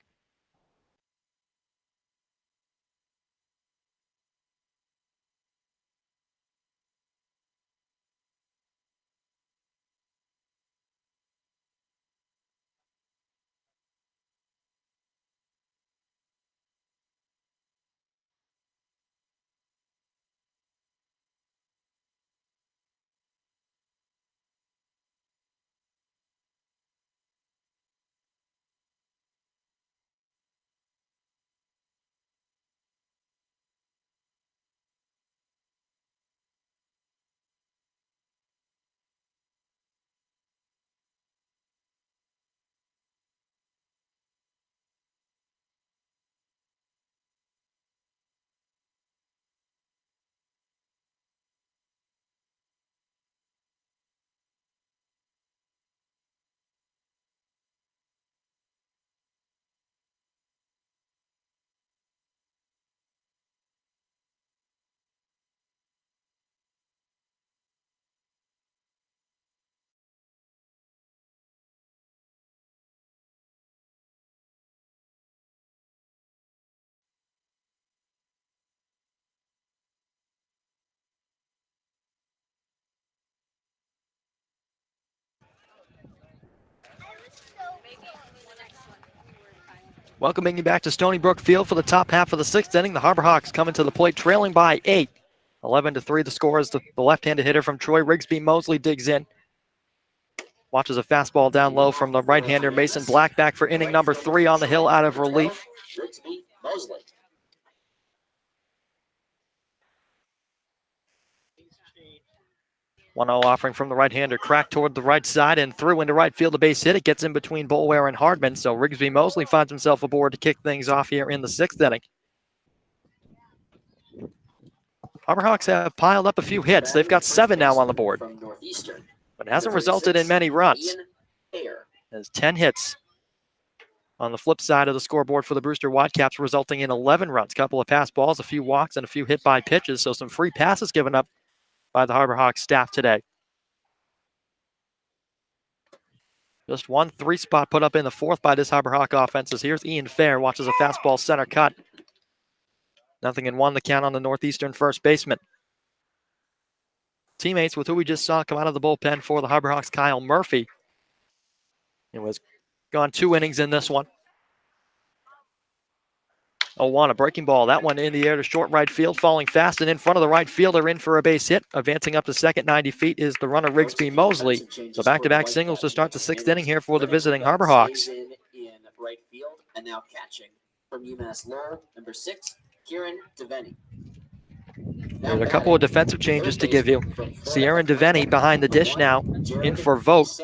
Welcoming you back to Stony Brook Field for the top half of the sixth inning. The Harbor Hawks coming to the plate, trailing by 8. 11-3 the score as the left-handed hitter from Troy, Rigsby Mosley, digs in. Watches a fastball down low from the right-hander Mason Black, back for inning number 3 on the hill out of relief. Rigsby Mosley. 1-0 offering from the right-hander, cracked toward the right side and through into right field. A base hit. It gets in between Boulware and Hardman, so Rigsby Mosley finds himself aboard to kick things off here in the sixth inning. Harbor Hawks have piled up a few hits. They've got 7 now on the board, From Northeastern. but it hasn't resulted in many runs. Ian Fair. There's 10 hits on the flip side of the scoreboard for the Brewster Whitecaps, resulting in 11 runs. A couple of pass balls, a few walks, and a few hit by pitches, so some free passes given up by the Harbor Hawks staff today. Just one 3-spot put up in the fourth by this Harbor Hawk offense. As here's Ian Fair, watches a fastball center cut. 0-1 the count on the Northeastern first baseman. Teammates with who we just saw come out of the bullpen for the Harbor Hawks, Kyle Murphy. It was gone 2 innings in this one. 0-1, a breaking ball. That one in the air to short right field, falling fast and in front of the right fielder, in for a base hit. Advancing up to second, 90 feet, is the runner Rigsby Mosley. So back-to-back singles to start the sixth inning here for the visiting Harbor Hawks. In right field, and now catching from UMass Lowell, number 6, Kieran Devaney. There's a couple of defensive changes to give you. Sierra Devaney behind the dish now, in for Vogt,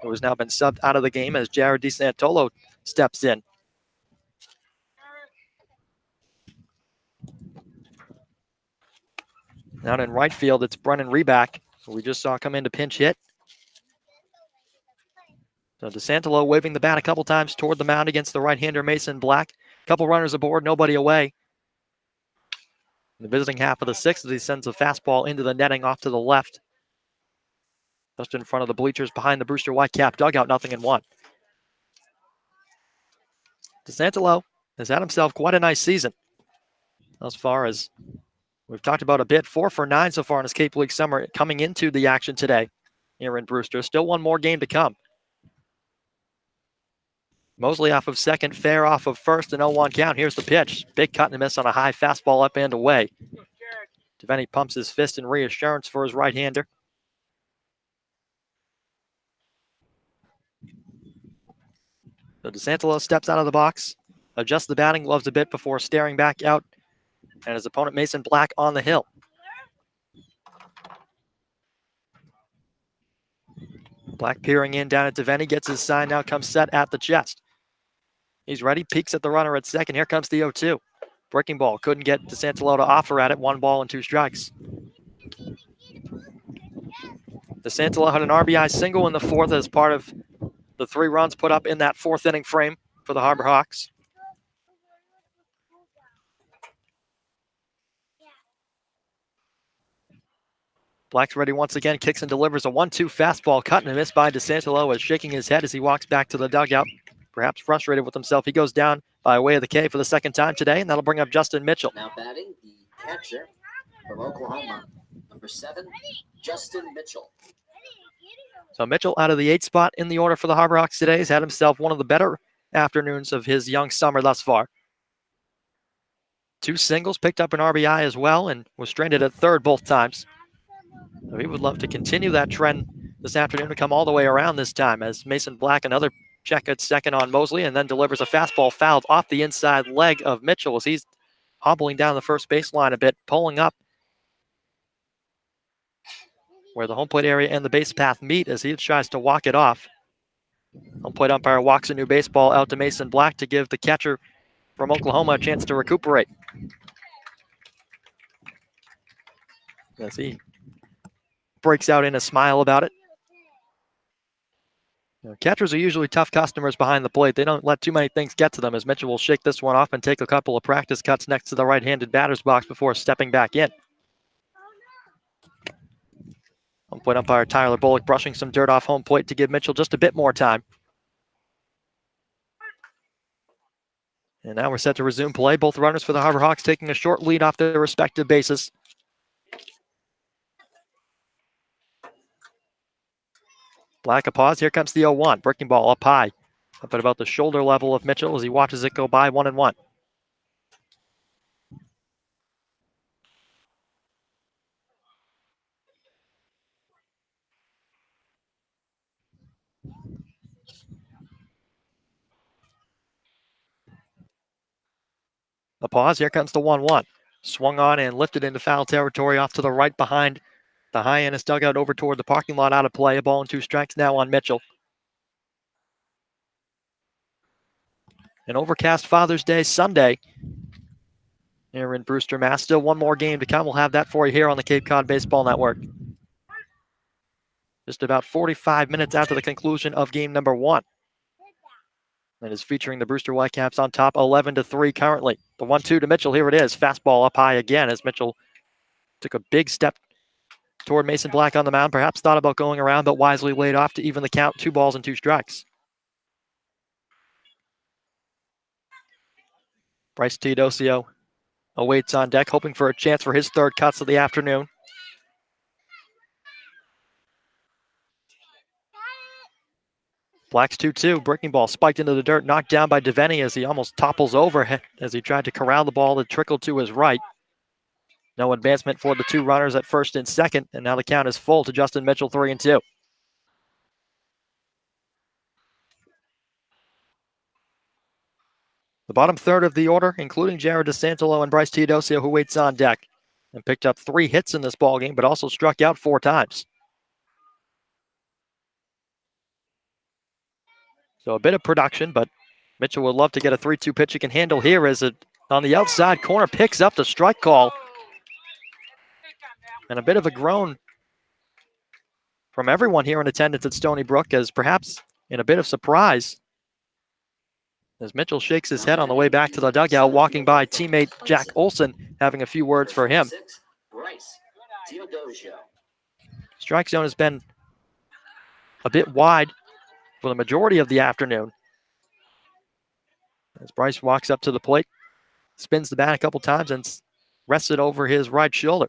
who has now been subbed out of the game as Jared DeSantolo steps in. Out in right field, it's Brennan Reback, who we just saw come in to pinch hit. So DeSantolo waving the bat a couple times toward the mound against the right-hander Mason Black. Couple runners aboard, nobody away. In the visiting half of the sixth, as he sends a fastball into the netting off to the left. Just in front of the bleachers behind the Brewster Whitecap dugout, 0-1. DeSantolo has had himself quite a nice season. As far as we've talked about a bit, 4 for 9 so far in his Cape League summer, coming into the action today here in Brewster. Still one more game to come. Mosley off of second, Fair off of first, and 0-1 count. Here's the pitch. Big cut and a miss on a high fastball up and away. Devaney pumps his fist in reassurance for his right-hander. So DeSantolo steps out of the box, adjusts the batting gloves a bit before staring back out and his opponent Mason Black on the hill. Black peering in down at Devaney, gets his sign, now comes set at the chest. He's ready, peeks at the runner at second. Here comes the 0-2. Breaking ball, couldn't get DeSantolo to offer at it. 1 ball and 2 strikes. DeSantolo had an RBI single in the fourth as part of the 3 runs put up in that 4th inning frame for the Harbor Hawks. Black's ready once again, kicks and delivers a 1-2 fastball, cut and missed by DeSantolo, is shaking his head as he walks back to the dugout. Perhaps frustrated with himself. He goes down by way of the K for the 2nd time today, and that'll bring up Justin Mitchell. Now batting, the catcher from Oklahoma, number 7, Justin Mitchell. So Mitchell out of the 8th spot in the order for the Harbor Hawks today has had himself one of the better afternoons of his young summer thus far. 2 singles, picked up an RBI as well, and was stranded at third both times. So he would love to continue that trend this afternoon to come all the way around this time as Mason Black, another check at second on Mosley, and then delivers a fastball fouled off the inside leg of Mitchell as he's hobbling down the first baseline a bit, pulling up where the home plate area and the base path meet as he tries to walk it off. Home plate umpire walks a new baseball out to Mason Black to give the catcher from Oklahoma a chance to recuperate. As he breaks out in a smile about it. Catchers are usually tough customers behind the plate. They don't let too many things get to them, as Mitchell will shake this one off and take a couple of practice cuts next to the right-handed batter's box before stepping back in. Home plate umpire Tyler Bullock brushing some dirt off home plate to give Mitchell just a bit more time. And now we're set to resume play. Both runners for the Harbor Hawks taking a short lead off their respective bases. Black a pause. Here comes the 0-1. Breaking ball up high, up at about the shoulder level of Mitchell as he watches it go by 1-1. A pause. Here comes the 1-1. Swung on and lifted into foul territory off to the right behind the Hyannis dugout over toward the parking lot, out of play. A ball and 2 strikes now on Mitchell. An overcast Father's Day Sunday here in Brewster, Mass. Still one more game to come. We'll have that for you here on the Cape Cod Baseball Network. Just about 45 minutes after the conclusion of game number 1. That is featuring the Brewster Whitecaps on top 11-3 currently. The 1-2 to Mitchell. Here it is. Fastball up high again as Mitchell took a big step toward Mason Black on the mound. Perhaps thought about going around, but wisely laid off to even the count. 2 balls and 2 strikes. Bryce Teodosio awaits on deck, hoping for a chance for his 3rd cuts of the afternoon. Black's 2-2. Breaking ball spiked into the dirt, knocked down by Devaney as he almost topples over as he tried to corral the ball that trickled to his right. No advancement for the 2 runners at first and second, and now the count is full to Justin Mitchell, 3-2. The bottom third of the order, including Jared DeSantolo and Bryce Teodosio, who waits on deck and picked up 3 hits in this ballgame, but also struck out 4 times. So a bit of production, but Mitchell would love to get a 3-2 pitch he can handle here as it on the outside corner picks up the strike call. And a bit of a groan from everyone here in attendance at Stony Brook, as perhaps in a bit of surprise as Mitchell shakes his head on the way back to the dugout, walking by teammate Jack Olson, having a few words for him. Strike zone has been a bit wide for the majority of the afternoon. As Bryce walks up to the plate, spins the bat a couple times and rests it over his right shoulder.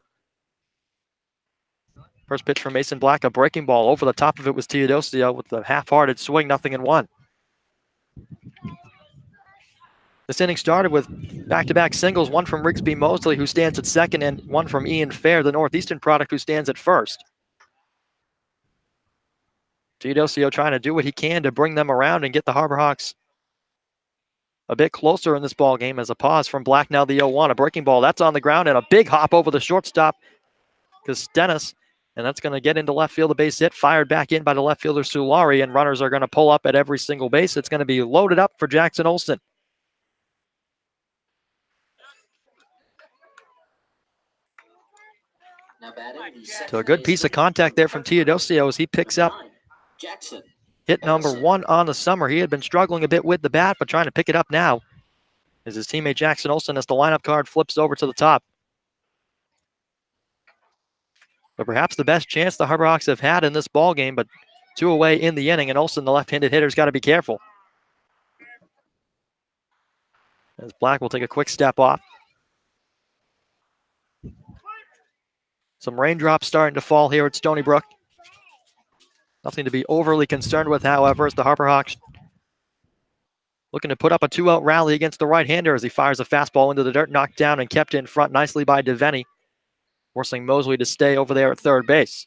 First pitch from Mason Black, a breaking ball. Over the top of it was Teodosio with a half-hearted swing, 0-1. This inning started with back-to-back singles, one from Rigsby Mosley, who stands at second, and one from Ian Fair, the Northeastern product, who stands at first. Teodosio trying to do what he can to bring them around and get the Harbor Hawks a bit closer in this ball game as a pause from Black. Now the 0-1, a breaking ball. That's on the ground and a big hop over the shortstop because Stennis, and that's going to get into left field. The base hit fired back in by the left fielder Sulari, and runners are going to pull up at every single base. It's going to be loaded up for Jackson Olsen. So a good piece of contact there from Teodosio as he picks up hit number 1 on the summer. He had been struggling a bit with the bat, but trying to pick it up now as his teammate Jackson Olsen, as the lineup card flips over to the top. But perhaps the best chance the Harbor Hawks have had in this ball game, but 2 away in the inning, and Olsen, the left-handed hitter, has got to be careful. As Black will take a quick step off. Some raindrops starting to fall here at Stony Brook. Nothing to be overly concerned with, however, as the Harbor Hawks looking to put up a 2-out rally against the right-hander as he fires a fastball into the dirt, knocked down and kept in front nicely by DeVenny, forcing Mosley to stay over there at third base.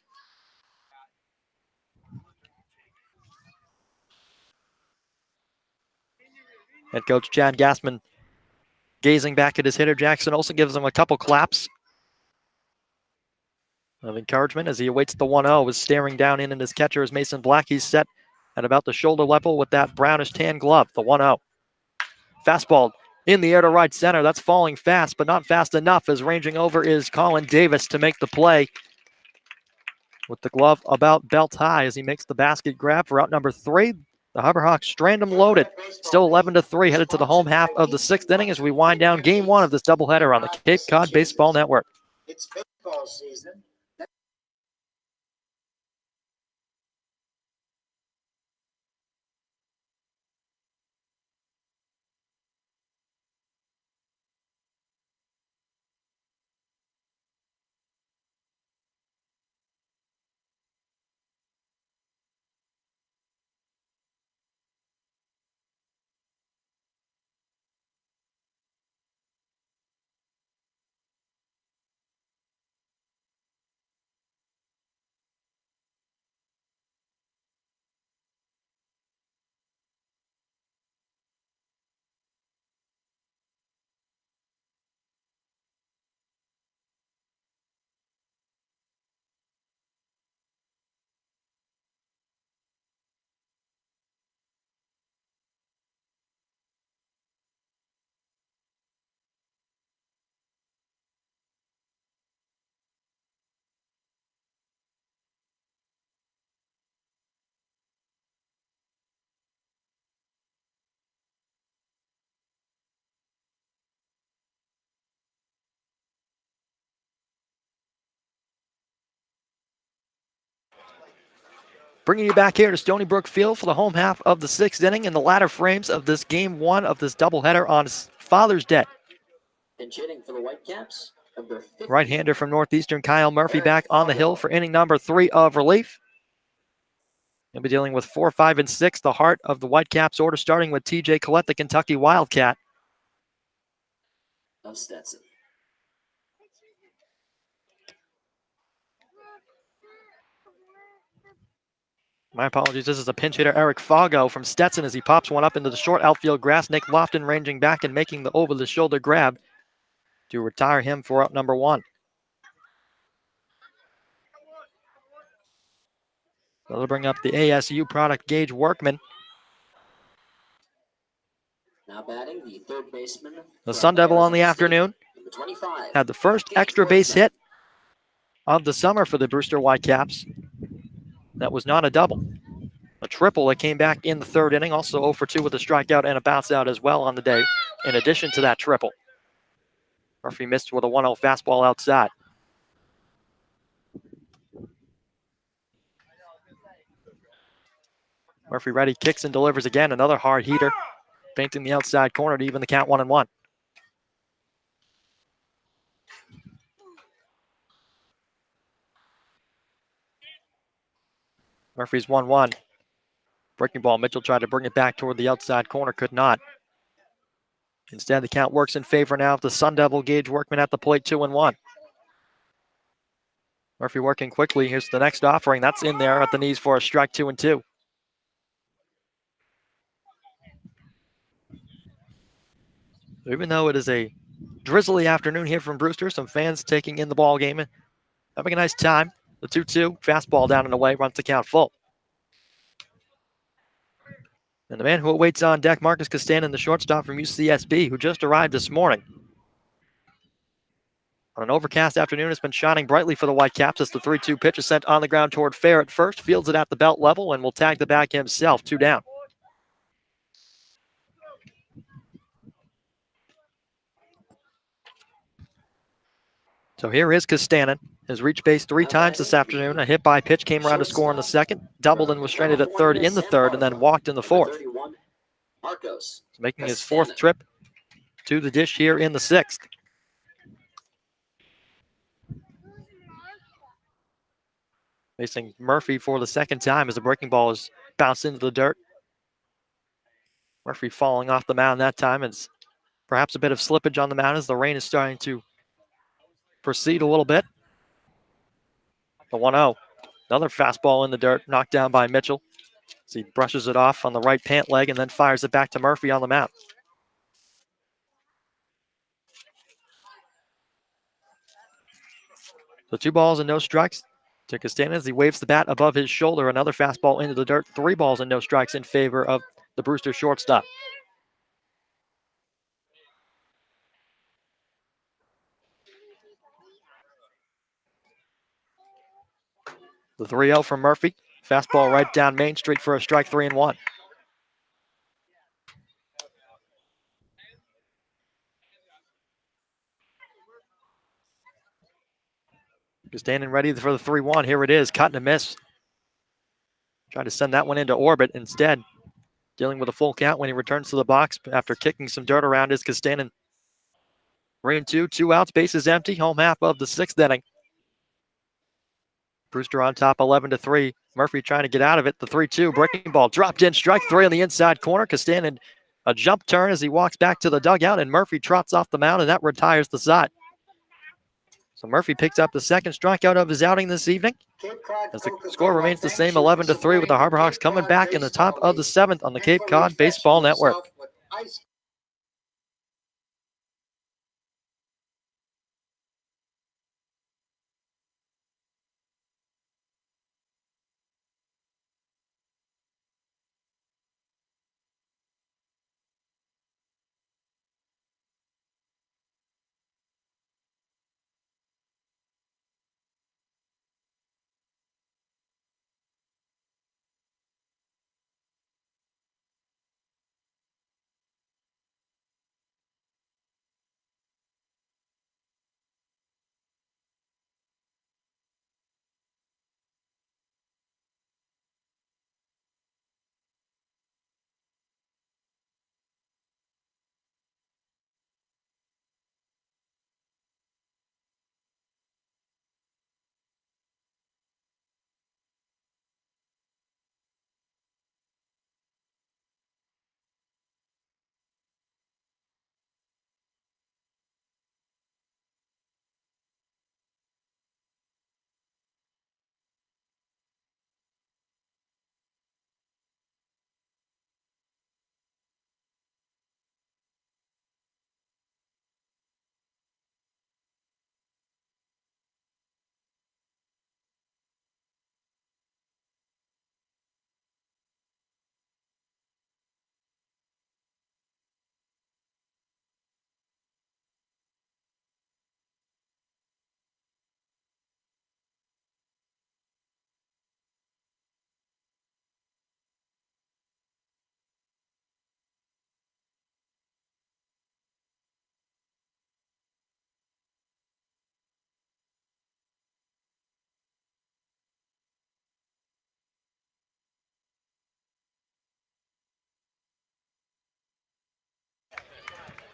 Head coach Chad Gassman gazing back at his hitter Jackson Olsen, gives him a couple claps of encouragement as he awaits the 1-0. Is staring down in his catcher is Mason Black. He's set at about the shoulder level with that brownish tan glove, the 1-0. Fastball in the air to right center. That's falling fast, but not fast enough, as ranging over is Colin Davis to make the play with the glove about belt high as he makes the basket grab for out number 3. The Harbor Hawks strand them loaded. Still 11-3, headed to the home half of the 6th inning as we wind down game 1 of this doubleheader on the Cape Cod Baseball Network. It's baseball season. Bringing you back here to Stony Brook Field for the home half of the 6th inning in the latter frames of this game 1 of this doubleheader on Father's Day. Pinch hitting for the Whitecaps, number 50. Right-hander from Northeastern Kyle Murphy back on the hill for inning number 3 of relief. He'll be dealing with 4, 5, and 6, the heart of the Whitecaps order, starting with TJ Collette, the Kentucky Wildcat. Of Stetson. My apologies, this is a pinch hitter, Eric Fago from Stetson, as he pops one up into the short outfield grass. Nick Lofton ranging back and making the over-the-shoulder grab to retire him for out number 1. They'll bring up the ASU product, Gage Workman. Now batting the third baseman. The Sun Devil on the afternoon Number 25. had the first extra base hit of the summer for the Brewster Whitecaps. That was not a double. A triple that came back in the 3rd inning. Also 0 for 2 with a strikeout and a bounce out as well on the day, in addition to that triple. Murphy missed with a 1-0 fastball outside. Murphy ready, kicks and delivers again. Another hard heater, painting the outside corner to even the count 1-1. Murphy's 1-1. Breaking ball, Mitchell tried to bring it back toward the outside corner, could not. Instead, the count works in favor now of the Sun Devil. Gage Workman at the plate, 2-1. Murphy working quickly. Here's the next offering. That's in there at the knees for a strike, 2-2. Even though it is a drizzly afternoon here from Brewster, some fans taking in the ball game and having a nice time. The 2-2 fastball down and away, runs the count full. And the man who awaits on deck, Marcus Castanen, the shortstop from UCSB, who just arrived this morning. On an overcast afternoon, it's been shining brightly for the Whitecaps as the 3-2 pitch is sent on the ground toward fair at first, fields it at the belt level, and will tag the bag himself, 2 down. So here is Castanen. Has reached base 3 times this afternoon. A hit by pitch came around to score in the second, doubled and was stranded at third in the third, and then walked in the fourth. Making his 4th trip to the dish here in the 6th. Facing Murphy for the second time as the breaking ball is bounced into the dirt. Murphy falling off the mound that time. It's perhaps a bit of slippage on the mound as the rain is starting to proceed a little bit. The 1-0. Another fastball in the dirt, knocked down by Mitchell. So he brushes it off on the right pant leg and then fires it back to Murphy on the mound. So 2 balls and no strikes to Castanen as he waves the bat above his shoulder. Another fastball into the dirt. 3 balls and no strikes in favor of the Brewster shortstop. The 3-0 from Murphy. Fastball right down Main Street for a strike, 3-1. Castanen ready for the 3-1. Here it is. Cut and a miss. Tried to send that one into orbit. Instead, dealing with a full count when he returns to the box after kicking some dirt around is Castanen. 3-2, 2 outs, bases empty. Home half of the 6th inning. Brewster on top 11-3. Murphy trying to get out of it. The 3-2 breaking ball dropped in. Strike 3 on the inside corner. Castanen a jump turn as he walks back to the dugout, and Murphy trots off the mound, and that retires the side. So Murphy picks up the 2nd strikeout of his outing this evening. As the score remains the same, 11-3, with the Harbor Hawks coming back in the top of the 7th on the Cape Cod Baseball Network.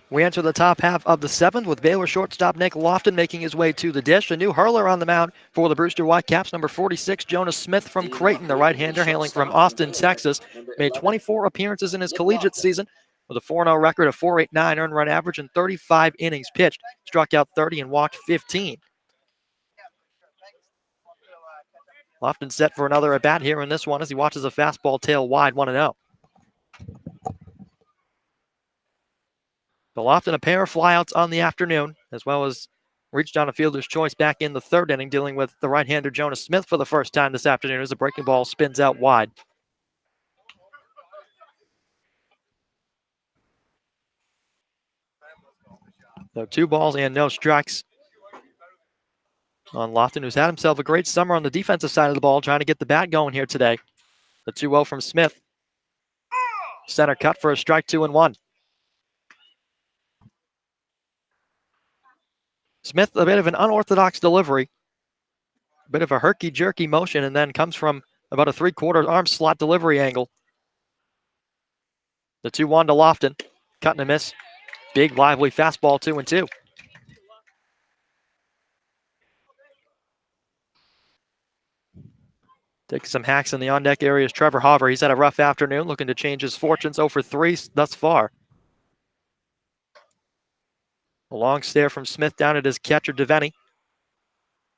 We enter the top half of the 7th with Baylor shortstop Nick Lofton making his way to the dish. A new hurler on the mound for the Brewster Whitecaps, number 46, Jonas Smith from Creighton, the right-hander hailing from Austin, Texas. Made 24 appearances in his collegiate season with a 4-0 record, a 4.89 earned run average, and 35 innings pitched. Struck out 30 and walked 15. Lofton set for another at-bat here in this one as he watches a fastball tail wide, 1-0. The Lofton, a pair of flyouts on the afternoon, as well as reached on a fielder's choice back in the third inning, dealing with the right-hander Jonas Smith for the first time this afternoon as the breaking ball spins out wide. So 2 balls and no strikes on Lofton, who's had himself a great summer on the defensive side of the ball, trying to get the bat going here today. The 2-0 from Smith. Center cut for a strike, 2-1. Smith, a bit of an unorthodox delivery. A bit of a herky-jerky motion, and then comes from about a 3/4 arm slot delivery angle. The 2-1 to Lofton. Cut and a miss. Big, lively fastball, 2-2. Taking some hacks in the on-deck area is Trevor Hoffer. He's had a rough afternoon, looking to change his fortunes. 0 for 3 thus far. A long stare from Smith down at his catcher, Devaney.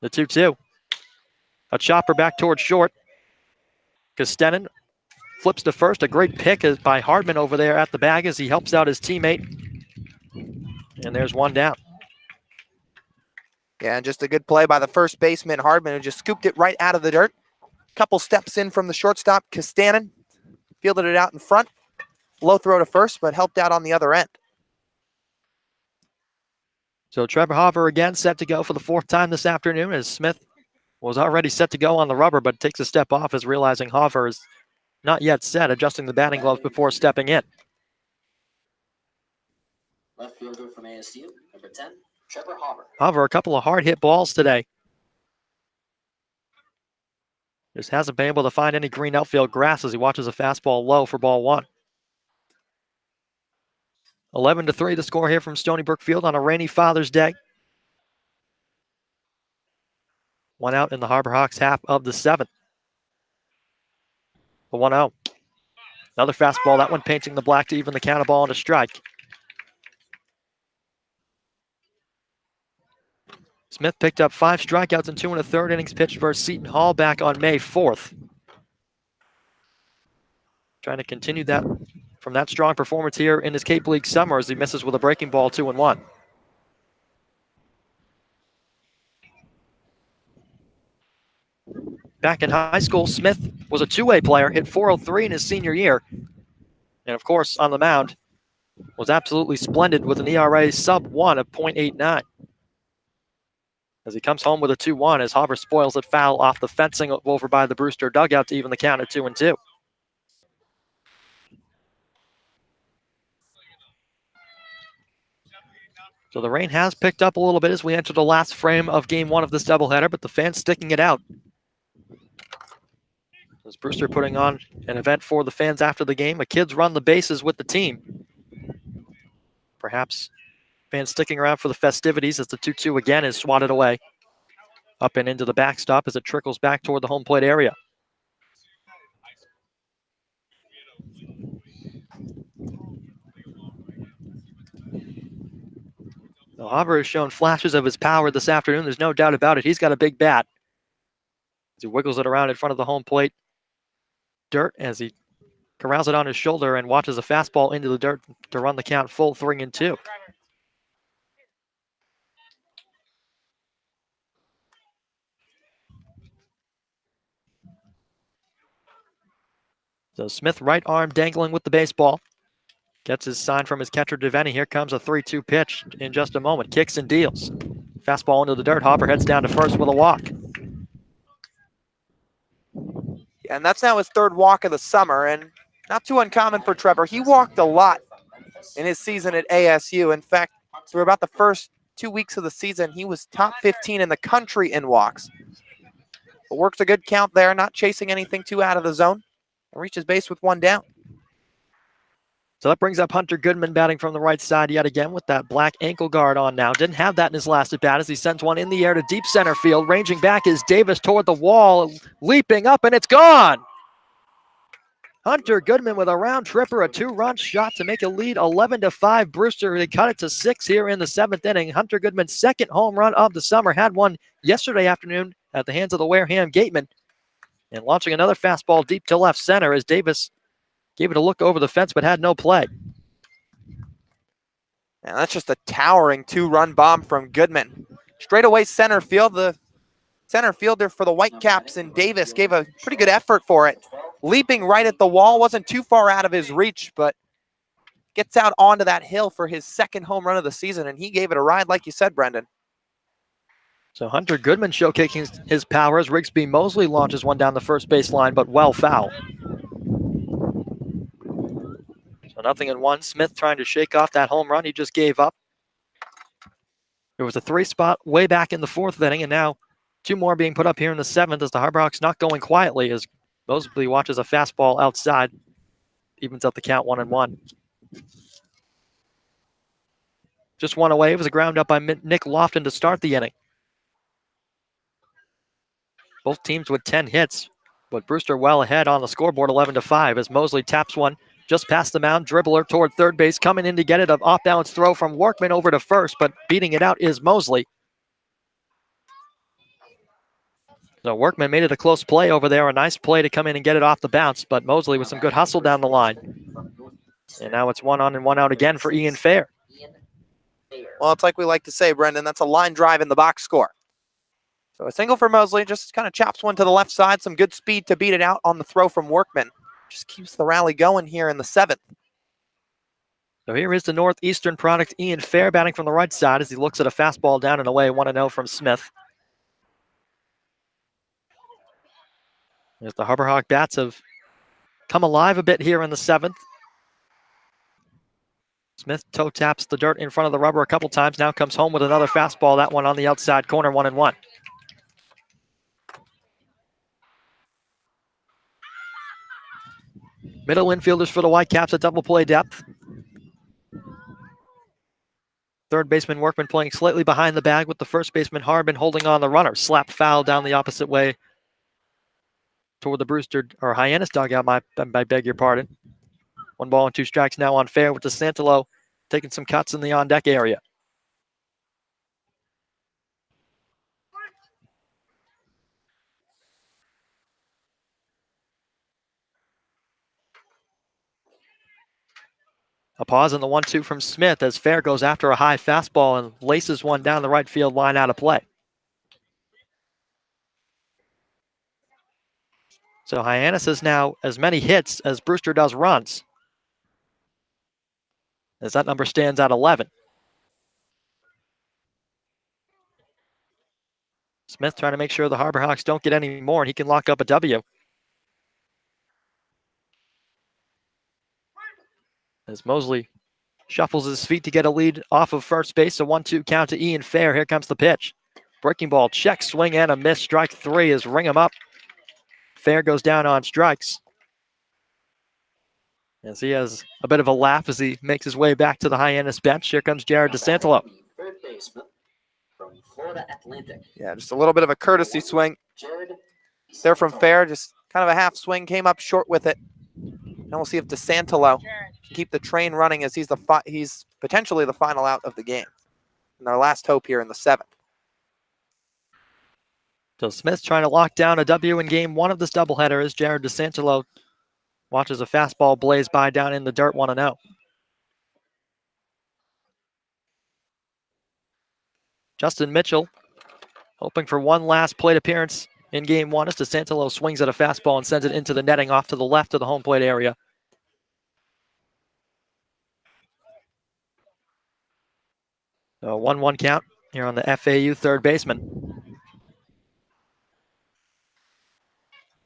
The 2-2. A chopper back towards short. Kostenin flips to first. A great pick by Hardman over there at the bag as he helps out his teammate. And there's one down. Yeah, just a good play by the first baseman, Hardman, who just scooped it right out of the dirt. Couple steps in from the shortstop, Kostenin fielded it out in front. Low throw to first, but helped out on the other end. So Trevor Hoffer again set to go for the 4th time this afternoon as Smith was already set to go on the rubber, but takes a step off as realizing Hoffer is not yet set, adjusting the batting gloves before stepping in. Left fielder from ASU, number 10, Trevor Hoffer. Hoffer, a couple of hard hit balls today. Just hasn't been able to find any green outfield grass as he watches a fastball low for ball 1. 11-3 the score here from Stony Brook Field on a rainy Father's Day. 1 out in the Harbor Hawks half of the 7th. The 1-0. Another fastball, that one painting the black to even the count, a ball and a strike. Smith picked up 5 strikeouts in 2 1/3 innings pitched versus Seton Hall back on May 4th. Trying to continue that from that strong performance here in his Cape League summer as he misses with a breaking ball, 2-1. Back in high school, Smith was a two-way player, hit .403 in his senior year. And of course, on the mound, was absolutely splendid with an ERA sub-1 of .89. As he comes home with a 2-1 as Hoffer spoils it foul off the fencing over by the Brewster dugout to even the count at 2-2. So the rain has picked up a little bit as we enter the last frame of game 1 of this doubleheader, but the fans sticking it out. As Brewster putting on an event for the fans after the game, a kids run the bases with the team. Perhaps fans sticking around for the festivities as the 2-2 again is swatted away. Up and into the backstop as it trickles back toward the home plate area. Now, Hoffer has shown flashes of his power this afternoon. There's no doubt about it. He's got a big bat. As he wiggles it around in front of the home plate dirt as he corrals it on his shoulder and watches a fastball into the dirt to run the count full 3-2. So Smith right arm dangling with the baseball. Gets his sign from his catcher, Devaney. Here comes a 3-2 pitch in just a moment. Kicks and deals. Fastball into the dirt. Hoffer heads down to first with a walk. Yeah, and that's now his 3rd walk of the summer, and not too uncommon for Trevor. He walked a lot in his season at ASU. In fact, through about the first 2 weeks of the season, he was top 15 in the country in walks. But works a good count there, not chasing anything too out of the zone, and reaches base with 1 down. So that brings up Hunter Goodman batting from the right side yet again with that black ankle guard on now. Didn't have that in his last at bat as he sends one in the air to deep center field. Ranging back is Davis toward the wall, leaping up, and it's gone. Hunter Goodman with a round tripper, a 2-run shot to make a lead 11-5. Brewster, they cut it to 6 here in the 7th inning. Hunter Goodman's 2nd home run of the summer. Had one yesterday afternoon at the hands of the Wareham Gateman. And launching another fastball deep to left center as Davis gave it a look over the fence but had no play. And that's just a towering 2-run bomb from Goodman. Straightaway center field. The center fielder for the Whitecaps and Davis gave a pretty good effort for it. Leaping right at the wall, wasn't too far out of his reach, but gets out onto that hill for his second home run of the season, and he gave it a ride, like you said, Brendan. So Hunter Goodman showcasing his powers. Rigsby Mosley launches one down the first baseline, but well foul. So 0-1. Smith trying to shake off that home run he just gave up. There was a 3-spot way back in the 4th inning, and now 2 more being put up here in the 7th as the Harborhawks not going quietly as Mosley watches a fastball outside. Evens up the count 1-1. Just one away. It was a ground up by Nick Lofton to start the inning. Both teams with 10 hits, but Brewster well ahead on the scoreboard 11-5 as Mosley taps one just past the mound. Dribbler toward third base, coming in to get it. An off-balance throw from Workman over to first, but beating it out is Mosley. So Workman made it a close play over there. A nice play to come in and get it off the bounce, but Mosley with some good hustle down the line. And now it's 1 on and 1 out again for Ian Fair. Well, it's like we like to say, Brendan, that's a line drive in the box score. So a single for Mosley, just kind of chops one to the left side. Some good speed to beat it out on the throw from Workman. Just keeps the rally going here in the 7th. So here is the Northeastern product, Ian Fair, batting from the right side as he looks at a fastball down and away, 1-0 from Smith. As the Harborhawk bats have come alive a bit here in the 7th. Smith toe taps the dirt in front of the rubber a couple times, now comes home with another fastball, that one on the outside corner, 1-1. Middle infielders for the Whitecaps at double play depth. Third baseman Workman playing slightly behind the bag with the first baseman Harbin holding on the runner. Slap foul down the opposite way toward the Brewster or Hyannis dugout, I beg your pardon. 1 ball and 2 strikes now on Fair with DeSantolo taking some cuts in the on-deck area. A pause in the 1-2 from Smith as Fair goes after a high fastball and laces one down the right field line out of play. So Hyannis has now as many hits as Brewster does runs, as that number stands at 11. Smith trying to make sure the Harborhawks don't get any more and he can lock up a W. As Mosley shuffles his feet to get a lead off of first base, a 1-2 count to Ian Fair. Here comes the pitch. Breaking ball, check, swing, and a miss. Strike 3 is ring him up. Fair goes down on strikes. As he has a bit of a laugh as he makes his way back to the Hyannis bench. Here comes Jared DeSantolo. Third baseman from Florida Atlantic. Yeah, just a little bit of a courtesy swing there from Fair. Just kind of a half swing, came up short with it. Now we'll see if DeSantolo can keep the train running as he's potentially the final out of the game. And our last hope here in the 7th. So Smith trying to lock down a W in game 1 of this doubleheader as Jared DeSantolo watches a fastball blaze by down in the dirt, 1-0. Justin Mitchell hoping for one last plate appearance in game 1 as DeSantolo swings at a fastball and sends it into the netting off to the left of the home plate area. So 1-1 count here on the FAU third baseman.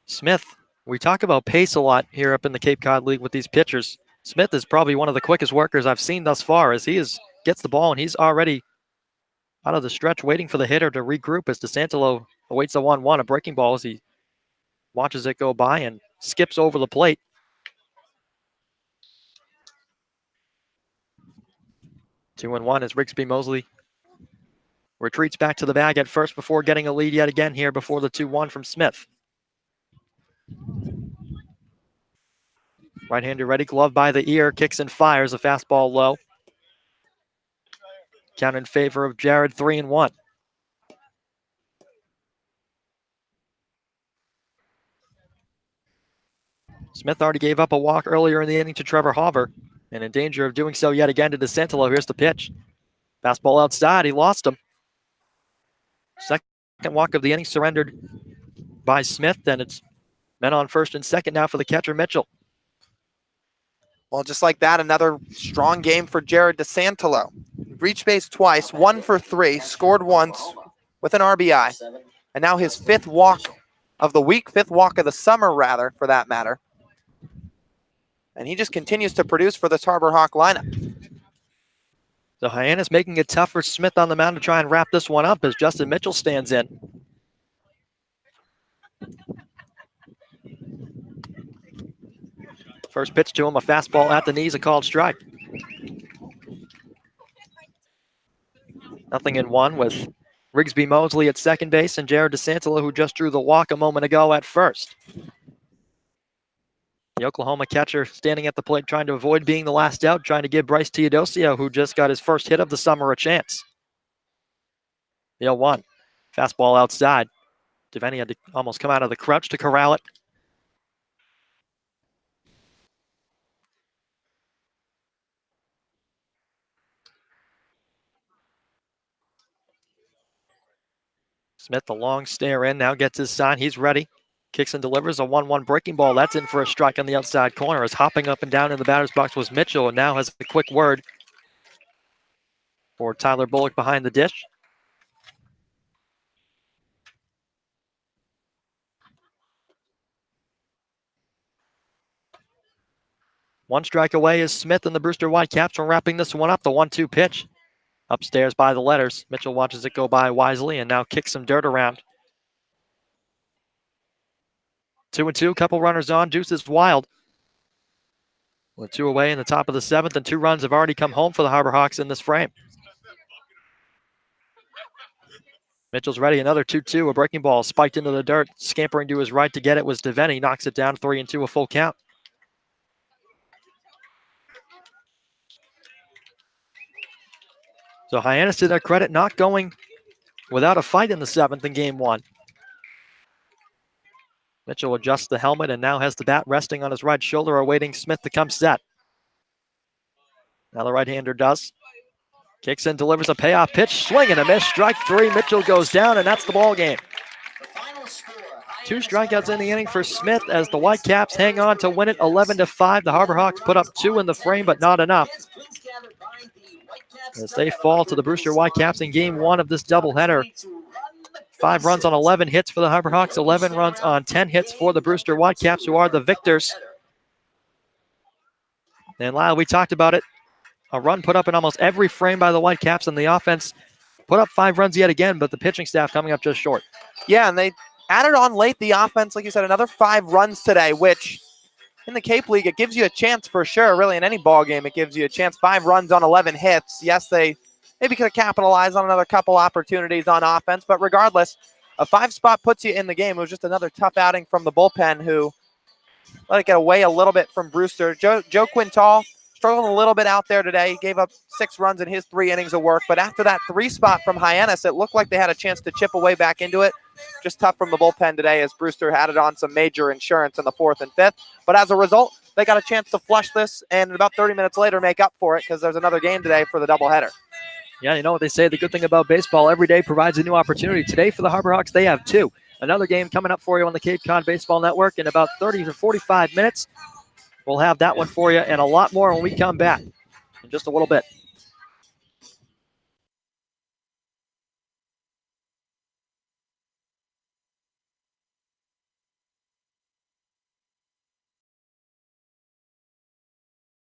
Smith, we talk about pace a lot here up in the Cape Cod League with these pitchers. Smith is probably one of the quickest workers I've seen thus far as gets the ball and he's already out of the stretch waiting for the hitter to regroup as DeSantolo awaits a 1-1, a breaking ball as he watches it go by and skips over the plate. Two and 1 as Rigsby Mosley retreats back to the bag at first before getting a lead yet again here before the 2-1 from Smith. Right-hander ready, glove by the ear, kicks and fires, a fastball low. Count in favor of Jared, 3-1. Smith already gave up a walk earlier in the inning to Trevor Hauver. And in danger of doing so yet again to DeSantolo. Here's the pitch. Fastball outside. He lost him. Second walk of the inning surrendered by Smith, and it's men on first and second now for the catcher, Mitchell. Well, just like that, another strong game for Jared DeSantolo. Reached base twice, 1 for 3, scored once with an RBI. And now his 5th walk of the week, 5th walk of the summer, rather, for that matter. And he just continues to produce for this Harbor Hawk lineup. So Hyannis making it tough for Smith on the mound to try and wrap this one up as Justin Mitchell stands in. First pitch to him, a fastball at the knees, a called strike. 0-1 with Rigsby Mosley at second base and Jared DeSantolo, who just drew the walk a moment ago, at first. The Oklahoma catcher standing at the plate trying to avoid being the last out, trying to give Bryce Teodosio, who just got his first hit of the summer, a chance. The 0-1. Fastball outside. Devaney had to almost come out of the crouch to corral it. Smith, the long stare in, now gets his sign. He's ready. Kicks and delivers a 1-1 breaking ball. That's in for a strike on the outside corner. As hopping up and down in the batter's box was Mitchell, and now has a quick word for Tyler Bullock behind the dish. One strike away is Smith and the Brewster Whitecaps from wrapping this one up. The 1-2 pitch. Upstairs by the letters. Mitchell watches it go by wisely and now kicks some dirt around. 2-2, couple runners on. Deuce is wild. With 2 away in the top of the 7th, and 2 runs have already come home for the Harbor Hawks in this frame. Mitchell's ready, another 2-2. A breaking ball spiked into the dirt. Scampering to his right to get it was Devaney. Knocks it down, 3-2, a full count. So Hyannis, to their credit, not going without a fight in the 7th in game 1. Mitchell adjusts the helmet and now has the bat resting on his right shoulder, awaiting Smith to come set. Now the right-hander does. Kicks in, delivers a payoff pitch, swing and a miss. Strike 3, Mitchell goes down, and that's the ball game. 2 strikeouts in the inning for Smith as the Whitecaps hang on to win it 11-5. The Harbor Hawks put up 2 in the frame, but not enough, as they fall to the Brewster Whitecaps in game 1 of this doubleheader. 5 runs on 11 hits for the Harbor Hawks, 11 runs on 10 hits for the Brewster Whitecaps, who are the victors. And Lyle, we talked about it. A run put up in almost every frame by the Whitecaps, and the offense put up 5 runs yet again, but the pitching staff coming up just short. Yeah, and they added on late the offense, like you said, another 5 runs today, which in the Cape League, it gives you a chance for sure. Really, in any ball game, it gives you a chance. 5 runs on 11 hits. Yes, they maybe could have capitalized on another couple opportunities on offense, but regardless, a 5 spot puts you in the game. It was just another tough outing from the bullpen, who let it get away a little bit from Brewster. Joe Quintal struggled a little bit out there today. He gave up 6 runs in his 3 innings of work, but after that 3 spot from Hyannis, it looked like they had a chance to chip away back into it. Just tough from the bullpen today, as Brewster had it on some major insurance in the 4th and 5th. But as a result, they got a chance to flush this and about 30 minutes later make up for it, because there's another game today for the doubleheader. Yeah, you know what they say, the good thing about baseball, every day provides a new opportunity. Today for the Harbor Hawks, they have 2. Another game coming up for you on the Cape Cod Baseball Network in about 30 to 45 minutes. We'll have that one for you and a lot more when we come back in just a little bit.